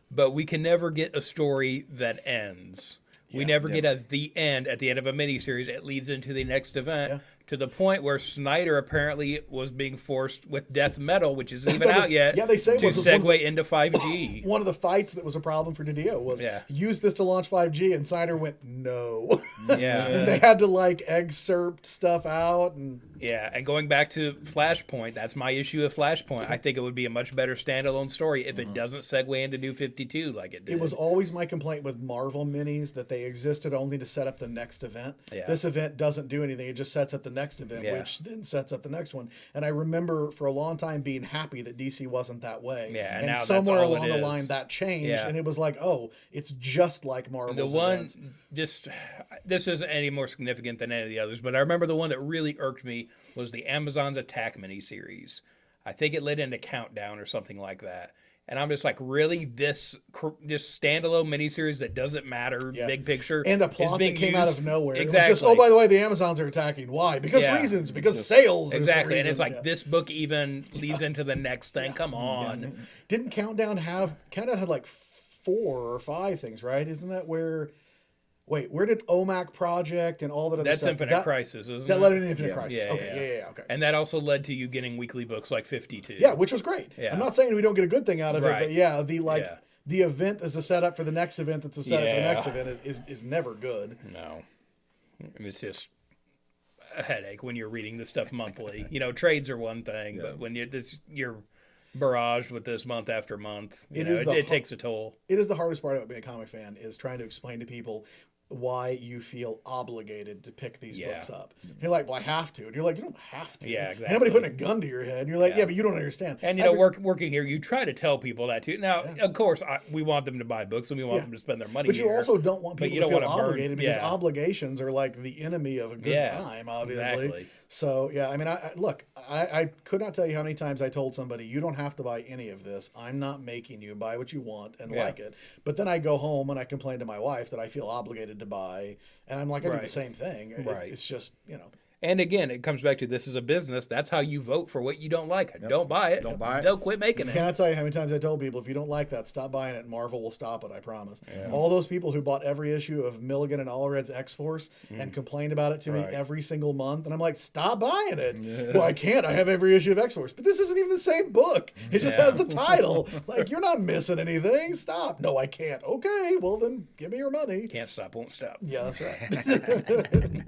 S5: but we can never get a story that ends. We never get at the end of a miniseries. It leads into the next event to the point where Snyder apparently was being forced with Death Metal, which isn't even out yet,
S3: they say
S5: to segue into 5G.
S3: One of the fights that was a problem for DiDio was use this to launch 5G, and Snyder went no.
S5: Yeah,
S3: and they had to excerpt stuff out and.
S5: Yeah, and going back to Flashpoint, that's my issue with Flashpoint. I think it would be a much better standalone story if it doesn't segue into New 52 like it did.
S3: It was always my complaint with Marvel minis that they existed only to set up the next event. Yeah. This event doesn't do anything. It just sets up the next event, which then sets up the next one. And I remember for a long time being happy that DC wasn't that way.
S5: Yeah,
S3: and
S5: now
S3: somewhere
S5: that's all
S3: along
S5: it
S3: the
S5: is.
S3: line that changed, and it was like, oh, it's just like Marvel's events.
S5: This isn't any more significant than any of the others, but I remember the one that really irked me was the Amazon's Attack miniseries. I think it led into Countdown or something like that. And I'm just like, really, this standalone miniseries that doesn't matter, big picture,
S3: and a plot that came out of nowhere.
S5: Exactly.
S3: It was just, oh, by the way, the Amazons are attacking. Why? Because reasons. Because sales.
S5: Exactly. And it's like this book even leads into the next thing. Come on.
S3: Yeah. Didn't Countdown had like 4 or 5 things, right? Isn't that where? Wait, where did OMAC Project and all that other
S5: That's
S3: stuff?
S5: Infinite Crisis, isn't it?
S3: That led into Infinite Crisis.
S5: Yeah,
S3: okay. Okay.
S5: And that also led to you getting weekly books like 52.
S3: Yeah, which was great.
S5: Yeah.
S3: I'm not saying we don't get a good thing out of it, but
S5: Right.
S3: the event as a setup for the next event that's a setup for the next event is never good.
S5: No. It's just a headache when you're reading this stuff monthly. Trades are one thing, but when you're barraged with this month after month, it takes a toll.
S3: It is the hardest part about being a comic fan is trying to explain to people why you feel obligated to pick these books up. You're like, well, I have to. And you're like, you don't have to.
S5: Yeah, exactly.
S3: Anybody putting a gun to your head. And you're like, but you don't understand.
S5: And, working here, you try to tell people that too. Now, of course, we want them to buy books and we want them to spend their money
S3: But
S5: here.
S3: you also don't want people to feel obligated because obligations are like the enemy of a good time, obviously.
S5: Exactly.
S3: So, I mean, I could not tell you how many times I told somebody, you don't have to buy any of this. I'm not making you buy what you want and like it. But then I go home and I complain to my wife that I feel obligated to buy. And I'm like, I do the same thing.
S5: Right.
S3: It's just,
S5: And again, it comes back to this is a business. That's how you vote for what you don't like. Yep. Don't buy it.
S4: Don't buy it.
S5: They'll quit making it.
S3: Can I tell you how many times I told people, if you don't like that, stop buying it and Marvel will stop it, I promise. Yeah. All those people who bought every issue of Milligan and Allred's X-Force and complained about it to me every single month. And I'm like, stop buying it. Yeah. Well, I can't. I have every issue of X-Force. But this isn't even the same book. It just has the title. Like, you're not missing anything. Stop. No, I can't. Okay, well then give me your money.
S5: Can't stop, won't stop.
S3: Yeah, that's right.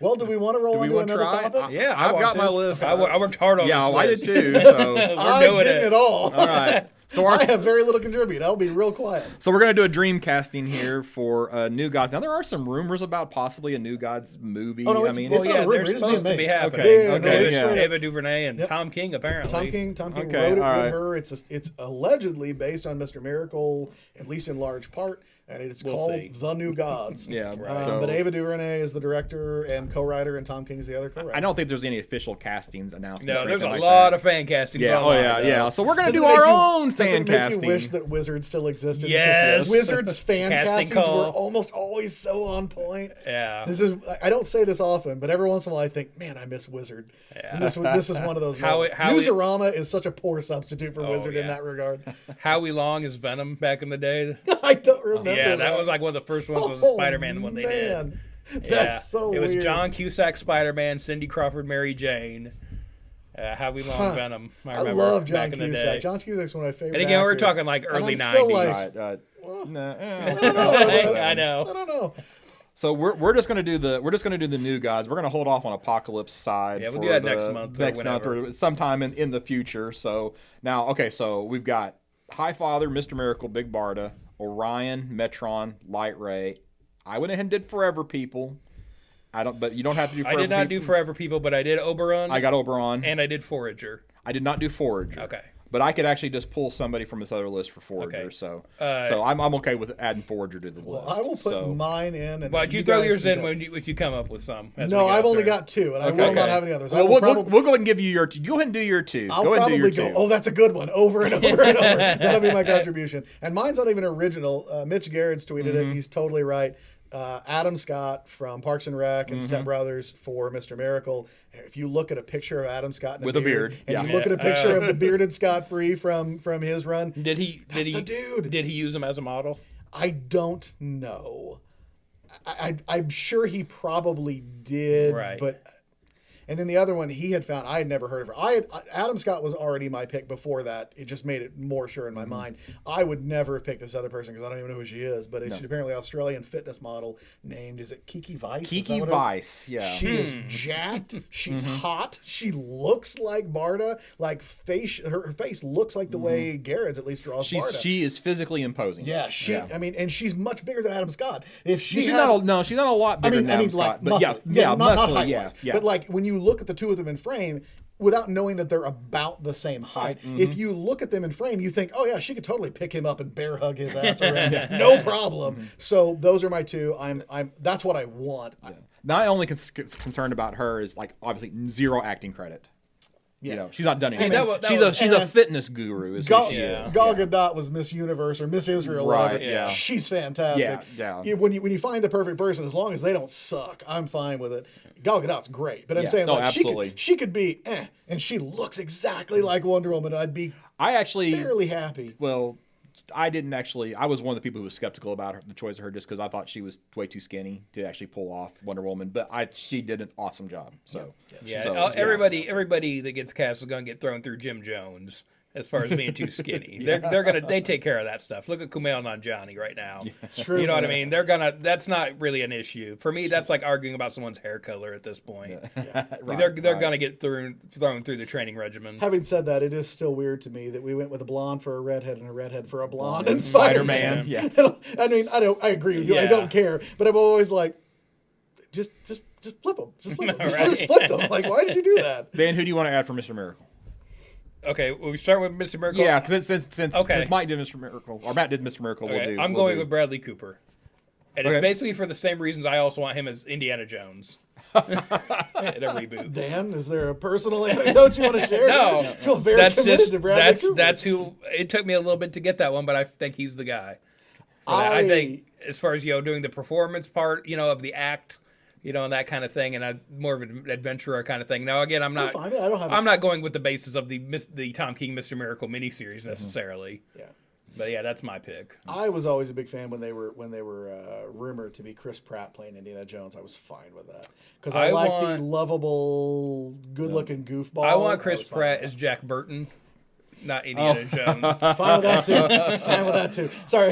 S3: Well, do we want to roll into another topic?
S5: Yeah,
S4: I've got my list.
S5: I worked hard on this list.
S4: I did too. So
S3: I didn't at all.
S4: All right. So
S3: I have very little to contribute. I'll be real quiet.
S4: So we're going to do a dream casting here for New Gods. Now, there are some rumors about possibly a New Gods movie.
S3: Oh, no, it's on a rumor.
S5: They're supposed to be happening.
S3: Okay.
S5: David Duvernay and Tom King, apparently.
S3: Tom King wrote it with her. It's allegedly based on Mr. Miracle, at least in large part. and it's
S5: We'll
S3: called
S5: see.
S3: The New Gods.
S4: Yeah,
S3: But Ava DuVernay is the director and co-writer, and Tom King is the other co-writer.
S4: I don't think there's any official castings announcements.
S5: No,
S4: or
S5: there's a
S4: anything
S5: lot
S4: like
S5: of fan castings.
S4: that. Yeah,
S5: online,
S4: yeah. So we're gonna
S3: Does
S4: do
S3: it make
S4: our
S3: you-
S4: own
S3: does
S4: fan
S3: it make
S4: casting.
S3: you wish that Wizards still existed?
S5: Yes.
S3: Because Wizards fan
S5: Casting
S3: castings
S5: call.
S3: were almost always so on point.
S5: Yeah.
S3: I don't say this often, but every once in a while I think, man, I miss Wizard.
S5: Yeah.
S3: And this is one of those.
S5: How it-
S3: moments.
S5: how it-
S3: Newsarama is such a poor substitute for Wizard in
S5: yeah.
S3: that regard.
S5: Howie Long is Venom back in the day.
S3: I don't remember.
S5: Yeah, that was like one of the first ones. Was the Spider-Man one they did.
S3: That's
S5: Yeah.
S3: so
S5: It was
S3: weird.
S5: John Cusack Spider-Man, Cindy Crawford, Mary Jane, Howie Long Venom. I
S3: I
S5: remember
S3: love John
S5: back in the day.
S3: Cusack. John Cusack's one of my favorite.
S5: And again, we're
S3: actors.
S5: talking like
S3: And
S5: early
S3: I'm still
S5: 90s.
S3: like,
S4: Right,
S3: I
S5: I know.
S3: don't know.
S4: So we're just gonna do the New Gods. We're gonna hold off on Apocalypse side.
S5: Yeah, we'll
S4: for
S5: do that
S4: the
S5: next month or
S4: Next month
S5: whenever.
S4: or sometime in the future. So now, okay, so we've got Highfather, Mr. Miracle, Big Barda, Orion, Metron, Light Ray. I went ahead and did Forever People. But you don't have to do
S5: I
S4: Forever
S5: did not do
S4: People.
S5: Forever People, but I did Oberon.
S4: I got Oberon.
S5: and I did Forager.
S4: I did not do Forager.
S5: Okay.
S4: But I could actually just pull somebody from this other list for Forager.
S5: Okay.
S4: So I'm okay with adding Forager to the
S3: Well,
S4: list.
S3: I will put
S4: so.
S3: mine in. And
S5: But you throw
S3: guys
S5: yours
S3: can
S5: in
S3: go.
S5: if you come up with some. as
S3: No,
S5: we go
S3: I've only
S5: through.
S3: got two, and I
S4: Okay.
S3: will not have any others. I
S4: Well,
S3: will
S4: we'll
S3: probably.
S4: go ahead and give you your two. Go ahead and do your two.
S3: I'll
S4: Go ahead and do
S3: probably
S4: your
S3: go,
S4: two.
S3: oh, that's a good one, over and over and over. That'll be my contribution. And mine's not even original. Mitch Garrett's tweeted
S4: Mm-hmm.
S3: it. He's totally right. Adam Scott from Parks and Rec
S4: Mm-hmm.
S3: and Step Brothers for Mr. Miracle. If you look at a picture of Adam Scott in
S4: With a beard,
S3: and
S4: yeah.
S3: you look at a picture of the bearded Scott Free from his run,
S5: Did he?
S3: That's
S5: Did he?
S3: the dude.
S5: Did he use him as a model?
S3: I don't know. I'm sure he probably did,
S5: Right.
S3: but. And then the other one he had found, I had never heard of her. Adam Scott was already my pick before that. It just made it more sure in my mind. I would never have picked this other person because I don't even know who she is. But it's apparently an Australian fitness model named, is it Kiki Weiss? Is that
S4: Kiki
S3: what it is?
S4: Weiss, yeah.
S3: She is jacked. She's hot. She looks like Barda. Like her face looks like the way Garrett's at least draws Barda.
S4: She is physically imposing.
S3: Yeah, I mean, and she's much bigger than Adam Scott. If she's
S4: She's not a lot bigger than Adam
S3: like
S4: Scott, but
S3: muscle.
S4: yeah,
S3: not
S4: muscle,
S3: height
S4: yeah,
S3: wise.
S4: yeah.
S3: But like when you look at the two of them in frame, without knowing that they're about the same height, if you look at them in frame, you think, oh yeah, she could totally pick him up and bear hug his ass around, no problem. So those are my two. That's what I want.
S4: My only concern about her is like obviously zero acting credit.
S3: Yeah.
S4: You know, she's not done anything.
S5: that
S4: She's
S5: was-
S4: a fitness guru. Is
S3: Gal,
S4: who she is.
S3: Gal Gadot was Miss Universe or Miss Israel,
S4: Right,
S3: whatever.
S4: yeah.
S3: She's fantastic.
S4: Yeah.
S3: When you find the perfect person, as long as they don't suck, I'm fine with it. Gal Gadot's great, but I'm
S4: Yeah.
S3: saying
S4: No,
S3: like
S4: absolutely.
S3: she could be, and she looks exactly like Wonder Woman. I'd be
S4: I actually
S3: fairly happy.
S4: well, I didn't actually. I was one of the people who was skeptical about the choice of her just because I thought she was way too skinny to actually pull off Wonder Woman. But she did an awesome job. So
S5: Yeah.
S4: So,
S5: Everybody that gets cast is going to get thrown through Jim Jones as far as being too skinny. They take care of that stuff. Look at Kumail Nanjiani right now.
S3: It's true.
S5: You know what I
S3: man.
S5: mean? That's not really an issue for me. That's like arguing about someone's hair color at this point. They're going to get thrown through the training regimen.
S3: Having said that, it is still weird to me that we went with a blonde for a redhead and a redhead for a blonde in Spider-Man.
S4: Yeah.
S3: I mean, I agree with you. I
S5: Yeah.
S3: don't care, but I'm always like, just flip them. Just flip them. Just flip them. Like, why did you do that?
S4: Dan, who do you want to add for Mr. Miracle?
S5: Okay, well, we start with Mr. Miracle.
S4: Yeah, because since
S5: Okay.
S4: Mike did Mr. Miracle or Matt did Mr. Miracle,
S5: Okay,
S4: we'll
S5: I'm
S4: do.
S5: going with Bradley Cooper. And
S4: Okay.
S5: it's basically for the same reasons I also want him as Indiana Jones. At a reboot.
S3: Dan, is there a personal anecdote you want to share?
S5: No,
S3: I feel very
S5: that's
S3: committed
S5: just
S3: to Bradley Cooper.
S5: that's who. It took me a little bit to get that one, but I think he's the guy. For that. I think as far as doing the performance part, of the act, and that kind of thing, and I'm more of an adventurer kind of thing. Now, again, I'm not.
S3: fine. I don't have.
S5: I'm not going with the basis of the Tom King Mr. Miracle miniseries necessarily.
S3: Yeah.
S5: But yeah, that's my pick.
S3: I was always a big fan when they were rumored to be Chris Pratt playing Indiana Jones. I was fine with that because I like the lovable, good-looking goofball.
S5: I want Chris
S3: was fine
S5: Pratt
S3: with
S5: as Jack Burton, not Indiana Jones.
S3: that. Fine with that too. Fine with that too. Sorry,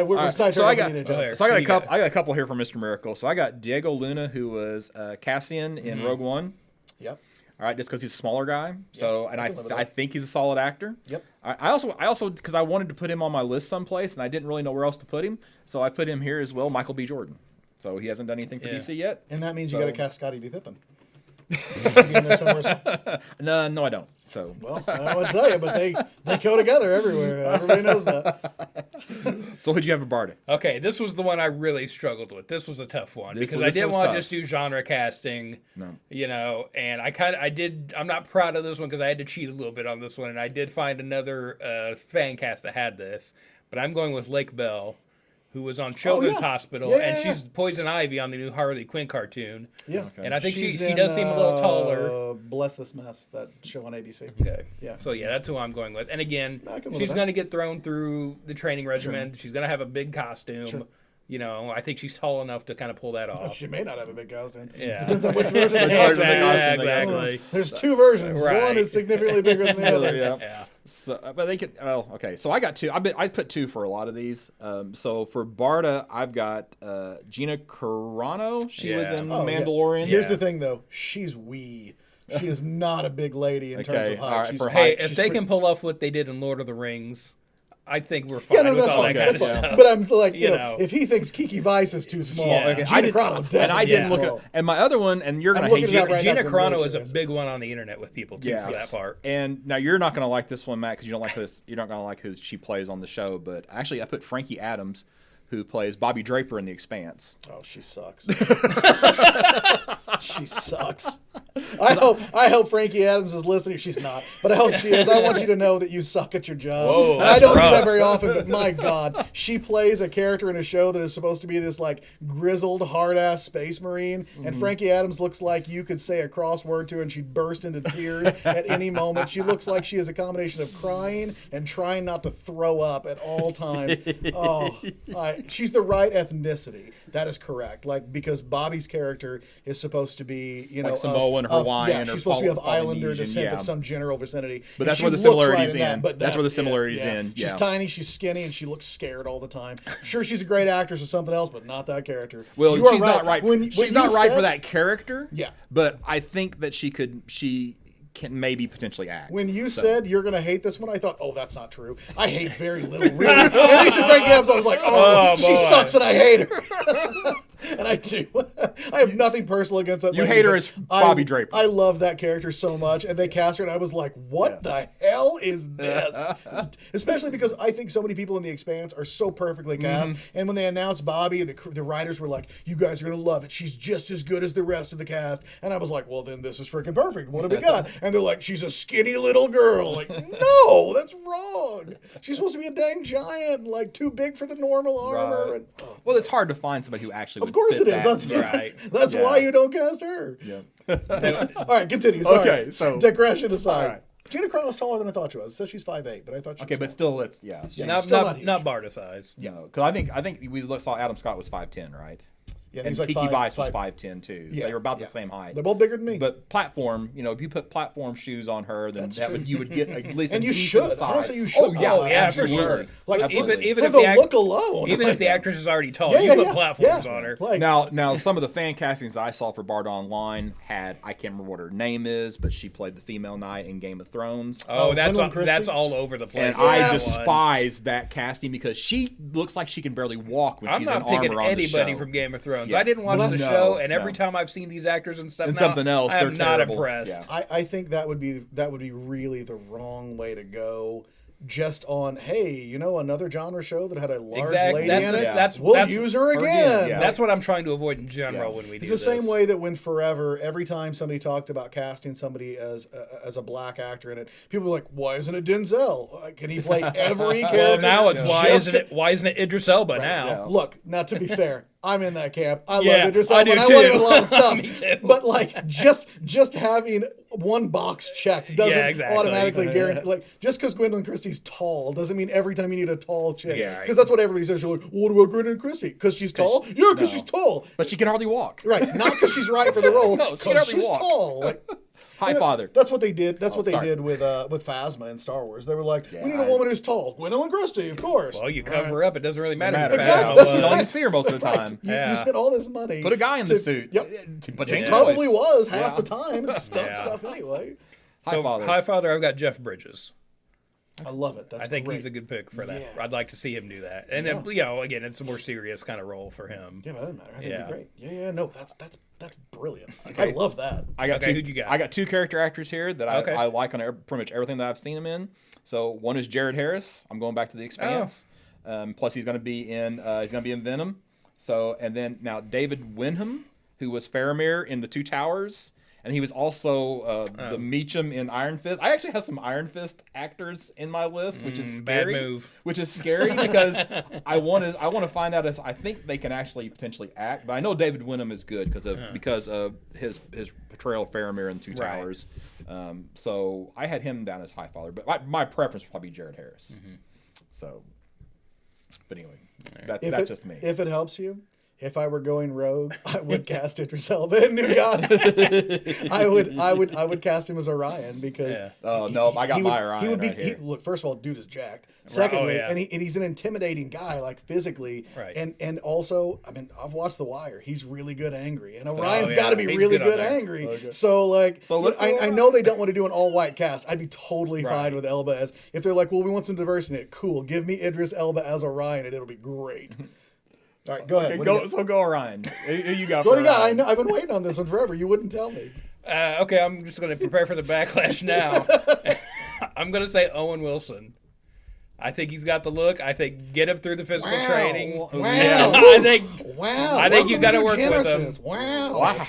S3: we're sidetracked
S4: so I
S3: on
S4: got
S3: Indiana Jones.
S4: so I got a
S5: Who you got?
S4: couple. I got a couple here for Mr. Miracle. So I got Diego Luna, who was Cassian in Rogue One.
S3: Yep.
S4: All right, just because he's a smaller guy. So, and
S3: I can live with
S4: I
S3: that.
S4: think he's a solid actor.
S3: Yep.
S4: I also because I wanted to put him on my list someplace, and I didn't really know where else to put him, so I put him here as well. Michael B. Jordan. So he hasn't done anything for
S5: Yeah.
S4: DC yet.
S3: And that means you
S4: So-
S3: got to cast Scotty B. Pippen. You in there somewhere?
S4: No, I don't. So
S3: Well, I won't tell you, but they go together everywhere. Everybody knows that.
S4: so who'd you have for Barda?
S5: Okay, this was the one I really struggled with. This was a tough one
S4: This
S5: because
S4: was-
S5: I
S4: this
S5: didn't
S4: was
S5: want to
S4: tough.
S5: just do genre casting.
S4: No.
S5: You know, and I'm not proud of this one because I had to cheat a little bit on this one, and I did find another fan cast that had this, but I'm going with Lake Bell, who was on Children's Hospital, and she's Poison Ivy on the new Harley Quinn cartoon.
S3: Yeah.
S5: And I think she
S3: She's
S5: does
S3: in,
S5: seem a little taller.
S3: Bless This Mess, that show on ABC.
S5: Okay.
S3: Yeah.
S5: So yeah, that's who I'm going with. And again,
S3: I can live
S5: she's
S3: with
S5: going to get thrown through the training regimen. She's going to have a big costume.
S3: Sure.
S5: You know, I think she's tall enough to kind of pull that off.
S3: She may not have a big costume.
S5: Yeah.
S3: Depends on which version of the
S4: Yeah,
S3: costume.
S5: Yeah,
S4: costume they got.
S5: exactly.
S3: There's two versions.
S5: Right.
S3: One is significantly bigger than the other.
S4: Yeah.
S5: Yeah.
S4: So, but they could. Well, okay. So I got two. I put two for a lot of these. So for Barda, I've got Gina Carano. She was
S5: Yeah.
S4: in
S3: Oh, yeah.
S4: Mandalorian.
S3: Here's the thing, though. She's wee. She is not a big lady in terms
S4: Okay,
S3: of height.
S4: all right,
S3: She's,
S4: for
S5: Hey,
S4: height,
S5: if
S3: she's
S5: they
S3: pretty-
S5: can pull off what they did in Lord of the Rings, I think we're fine
S3: Yeah, no,
S5: with
S3: that's
S5: all
S3: fine.
S5: that kind of
S3: That's fine.
S5: stuff.
S3: But I'm like, you
S5: You
S3: know,
S5: know.
S3: if he thinks Kiki Vice is too small,
S5: Yeah.
S3: okay,
S5: Okay,
S3: Gina
S4: I did,
S3: Carano
S4: and
S3: definitely
S4: I didn't
S3: is
S4: look
S3: small.
S4: at. And my other one, and you're
S3: I'm
S4: gonna hate
S3: looking it up
S4: Gina.
S3: right now.
S5: Gina
S3: for really
S5: Carano is a
S3: curious.
S5: big one on the internet with people too for that part.
S4: And now you're not going to like this one, Matt, because you don't like this. You're not going to like who she plays on the show. But actually, I put Frankie Adams, who plays Bobby Draper in The Expanse.
S3: Oh, she sucks. She sucks. I hope Frankie Adams is listening. She's not, but I hope she is. I want you to know that you suck at your job.
S5: Whoa,
S3: And I
S5: that's
S3: don't do
S5: rough.
S3: that very often, but my God, she plays a character in a show that is supposed to be this like grizzled, hard ass space marine, and Frankie Adams looks like you could say a crossword to her and she'd burst into tears at any moment. She looks like she is a combination of crying and trying not to throw up at all times. She's the right ethnicity. That is correct. Like, because Bobby's character is supposed to be, you know,
S4: Like Samoan or Hawaiian
S3: Yeah,
S4: or
S3: she's supposed to be of
S4: Polynesian,
S3: Islander descent
S4: yeah.
S3: of some general vicinity.
S4: But
S3: And
S4: that's
S3: she
S4: where the
S3: looks
S4: similarities
S3: right in that,
S4: end.
S3: but
S4: That's where the
S3: it.
S4: similarities end,
S3: She's
S4: yeah.
S3: tiny, she's skinny, and she looks scared all the time. I'm sure she's a great actress or something else, but not that character.
S4: Well,
S3: You are
S4: she's not right.
S3: When
S4: She's
S3: you
S4: not right
S3: said-
S4: for that character.
S3: Yeah.
S4: But I think that she can maybe potentially act.
S3: When you
S4: So-
S3: said you're going to hate this one, I thought, oh, that's not true. I hate very little, really. At least in Frankie Adams, I was like, oh she
S5: boy.
S3: sucks and I hate her. And I do. I have nothing personal against that
S4: You
S3: lady,
S4: hate her
S3: but
S4: as Bobby Draper.
S3: I love that character so much. And they cast her, and I was like, what the hell is this? Especially because I think so many people in The Expanse are so perfectly cast. And when they announced Bobby, the writers were like, you guys are going to love it. She's just as good as the rest of the cast. And I was like, well, then this is freaking perfect. What have we got? And they're like, she's a skinny little girl. Like, no, that's wrong. She's supposed to be a dang giant, like too big for the normal armor.
S4: Right.
S3: And,
S4: Well, it's hard to find somebody who actually.
S3: of course it is. That's
S5: Right.
S3: That's
S4: Yeah.
S3: why you don't cast her.
S4: Yeah.
S3: All right, continue. Sorry.
S4: Okay, so-
S3: digression aside.
S4: All right.
S3: Gina Carano's taller than I thought she was. It says she's 5'8", but I thought she
S4: Okay,
S3: was
S4: but still, let's
S5: Not
S3: still
S5: not,
S3: not huge.
S5: not Barda size.
S4: you know, because I think we saw Adam Scott was 5'10", right?
S3: Yeah,
S4: And
S3: he's like
S4: Kiki
S3: five-
S4: Vice was
S3: five-
S4: 5'10" too.
S3: Yeah,
S4: They were about
S3: yeah.
S4: the same height.
S3: They're both bigger than me.
S4: But platform, you know, if you put platform shoes on her, then you would get at least
S3: And
S4: a
S3: you
S4: decent
S3: should. I don't
S4: size.
S3: say you should.
S4: Oh yeah,
S3: Oh,
S5: yeah, for
S4: absolutely.
S5: sure.
S3: Like,
S4: Absolutely.
S5: even
S3: for
S5: if
S3: the
S5: the
S3: look alone.
S5: Even
S3: like,
S5: if the actress is already tall,
S3: yeah,
S5: you
S3: yeah,
S5: put
S3: yeah,
S5: platforms
S3: yeah.
S5: on her.
S3: Like,
S4: Now some of the fan castings I saw for Barda Online had, I can't remember what her name is, but she played the female knight in Game of Thrones.
S5: Oh, that's
S3: Gwendolyn Christie?
S5: that's all over the place.
S4: And
S5: that
S4: I
S5: one.
S4: despise that casting because she looks like she can barely walk when
S5: I'm
S4: she's in
S5: not picking
S4: armor on the
S5: anybody
S4: show.
S5: from Game of Thrones.
S4: Yeah.
S5: I didn't watch
S3: Well,
S5: the
S3: that's-
S5: show,
S4: No,
S5: and every
S4: no.
S5: time I've seen these actors and stuff,
S4: And
S5: now,
S4: something else,
S5: I am
S4: they're
S5: not
S4: terrible.
S5: impressed.
S4: Yeah.
S3: I think that would be really the wrong way to go. Just on, hey, you know, another genre show that had a large
S5: Exactly.
S3: lady
S5: That's
S3: in
S5: it.
S3: it.
S5: That's-
S3: we'll
S5: that's-
S3: use her again.
S4: again, yeah.
S5: That's what I'm trying to avoid in general
S4: Yeah.
S5: when we do
S3: It's the
S5: this.
S3: same way that when Forever, every time somebody talked about casting somebody as a black actor in it, people were like, "Why isn't it Denzel? Can he play every character?"
S5: Well, now it's
S3: Just
S5: why isn't it Idris Elba now?
S4: yeah.
S3: Look, now to be fair, I'm in that camp. I
S5: Yeah,
S3: love Idris
S5: I
S3: Elba,
S5: do
S3: and I
S5: too.
S3: love him in a lot of stuff.
S5: Me too.
S3: But like, just having one box checked doesn't
S5: Yeah, exactly.
S3: automatically guarantee. Like, just because Gwendolyn Christie's tall doesn't mean every time you need a tall chick.
S5: Yeah, right.
S3: Because that's what everybody says. You're like, what about Gwendolyn Christie? Because she's tall? Yeah, because she's tall.
S4: But she can hardly walk.
S3: Right, not because she's right for the role.
S4: No, she
S3: Because
S4: hardly
S3: she's
S4: walks.
S3: tall. Like,
S4: Hi, Father.
S3: that's what they did. That's what they
S4: sorry.
S3: did with Phasma in Star Wars. They were like,
S4: Yeah,
S3: we need a woman who's tall. Gwendolyn Christie, of course.
S5: Well, you cover her up; it doesn't really matter.
S4: Matter.
S5: if
S3: Exactly.
S5: Phasma
S3: That's
S5: was.
S4: You
S3: what
S4: only see her most of the
S3: Right.
S4: time.
S3: You
S5: Yeah.
S3: spent all this money.
S4: Put a guy in the
S3: to-
S4: suit.
S3: Yep.
S4: But
S5: Yeah.
S4: change
S3: Probably
S4: voice.
S3: was half
S4: Yeah.
S3: the time. It's stunt
S5: Yeah.
S3: stuff anyway.
S4: Hi,
S5: So,
S4: Father.
S5: High Father, I've got Jeff Bridges.
S3: I love it. That's
S5: I think
S3: great.
S5: he's a good pick for that.
S3: Yeah.
S5: I'd like to see him do that. And again, it's a more serious kind of role for him.
S3: Yeah, but that doesn't matter. I think
S5: Yeah.
S3: it'd be great. Yeah, no, that's brilliant. I love that.
S4: I got
S5: Okay,
S4: two.
S5: who'd you got?
S4: I got two character actors here that
S5: Okay.
S4: I like on pretty much everything that I've seen him in. So one is Jared Harris. I'm going back to The Expanse. Plus he's going to be in Venom. So and then now David Wenham, who was Faramir in The Two Towers. And he was also the Meacham in Iron Fist. I actually have some Iron Fist actors in my list, which is scary.
S5: Bad move.
S4: Which is scary because I want to find out if I think they can actually potentially act. But I know David Wenham is good because of his portrayal of Faramir in Two
S5: Right.
S4: Towers. So I had him down as Highfather, but my preference would probably be Jared Harris. So, but anyway, that's just me.
S3: If it helps you, if I were going rogue, I would cast Idris Elba in New Gods. I would cast him as Orion because.
S5: Yeah.
S4: Oh no, I got my Orion
S3: He would be.
S4: right here.
S3: Look, first of all, dude is jacked. Secondly,
S5: yeah.
S3: and he's an intimidating guy, like physically.
S5: Right.
S3: And also, I mean, I've watched The Wire. He's really good angry, and Orion's
S5: yeah.
S3: got to be
S5: He's
S3: really
S5: good on
S3: good
S5: there.
S3: angry. So like,
S4: So let's do
S3: I know they don't want to do an all white cast. I'd be totally fine with Elba as if they're like, well, we want some diversity in it. Cool, give me Idris Elba as Orion, and it'll be great. All right, go ahead. What do you got?
S4: Go Orion. Who you got?
S3: What
S4: for
S3: do you got? I
S4: Orion?
S3: know. I've been waiting on this one forever. You wouldn't tell me.
S5: Okay, I'm just going to prepare for the backlash now. I'm going to say Owen Wilson. I think he's got the look. I think get him through the physical training.
S3: Wow.
S5: I think
S3: Wow.
S5: I think you
S3: Welcome
S5: gotta
S3: to
S5: work with him.
S3: Genesis. Wow.
S4: Wow.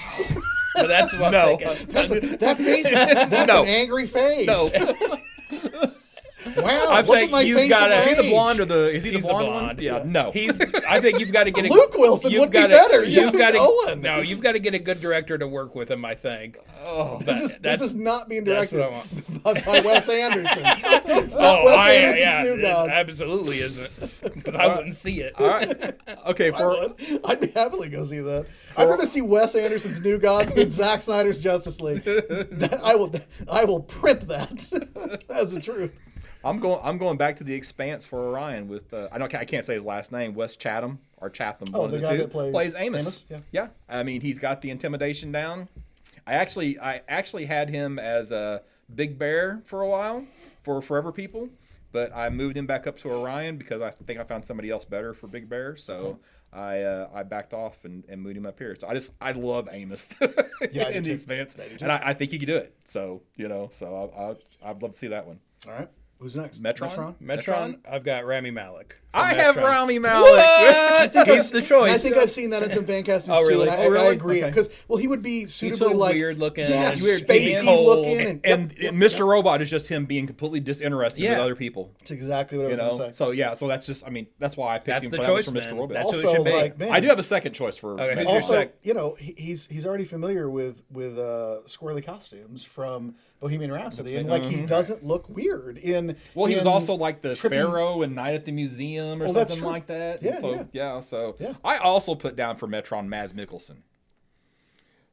S5: but that's what I'm thinking.
S3: That face. That's
S4: No.
S3: an angry face.
S4: No.
S3: Wow.
S5: I'm
S3: look
S5: saying
S3: at my
S5: you've
S3: face.
S5: gotta-
S3: of
S4: Is he the
S3: rage.
S4: blonde or the? Is he
S5: He's
S4: the
S5: the
S4: blonde,
S5: blonde.
S4: one? Yeah. No.
S5: I think you've got to get a
S3: Luke Wilson
S5: you've
S3: would be
S5: gotta-
S3: better.
S5: You've
S3: Yeah,
S5: got to
S3: Owen.
S5: No, you've got to get a good director to work with him. I think.
S3: This is not being
S5: that's
S3: directed
S5: what I
S3: by Wes Anderson. It's not Wes Anderson's New
S5: it
S3: Gods.
S5: absolutely isn't because I wouldn't see it.
S4: All right. Okay.
S3: I'd be happily go see that. I'd rather see Wes Anderson's New Gods than Zack Snyder's Justice League. I will print that as the truth.
S4: I'm going back to The Expanse for Orion with I can't say his last name, Wes Chatham or Chatham,
S3: Oh,
S4: one of
S3: the
S4: the
S3: guy
S4: two.
S3: that plays
S4: Amos.
S3: Amos?
S4: Yeah. I mean, he's got the intimidation down. I actually had him as a Big Bear for a while for Forever People, but I moved him back up to Orion because I think I found somebody else better for Big Bear. So I backed off and moved him up here. So I love Amos
S3: Yeah, I
S4: in
S3: do
S4: The
S3: too.
S4: Expanse,
S3: I do too.
S4: and I think he could do it. So I'd love to see that one.
S3: All right. Who's next?
S5: Metron. I've got Rami Malek. from
S4: I have
S5: Metron.
S4: Rami Malek.
S5: He's the choice.
S3: I think I've seen that in some fan castings
S5: Oh, really?
S3: too. And
S5: Oh, really?
S3: I agree
S4: Okay.
S3: because he would be
S5: He's
S3: suitably
S5: so
S3: like
S5: weird looking.
S3: yeah,
S5: and weird,
S3: spacey
S5: cold.
S3: looking,
S4: And
S3: yep,
S4: Mr. Robot is just him being completely disinterested with
S5: Yeah.
S4: other people.
S3: That's exactly what I was
S4: You
S3: going
S4: know,
S3: to say.
S4: so that's just. I mean, that's why I picked
S5: That's
S4: him
S5: the
S4: for
S5: choice,
S4: that was for Mr.
S5: man.
S4: Robot.
S5: That's who it
S3: Also,
S5: should be.
S3: like, man,
S4: I do have a second choice for.
S5: Okay, who's
S4: Metron.
S5: your
S3: also,
S5: sec?
S3: you know, he's already familiar with squirrely costumes from Bohemian Rhapsody, and like he doesn't look weird in.
S4: Well, he was
S3: in
S4: also like the
S3: trippy-
S4: Pharaoh in Night at the Museum or
S3: Oh, that's
S4: something
S3: true.
S4: like that.
S3: Yeah,
S4: And so
S3: yeah.
S4: I also put down for Metron Mads Mikkelsen.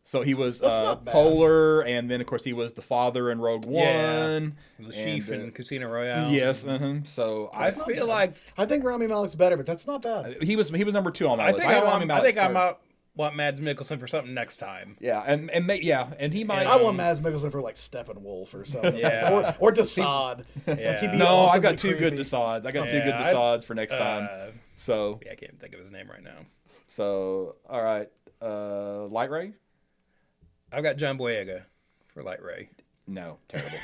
S4: So he was
S3: That's not bad.
S4: Polar, and then of course he was the father in Rogue
S5: Yeah.
S4: One.
S5: The chief
S4: and,
S5: in Casino Royale.
S4: Yes, so
S5: I feel like
S3: I think Rami Malek's better, but that's not bad.
S4: he was number 2 on my
S5: I
S4: list.
S5: think
S4: had
S5: I
S4: Rami Malek
S5: I
S4: third.
S5: might want Mads Mikkelsen for something next time.
S4: Yeah, and he might.
S3: I want Mads Mikkelsen for like Steppenwolf or something.
S5: Yeah.
S3: or Desaad.
S5: Yeah.
S3: Like, he'd be
S4: No, I
S3: awesomely
S4: got two good
S3: creepy.
S4: Desads. I got two good
S5: Yeah,
S4: Desads for next time. So
S5: Yeah, I can't think of his name right now.
S4: all right. Light Ray?
S5: I've got John Boyega for Light Ray.
S4: No, terrible.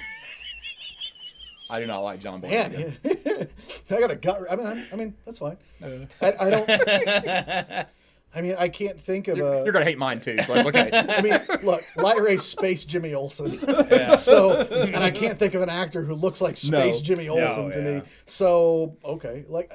S4: I do not like John Boyega.
S3: Man, I got a gut. I mean, that's fine. I don't. I mean, I can't think of a.
S4: You're gonna hate mine too, so it's okay.
S3: I mean, look, Light Ray Space Jimmy Olsen. So, and I can't think of an actor who looks like Space Jimmy Olsen to me. So, okay, like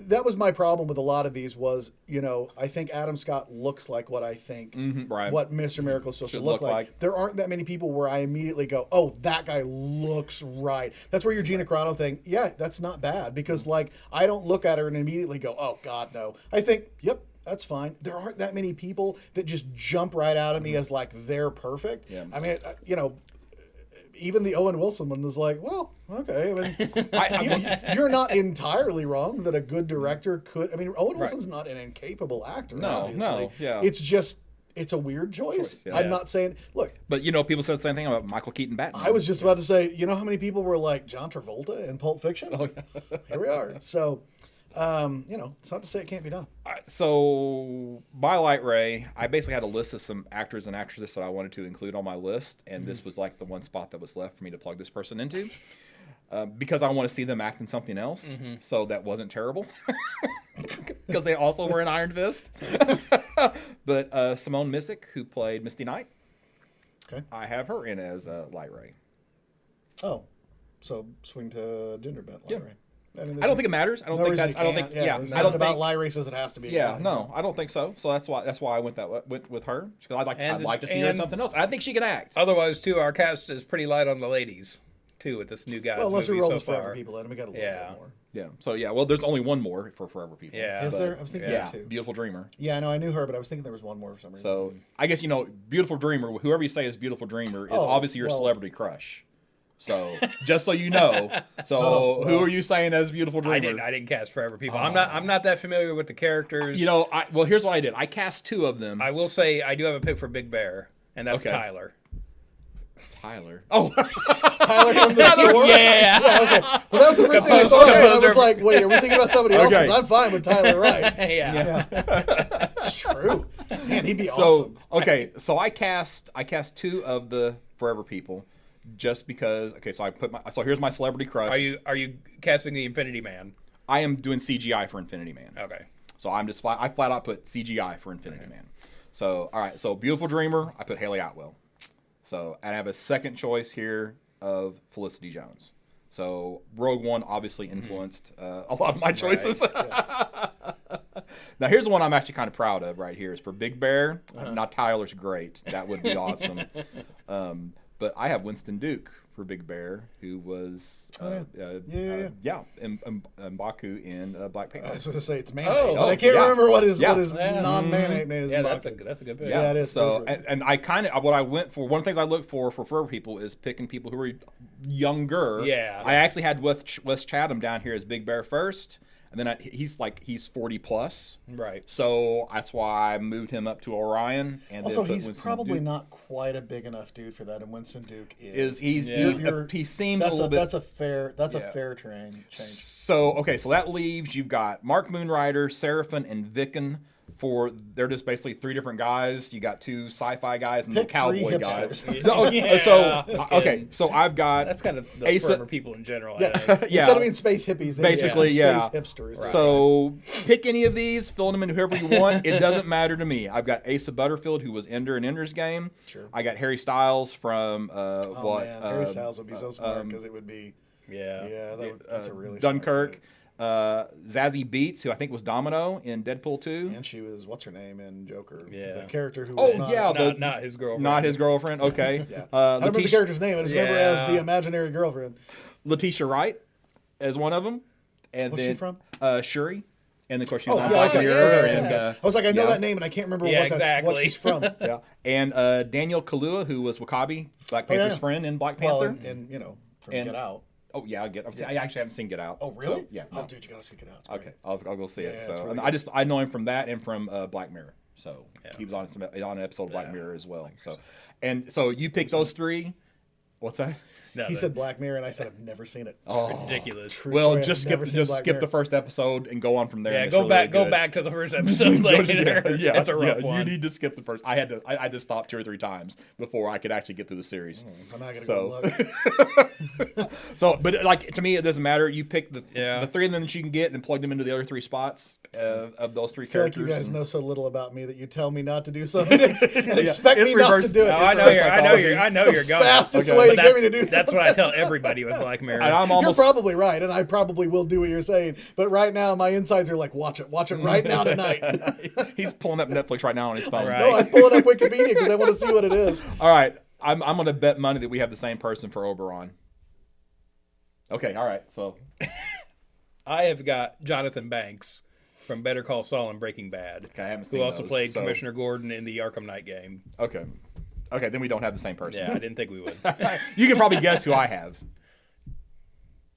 S3: that was my problem with a lot of these was, you know, I think Adam Scott looks like what I think
S4: right.
S3: what Mr. Miracle is supposed to
S4: Should
S3: look
S4: look
S3: like.
S4: like.
S3: There aren't that many people where I immediately go, oh, that guy looks right. That's where your Gina Carano thing, yeah, that's not bad because like I don't look at her and immediately go, oh God, no. I think, yep, that's fine. There aren't that many people that just jump right out at me as like they're perfect.
S4: Yeah.
S3: I mean, you know, even the Owen Wilson one was like, well, okay. I mean, you're not entirely wrong that a good director could. I mean, Owen Wilson's not an incapable actor.
S4: No,
S3: obviously.
S4: no, yeah.
S3: It's just it's a weird choice.
S4: yeah.
S3: I'm not saying. Look,
S4: But people said the same thing about Michael Keaton Batman.
S3: I was just about to say, you know how many people were like John Travolta in Pulp Fiction?
S4: Oh, yeah.
S3: Here we are. So, it's not to say it can't be done.
S4: All right, so by Light Ray, I basically had a list of some actors and actresses that I wanted to include on my list, and this was like the one spot that was left for me to plug this person into. Because I want to see them act in something else, so that wasn't terrible. Because they also were in Iron Fist. But Simone Missick, who played Misty Knight,
S3: Okay.
S4: I have her in as Light Ray.
S3: Oh, so swing to gender bent.
S4: Yeah.
S3: Lyra.
S4: I don't think it matters. I don't think that's. I don't think. Yeah,
S3: There's
S4: I
S3: nothing
S4: don't
S3: about
S4: think.
S3: Lyra says it has to be.
S4: Yeah, no, I don't think so. So that's why I went with her, because I'd like to see her in
S5: and-
S4: something else. I think she can act.
S5: Otherwise, too, our cast is pretty light on the ladies, too, with this new guys
S3: Well, unless we
S5: movie
S3: roll
S5: so
S3: this Forever
S5: far.
S3: People in, and we got a little
S5: Yeah.
S3: bit more.
S4: Yeah. So well, there's only one more for Forever People.
S5: Yeah.
S3: Is
S4: But,
S3: there? I was thinking
S4: Yeah,
S3: there were two.
S4: Beautiful Dreamer.
S3: Yeah, I know. I knew her, but I was thinking there was one more for some reason.
S4: So I guess Beautiful Dreamer. Whoever you say is Beautiful Dreamer is
S3: Oh,
S4: obviously your
S3: well-
S4: celebrity crush. So just so you know, so who are you saying as Beautiful Dreamer?
S5: I didn't cast Forever People. I'm not that familiar with the characters.
S4: Here's what I did. I cast two of them.
S5: I will say I do have a pick for Big Bear, and that's
S4: Okay.
S5: Tyler.
S4: Tyler. Oh,
S3: Tyler from the store.
S5: Yeah.
S3: Okay. Well, that was the first thing I thought. I was
S5: Composer.
S3: like, wait, are we thinking about somebody else?
S4: Okay.
S3: 'Cause I'm fine with Tyler Wright.
S5: Yeah.
S3: It's true. Man, he'd be
S4: so
S3: awesome.
S4: okay. So I cast two of the Forever People, just because. Okay, so so here's my celebrity crush.
S5: Are you casting the Infinity Man?
S4: I am doing CGI for Infinity Man.
S5: Okay.
S4: So I'm just I flat out put CGI for Infinity Man. So all right, so Beautiful Dreamer, I put Haley Atwell. So and I have a second choice here of Felicity Jones. So Rogue One obviously influenced a lot of my choices. Now here's the one I'm actually kind of proud of right here is for Big Bear. Now Tyler's great. That would be awesome. But I have Winston Duke for Big Bear, who was M'Baku in Black Panther.
S3: I was going to say it's man,
S5: Oh,
S3: but I can't
S4: yeah.
S3: remember what his
S4: Yeah.
S3: non-man name is.
S5: Yeah,
S3: M'Baku.
S5: that's a good pick.
S3: Yeah, it is.
S4: So,
S3: Those were-
S4: and I kind of what I went for. One of the things I look for Forever People is picking people who are younger.
S5: Yeah.
S4: I actually had Wes Chatham down here as Big Bear first, and then he's 40 plus.
S5: Right.
S4: So that's why I moved him up to Orion. And
S3: Also,
S4: then put
S3: he's
S4: Winston
S3: probably
S4: Duke.
S3: not quite a big enough dude for that, and Winston Duke
S4: Is he seems
S3: that's
S4: a little bit.
S3: a fair
S4: Yeah.
S3: change.
S4: So okay, so that leaves you've got Mark Moonrider, Seraphim, and Vicken. They're just basically three different guys. You got two sci-fi guys and
S3: Pick
S4: the cowboy
S3: three
S4: guys.
S3: hipsters.
S4: Okay, so I've got
S5: That's kind of the
S4: Asa-
S5: Forever People in general. I think.
S4: yeah.
S3: Instead of being space hippies, they
S4: Basically, yeah.
S3: space hipsters.
S4: So pick any of these, fill them in whoever you want. It doesn't matter to me. I've got Asa Butterfield, who was Ender in Ender's Game.
S3: Sure.
S4: I got Harry Styles from
S3: Harry Styles would be so smart because it would be that's a really
S4: Dunkirk.
S3: Smart
S4: Zazie Beetz, who I think was Domino in Deadpool 2.
S3: and she was what's her name in Joker?
S5: Yeah.
S3: The character who was
S5: Not his girlfriend.
S4: Not his girlfriend. Okay.
S3: I don't remember the character's name. I just remember
S5: Yeah.
S3: as the imaginary girlfriend.
S4: Letitia Wright as one of them. And
S3: What's
S4: then,
S3: she from?
S4: Shuri. And of course she's on
S3: yeah,
S4: Black
S3: okay,
S4: Mirror.
S3: yeah.
S4: And
S3: I was like, I know
S4: yeah.
S3: that name, and I can't remember
S5: Yeah,
S3: what
S5: exactly.
S3: she's from.
S4: Yeah. And Daniel Kaluuya, who was W'Kabi, Black Panther's
S3: yeah.
S4: friend in Black
S3: Well,
S4: Panther.
S3: and from
S4: And-
S3: Get Out.
S4: Oh yeah, I actually haven't seen Get Out.
S3: Oh really?
S4: So, yeah.
S3: Oh dude, you gotta see Get Out. It's
S4: Okay,
S3: great.
S4: I'll go see
S3: Yeah,
S4: it.
S3: it's
S4: So
S3: really
S4: and
S3: good.
S4: I know him from that and from Black Mirror. So he was on an episode of Black Mirror as well. So you pick those three. What's that?
S5: No,
S3: He said Black Mirror, and I said I've never seen it.
S5: ridiculous.
S3: True
S4: Well,
S3: story,
S4: just
S3: I've never seen Black
S4: skip
S3: Mirror.
S4: the first episode and go on from there.
S5: Yeah,
S4: and it's
S5: go
S4: really
S5: back. Go
S4: good.
S5: back to the first episode later.
S4: Yeah,
S5: It's a rough one.
S4: You need to skip the first. I had to stop 2 or 3 times before I could actually get through the series.
S3: I'm not gonna
S4: So-
S3: go look.
S4: So, but like to me, it doesn't matter. You pick the 3 of them that you can get and plug them into the other 3 spots of those 3
S3: I feel like
S4: characters.
S3: you guys
S4: and-
S3: know so little about me that you tell me not to do something and expect
S4: it's
S3: me not
S4: reverse-
S3: to do it.
S5: No, I
S3: It's
S5: know
S3: like-
S5: you're. I know you're going.
S3: fastest
S4: Okay.
S3: way to
S5: But
S3: get me to do
S5: that's
S3: something.
S5: what I tell everybody with Black Mirror.
S4: And I'm almost
S3: You're probably right, and I probably will do what you're saying. But right now, my insides are like, watch it right now tonight.
S4: He's pulling up Netflix right now on his phone.
S5: Right.
S3: No, I'm pulling up Wikipedia because I want to see what it is.
S4: All right, I'm going to bet money that we have the same person for Oberon. Okay, all right. So
S5: I have got Jonathan Banks from Better Call Saul and Breaking Bad.
S4: Okay, I haven't seen
S5: Who also
S4: those,
S5: played
S4: so-
S5: Commissioner Gordon in the Arkham Knight game.
S4: okay, then we don't have the same person.
S5: Yeah, I didn't think we would.
S4: You can probably guess who I have.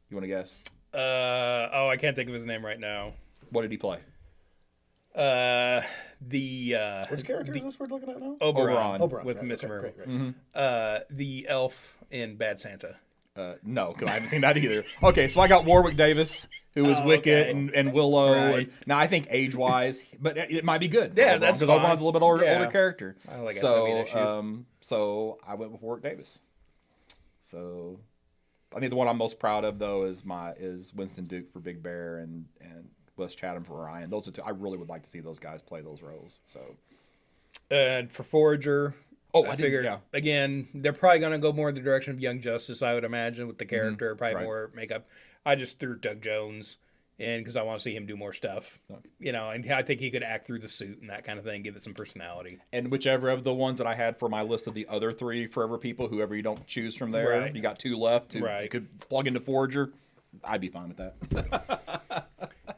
S4: You want to guess?
S5: I can't think of his name right now.
S4: What did he play?
S3: Which character is this we're looking at now?
S5: Oberon,
S4: Oberon.
S5: with
S3: right,
S5: Miss
S3: okay,
S5: Marvel.
S3: great.
S5: The elf in Bad Santa.
S4: No, because I haven't seen that either. Okay, so I got Warwick Davis, who was Wicket
S5: okay.
S4: and Willow.
S5: Right.
S4: And, now I think age-wise, but it might be good.
S5: Yeah, that's
S4: because
S5: fine.
S4: Oberon's a little bit older,
S5: Yeah.
S4: older character.
S5: I don't think that's gonna be an issue.
S4: So I went with Warwick Davis. So I think the one I'm most proud of though is Winston Duke for Big Bear and Wes Chatham for Orion. Those are two. I really would like to see those guys play those roles. So
S5: For Forager,
S4: I
S5: I
S4: did,
S5: figure
S4: yeah.
S5: again they're probably going to go more in the direction of Young Justice, I would imagine, with the character, probably
S4: Right.
S5: more makeup. I just threw Doug Jones in because I want to see him do more stuff, and I think he could act through the suit and that kind of thing, give it some personality.
S4: And whichever of the ones that I had for my list of the other three Forever people, whoever you don't choose from there,
S5: Right.
S4: you got two left. You
S5: Right.
S4: could plug into Forager. I'd be fine with that.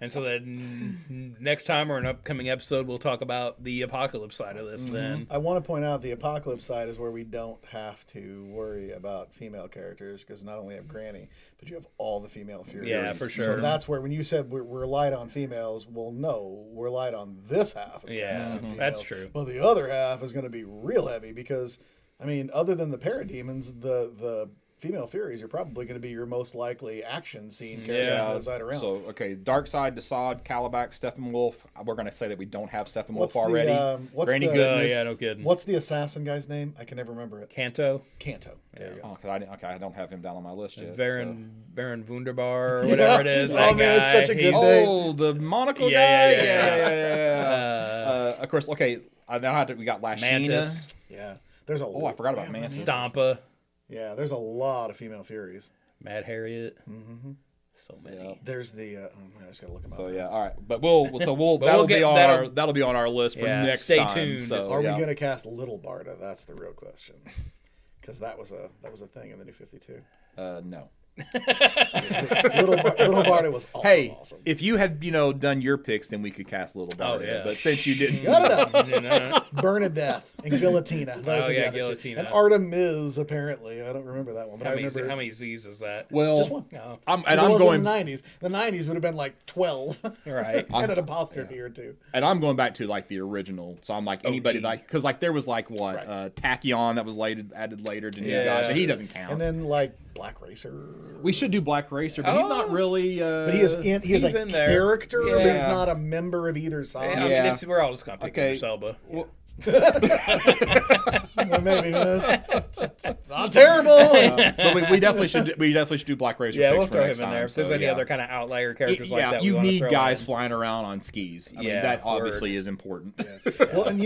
S5: And so then next time or an upcoming episode, we'll talk about the apocalypse side of this. Then
S3: I want to point out the Apocalypse side is where we don't have to worry about female characters because not only have Granny, but you have all the female Furies.
S5: Yeah, for
S3: So
S5: sure.
S3: that's where when you said we're light on females, well, no, we're light on this half. Of the
S5: Yeah,
S3: cast of females.
S5: that's true.
S3: Well, the other half is going to be real heavy because, I mean, other than the parademons, the female Furies are probably going to be your most likely action scene character on the side around.
S4: So, okay, Darkseid, Desaad, Calabac, Steppenwolf. We're going to say that we don't have Steppenwolf
S3: What's the,
S4: already.
S3: what's
S4: Granny
S3: the-
S4: Goodness.
S5: yeah, no kidding.
S3: What's the assassin guy's name? I can never remember it.
S5: Kanto,
S3: Kanto. There you go.
S4: Oh, I don't have him down on my list yet.
S5: Baron Wunderbar, or whatever it is.
S3: Oh,
S5: that
S3: man, it's
S5: guy.
S3: such a good
S5: He's-
S3: thing.
S4: Oh, the monocle
S5: Yeah,
S4: guy?
S5: yeah.
S4: Of course, okay, now we got Lashina.
S5: Mantis,
S3: Yeah. There's a
S4: Oh, I forgot about Mantis.
S5: Stampa,
S3: Yeah, there's a lot of female Furies.
S5: Mad Harriet. So many.
S4: Yeah.
S3: There's the I just gotta look them up.
S4: So yeah, all right, but we'll
S5: But
S4: that'll
S5: we'll
S4: be
S5: get-
S4: on
S5: that'll-
S4: that'll be on our list for
S5: Yeah,
S4: next
S5: stay
S4: time.
S5: tuned.
S4: So,
S3: Are
S4: yeah.
S3: we gonna cast Little Barda? That's the real question. Because that was a thing in the New 52.
S4: No.
S3: Little Barda was also
S4: Hey,
S3: awesome.
S4: if you had done your picks, then we could cast Little Barda.
S5: yeah.
S4: But since you didn't,
S3: Bernadette and Guillotine. Those
S5: Oh,
S3: are the
S5: yeah,
S3: other two.
S5: Guillotine.
S3: And Artemis, apparently. I don't remember that one, but I remember
S5: How many Z's is that?
S4: well,
S3: just one.
S5: No.
S4: I'm
S3: Because it
S4: I'm
S3: was
S4: going
S3: in the 90s. The 90s would have been like 12.
S5: Right.
S3: and an apostrophe or two.
S4: and I'm going back to like the original. So I'm like anybody
S5: OG.
S4: like because like there was like what
S3: Right.
S4: Tachyon that was added later to new
S5: Yeah.
S4: guys, so he doesn't count.
S3: And then like Black Racer.
S4: we should do Black Racer, but he's not really.
S3: But he is he is
S5: He's
S3: a
S5: in there.
S3: character, but he's
S4: Yeah.
S3: not a member of either side.
S5: I mean,
S4: Yeah.
S5: we're all just gonna pick
S4: Okay.
S5: Idris Elba.
S3: Or maybe it's not terrible.
S4: But we definitely should do Black Racer.
S5: Yeah,
S4: picks
S5: we'll
S4: for
S5: throw him
S4: next
S5: in there.
S4: time,
S5: If there's
S4: so,
S5: any
S4: yeah.
S5: other kind of outlier characters like that, we
S4: you
S5: wanna
S4: need
S5: throw
S4: guys
S5: in.
S4: flying around on skis. I mean,
S5: Yeah,
S4: that obviously is important.
S3: Well, and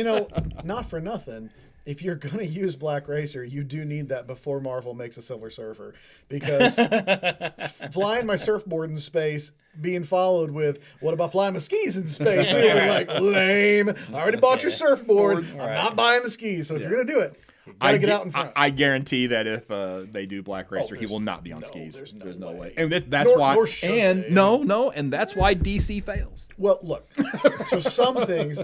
S3: not for nothing. If you're going to use Black Racer, you do need that before Marvel makes a Silver Surfer. Because flying my surfboard in space being followed with, what about flying my skis in space? We were like, lame. I already bought your surfboard. I'm not buying the skis. So if you're going to do it, you got to get out in front.
S4: I guarantee that if they do Black Racer, he
S3: there's-
S4: will not be on
S3: no,
S4: skis.
S3: there's no way.
S4: And that's
S3: Nor-
S4: why.
S3: nor should
S4: And
S3: they.
S4: and that's why DC fails.
S3: Well, look. So some things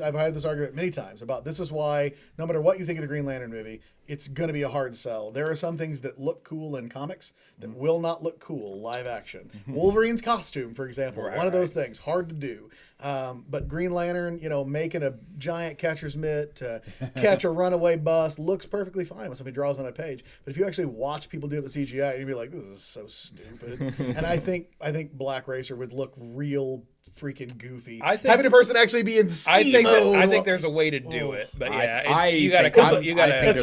S3: I've had this argument many times about. This is why no matter what you think of the Green Lantern movie, it's going to be a hard sell. There are some things that look cool in comics that will not look cool live action. Wolverine's costume, for example, one of those things, hard to do. But Green Lantern, making a giant catcher's mitt to catch a runaway bus looks perfectly fine when somebody draws on a page. But if you actually watch people do it with CGI, you'd be like, this is so stupid. And I think Black Racer would look real freaking goofy. Having a person actually be in ski mode.
S5: I think there's a way to do it, but
S4: I
S5: you gotta
S4: think
S5: it's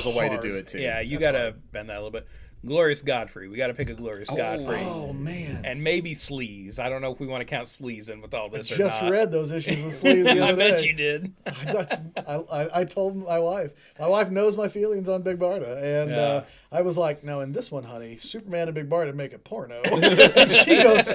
S4: there's a way to
S3: hard.
S4: do it too.
S5: yeah, you gotta bend that a little bit. Glorious Godfrey, we gotta pick a Glorious Godfrey,
S3: Oh man!
S5: and maybe Sleaze. I don't know if we want to count Sleaze in with all this or
S3: Just
S5: not.
S3: read those issues of Sleaze the
S5: I
S3: other
S5: bet
S3: day.
S5: you did.
S3: I told my wife. My wife knows my feelings on Big Barda, and
S5: Yeah.
S3: I was like, "No, in this one, honey, Superman and Big Barda make a porno." And she goes,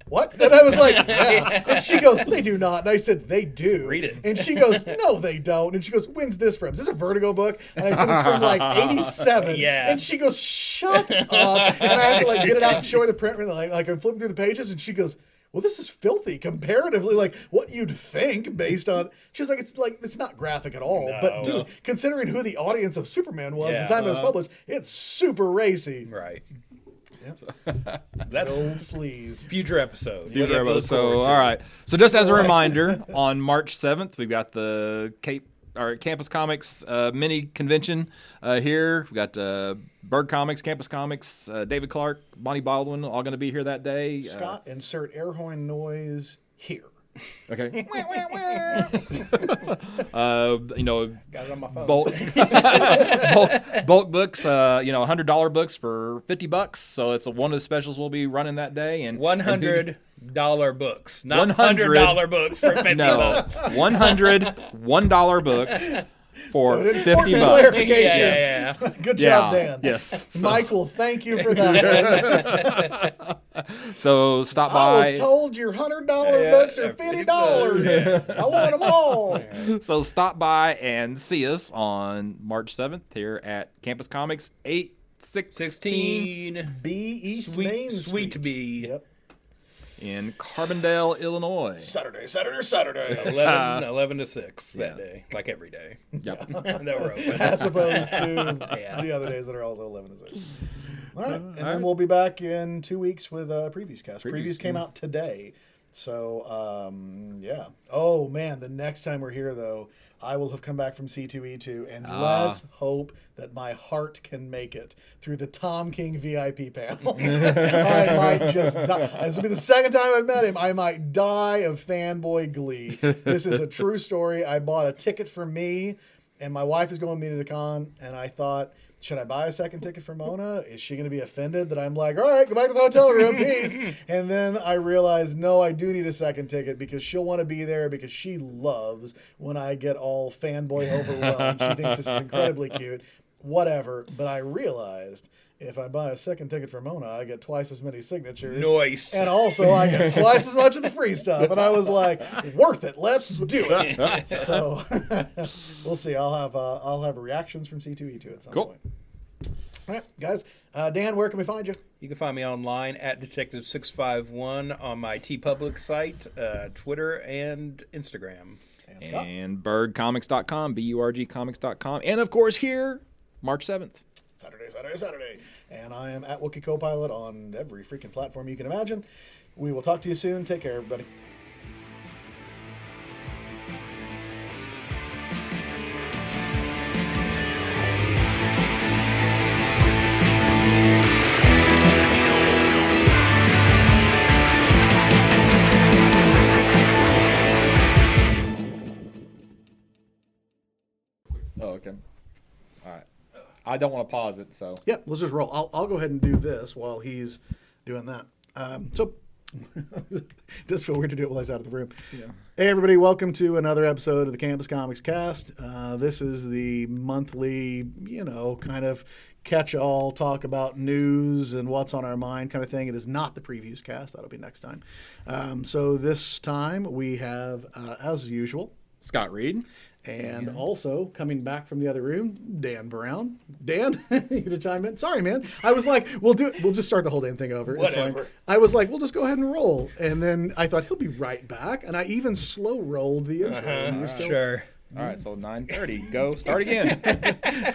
S3: "What?" And I was like, "Yeah." And she goes, "They do not." And I said, "They do."
S5: Read it.
S3: And she goes, "No, they don't." And she goes, "When's this from? Is this a Vertigo book?" And I said, "It's from like '87."
S5: Yeah.
S3: And she goes, "Shut up!" And I have to like get it out and show her the print. And like I'm flipping through the pages, and she goes, "Well, this is filthy comparatively, like what you'd think based on." She's like, it's not graphic at all, but dude, considering who the audience of Superman was at the time that was published, it's super racy.
S5: Right. That's
S3: Old sleaze.
S5: future episodes.
S4: Future
S5: What you have to look
S4: episode. So,
S5: forward to.
S4: all right. So, just as a reminder, on March 7th, we've got the Campus Comics mini convention here. We've got Berg Comics, Campus Comics, David Clark, Bonnie Baldwin, all going to be here that day.
S3: Scott, insert air horn noise here.
S4: Okay. You know,
S5: Got it on my phone.
S4: bulk books. You know, $100 books for $50. So it's one of the specials we'll be running that day. And
S5: $100 books, not
S4: 100
S5: $100 books for $50.
S4: no, $101 books for $50.
S3: Clarification.
S5: Yeah.
S3: Good job, Dan.
S4: Yes. So,
S3: Michael, thank you for that.
S4: so stop
S3: I
S4: by.
S3: was told your $100 books are $50. I want them all.
S4: So stop by and see us on March 7th here at Campus Comics 816
S5: 16.
S3: B East Main Street.
S5: Sweet B.
S3: Yep.
S4: in Carbondale, Illinois.
S3: Saturday.
S5: 11 to 6 that
S4: Yeah.
S5: day, like every day.
S4: Yep.
S5: that we're open.
S3: As opposed to
S5: Yeah.
S3: the other days that are also 11 to 6. All right. And then we'll be back in 2 weeks with Previews Cast. Previews came out today. So, yeah. Oh, man. The next time we're here, though, I will have come back from C2E2, and let's hope that my heart can make it through the Tom King VIP panel. I might just die. This will be the second time I've met him. I might die of fanboy glee. This is a true story. I bought a ticket for me, and my wife is going with me to the con, and I thought, should I buy a second ticket for Mona? Is she going to be offended that I'm like, all right, go back to the hotel room, peace? And then I realized, no, I do need a second ticket because she'll want to be there because she loves when I get all fanboy overwhelmed. She thinks this is incredibly cute. Whatever. But I realized if I buy a second ticket for Mona, I get twice as many signatures.
S5: Nice.
S3: And also I get twice as much of the free stuff. And I was like, worth it. Let's do it. So we'll see. I'll have reactions from C2E2 at some point. All right, guys. Dan, where can we find you?
S5: You can find me online at Detective651 on my TeePublic site, Twitter, and Instagram.
S3: And Scott?
S4: And burgcomics.com, burgcomics.com. And, of course, here, March 7th.
S3: Saturday. And I am at Wookiee Copilot on every freaking platform you can imagine. We will talk to you soon. Take care, everybody.
S4: Oh, okay. All right. I don't want to pause it, so.
S3: Yeah, let's just roll. I'll go ahead and do this while he's doing that. So, does feel weird to do it while he's out of the room.
S4: Yeah.
S3: Hey, everybody, welcome to another episode of the Campus Comics Cast. This is the monthly, kind of catch-all, talk about news and what's on our mind kind of thing. It is not the Previews Cast. That'll be next time. So this time we have, as usual,
S4: Scott Reed.
S3: and also coming back from the other room, Dan Brown. Dan, you gonna chime in? Sorry, man. I was like, we'll just start the whole damn thing over. It's fine.
S5: Whatever.
S3: I was like, we'll just go ahead and roll. And then I thought he'll be right back. And I even slow rolled the intro. And you're still-
S5: Sure.
S4: All right, so 9:30. Go. Start again.